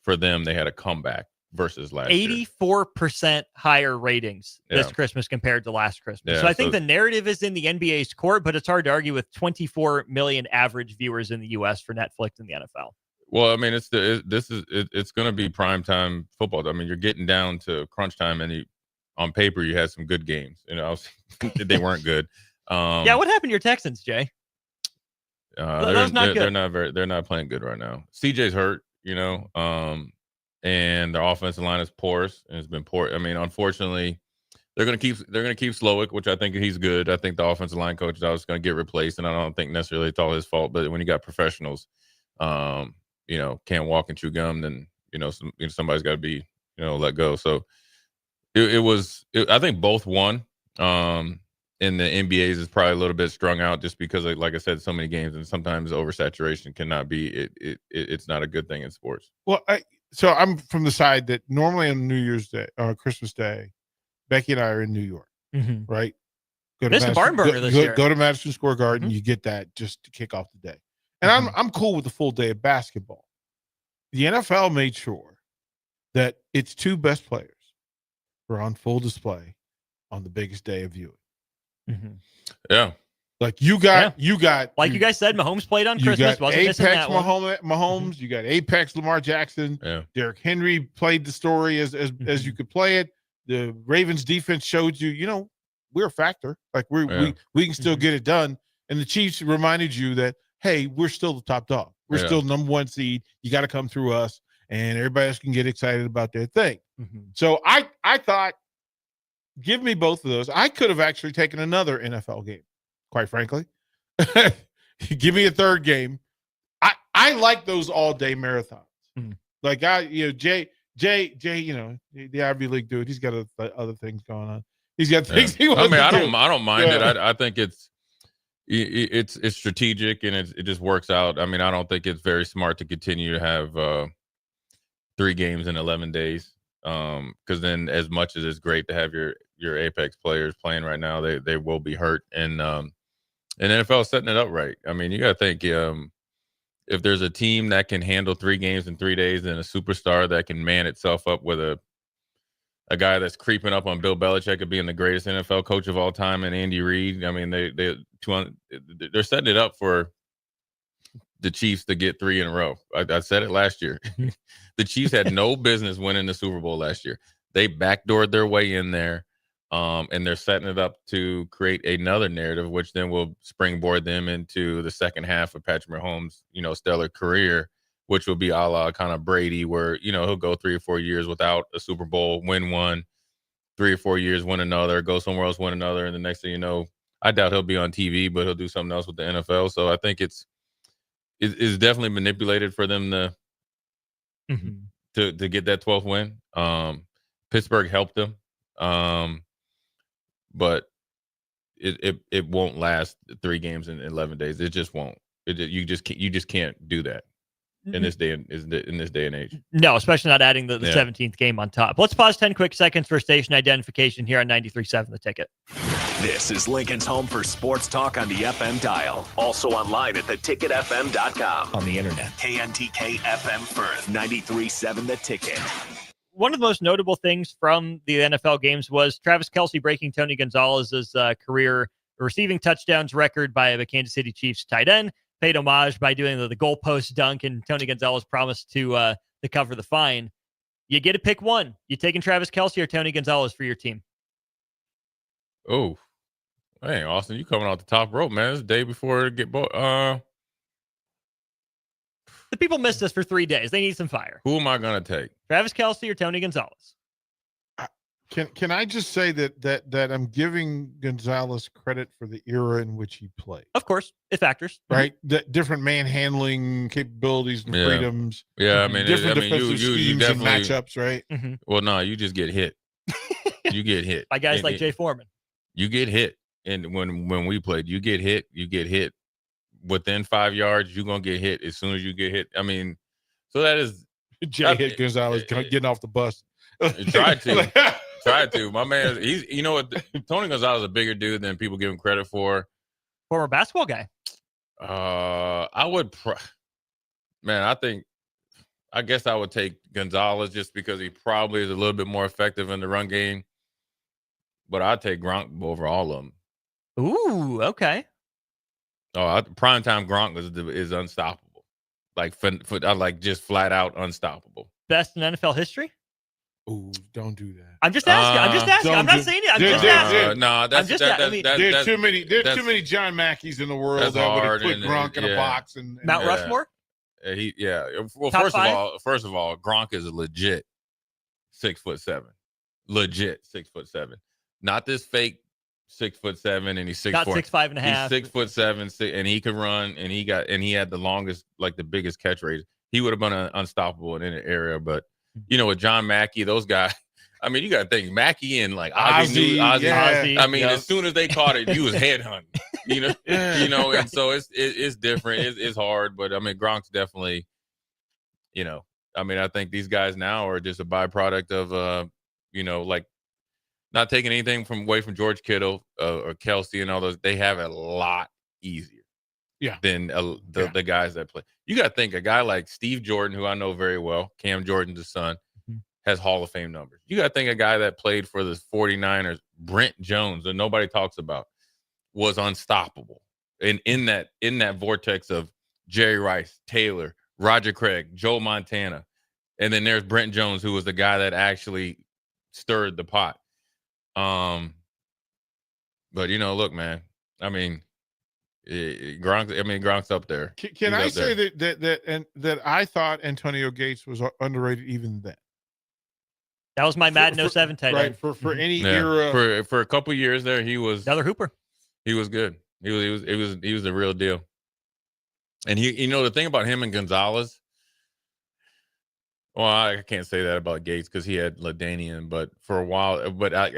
for them, they had a comeback versus last year. 84% higher ratings this Christmas compared to last Christmas. Yeah, so I think the narrative is in the NBA's court, but it's hard to argue with 24 million average viewers in the U.S. for Netflix and the NFL. Well, I mean, it's going to be primetime football. I mean, you're getting down to crunch time, and on paper you had some good games. They weren't good. What happened to your Texans, Jay? They're not playing good right now. CJ's hurt, and their offensive line is porous, and it's been poor. I mean, unfortunately, they're going to keep Slowick, which I think he's good. I think the offensive line coach is always going to get replaced, and I don't think necessarily it's all his fault. But when you got professionals, can't walk and chew gum, then somebody's got to be let go. So I think both won. In the NBA's is probably a little bit strung out just because, like I said, so many games, and sometimes oversaturation cannot be. It's not a good thing in sports. Well, so I'm from the side that normally on New Year's Day or Christmas Day, Becky and I are in New York, right? Missed the barn burner this year. Go to Madison Square Garden. You get that just to kick off the day. And I'm cool with the full day of basketball. The NFL made sure that its two best players were on full display on the biggest day of viewing. Yeah. Like you got like you guys said, Mahomes played on Christmas. Wasn't missing that one. Mahomes, you got Apex Lamar Jackson. Yeah. Derrick Henry played the story as you could play it. The Ravens defense showed you, we're a factor. Like we can still get it done. And the Chiefs reminded you that, hey, we're still the top dog. We're still number one seed. You got to come through us, and everybody else can get excited about their thing. So I thought, give me both of those. I could have actually taken another NFL game, quite frankly. Give me a third game. I like those all-day marathons. Like Jay, the Ivy League dude, he's got other things going on. He's got things he wants to do. I don't mind it. I think it's strategic and it just works out. I mean, I don't think it's very smart to continue to have 3 games in 11 days. Because then, as much as it's great to have your apex players playing right now, they will be hurt, and NFL is setting it up right. I mean, you got to think if there's a team that can handle 3 games in 3 days, and a superstar that can man itself up with a guy that's creeping up on Bill Belichick of being the greatest NFL coach of all time, and Andy Reid. I mean, they're setting it up for the Chiefs to get 3 in a row. I said it last year. The Chiefs had no business winning the Super Bowl last year. They backdoored their way in there, and they're setting it up to create another narrative, which then will springboard them into the second half of Patrick Mahomes' stellar career, which will be a la kind of Brady, where he'll go 3 or 4 years without a Super Bowl, win one, 3 or 4 years, win another, go somewhere else, win another, and the next thing you know, I doubt he'll be on TV, but he'll do something else with the NFL. So I think it's definitely manipulated for them to get that 12th win. Pittsburgh helped them, but it won't last 3 games in 11 days. It just won't. You just can't do that in this day and age. No, especially not adding the 17th game on top. Let's pause 10 quick seconds for station identification here on 93.7 The Ticket. This is Lincoln's home for sports talk on the FM dial. Also online at theticketfm.com. On the internet. KNTK FM Firth, 93.7 The Ticket. One of the most notable things from the NFL games was Travis Kelce breaking Tony Gonzalez's career receiving touchdowns record by a Kansas City Chiefs tight end. Paid homage by doing the goalpost dunk, and Tony Gonzalez promised to cover the fine. You get to pick one. You taking Travis Kelce or Tony Gonzalez for your team? Oh, hey, Austin, you coming off the top rope, man. It's the day before it get The people missed us for 3 days. They need some fire. Who am I gonna take? Travis Kelce or Tony Gonzalez? Can I just say that I'm giving Gonzalez credit for the era in which he played? Of course, it factors, right? The different manhandling capabilities and freedoms. Yeah, I mean, different defensive schemes and matchups, right? Well, no, you just get hit. You get hit by guys like Jay Foreman. You get hit, and when we played, you get hit. You get hit within 5 yards. You're gonna get hit as soon as you get hit. I mean, so that is Jay hit Gonzalez getting off the bus. Tried to. My man, you know what? Tony Gonzalez is a bigger dude than people give him credit for. Former basketball guy. I would, I guess I would take Gonzalez just because he probably is a little bit more effective in the run game. But I'd take Gronk over all of them. Ooh, okay. Oh, primetime Gronk is unstoppable. Like just flat out unstoppable. Best in NFL history? Ooh, don't do that. I'm just asking. I'm not saying it. I'm just asking. No, there's too many John Mackeys in the world that would have put Gronk in a box and Mount Rushmore. Well, first of all, Gronk is a legit 6'7", legit 6'7", not this fake 6'7", and he's 6'4". Not 6'5.5". He's 6'7", and he could run, and he had the longest, like the biggest catch rate. He would have been unstoppable in any area, but. You know, with John Mackey, those guys. I mean, you got to think Mackey and like Ozzie. I mean, as soon as they caught it, you was headhunting. You know, and so it's different. It's hard, but I mean, Gronk's definitely. I mean, I think these guys now are just a byproduct of, like not taking anything away from George Kittle or Kelsey and all those. They have it a lot easier. Yeah. Than the guys that play. You got to think a guy like Steve Jordan, who I know very well, Cam Jordan's son, has Hall of Fame numbers. You got to think a guy that played for the 49ers, Brent Jones, that nobody talks about, was unstoppable. And in that vortex of Jerry Rice, Taylor, Roger Craig, Joe Montana, and then there's Brent Jones, who was the guy that actually stirred the pot. But look, man, I mean. Gronk's up there. Can I say that I thought Antonio Gates was underrated even then? That was my Madden 07 tight end. Right, for any era. For a couple years there, he was another hooper. He was good. He was the real deal. And the thing about him and Gonzalez. Well, I can't say that about Gates because he had LaDainian, but for a while,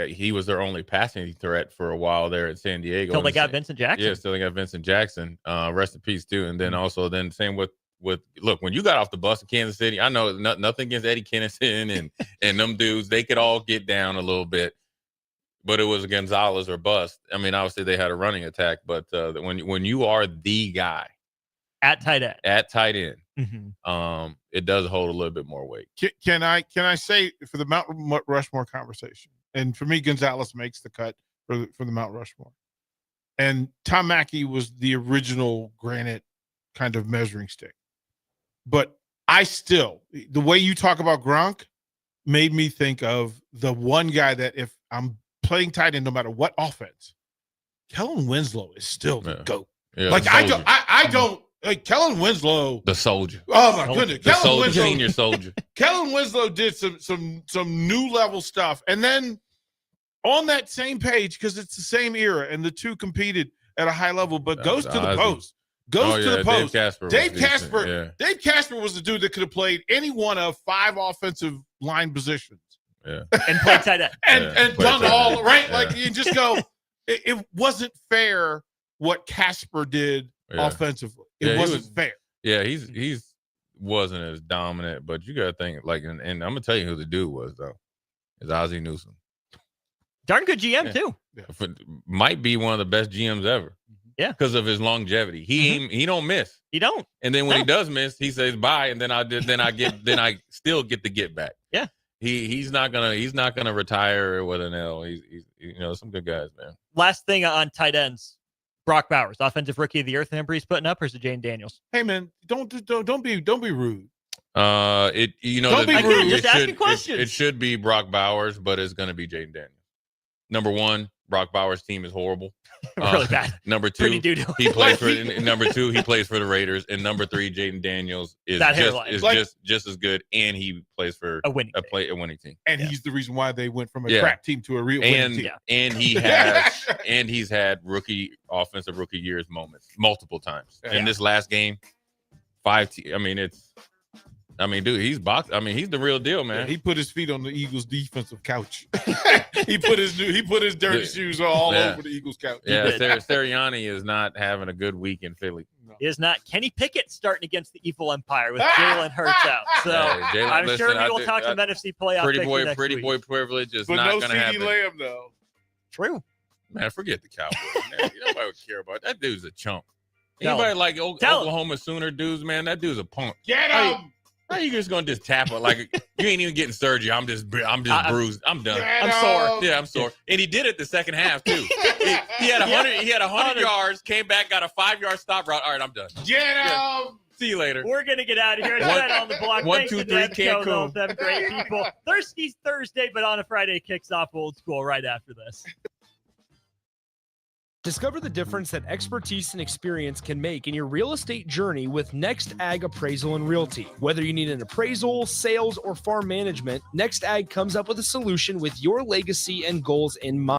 he was their only passing threat for a while there at San Diego. Until they got Vincent Jackson. Yeah, still they got Vincent Jackson. Rest in peace too. And then same with look, when you got off the bus in Kansas City, I know nothing against Eddie Kennison and them dudes, they could all get down a little bit, but it was Gonzalez or bust. I mean, obviously they had a running attack, but when you are the guy at tight end. It does hold a little bit more weight. Can I say for the Mount Rushmore conversation, and for me, Gonzalez makes the cut for the Mount Rushmore, and Tom Mackey was the original granite kind of measuring stick. But the way you talk about Gronk made me think of the one guy that if I'm playing tight end, no matter what offense, Kellen Winslow is still the GOAT. Yeah, like I don't. Like Kellen Winslow, the soldier. Oh my goodness, Senior soldier. Kellen Winslow did some new level stuff, and then on that same page because it's the same era, and the two competed at a high level, but goes to the post. Goes to the post. Dave Casper was the dude that could have played any one of 5 offensive line positions. Yeah, and played tight end and done all right. Yeah. Like you just go, it wasn't fair what Casper did. Yeah. Offensively, it wasn't fair. Yeah, he's wasn't as dominant, but you got to think like, and I'm gonna tell you who the dude was though, is Ozzie Newsome. Darn good GM too. Yeah. Might be one of the best GMs ever. Yeah, because of his longevity. He don't miss. He don't. And then when he does miss, he says bye, and then I still get the get back. Yeah, he's not gonna retire with an L. He's some good guys, man. Last thing on tight ends. Brock Bowers, offensive rookie of the year, the number he's putting up, or is it Jane Daniels? Hey man, don't be rude. Don't be rude. Just asking questions. It should be Brock Bowers, but it's going to be Jane Daniels. Number 1, Brock Bowers' team is horrible. Really bad. Number 2, he plays for. Number 2, he plays for the Raiders, and number 3, Jaden Daniels is just as good, and he plays for a winning team. And he's the reason why they went from a crap team to a real winning team. And he's had offensive rookie years moments multiple times. In this last game, 5. Dude, he's boxed. He's the real deal, man. Yeah, he put his feet on the Eagles' defensive couch. he put his dirty shoes all over the Eagles' couch. Yeah, Sirianni is not having a good week in Philly. No. is not Kenny Pickett starting against the evil Empire with Jalen Hurts out. So I'm sure we will talk some NFC playoff Pretty boy privilege is not going to happen. Lamb, though. True. Man, forget the Cowboys. Man. Nobody would care about that. Dude's a chump. Anybody like Oklahoma Sooner dudes, man, that dude's a punk. Get him! How you just gonna just tap it like you ain't even getting surgery? I'm just bruised. I'm done. I'm sore. Yeah, I'm sore. And he did it the second half too. he had 100. He had 100 yards. Came back, got a 5-yard stop route. All right, I'm done. Get him! See you later. We're gonna get out of here. It's been on the block. 1, Thanks 2, to 3, Ned, Joe, Cancun. all them great people. Thirsty Thursday, but on a Friday kicks off old school right after this. Discover the difference that expertise and experience can make in your real estate journey with Next Ag Appraisal and Realty. Whether you need an appraisal, sales, or farm management, Next Ag comes up with a solution with your legacy and goals in mind.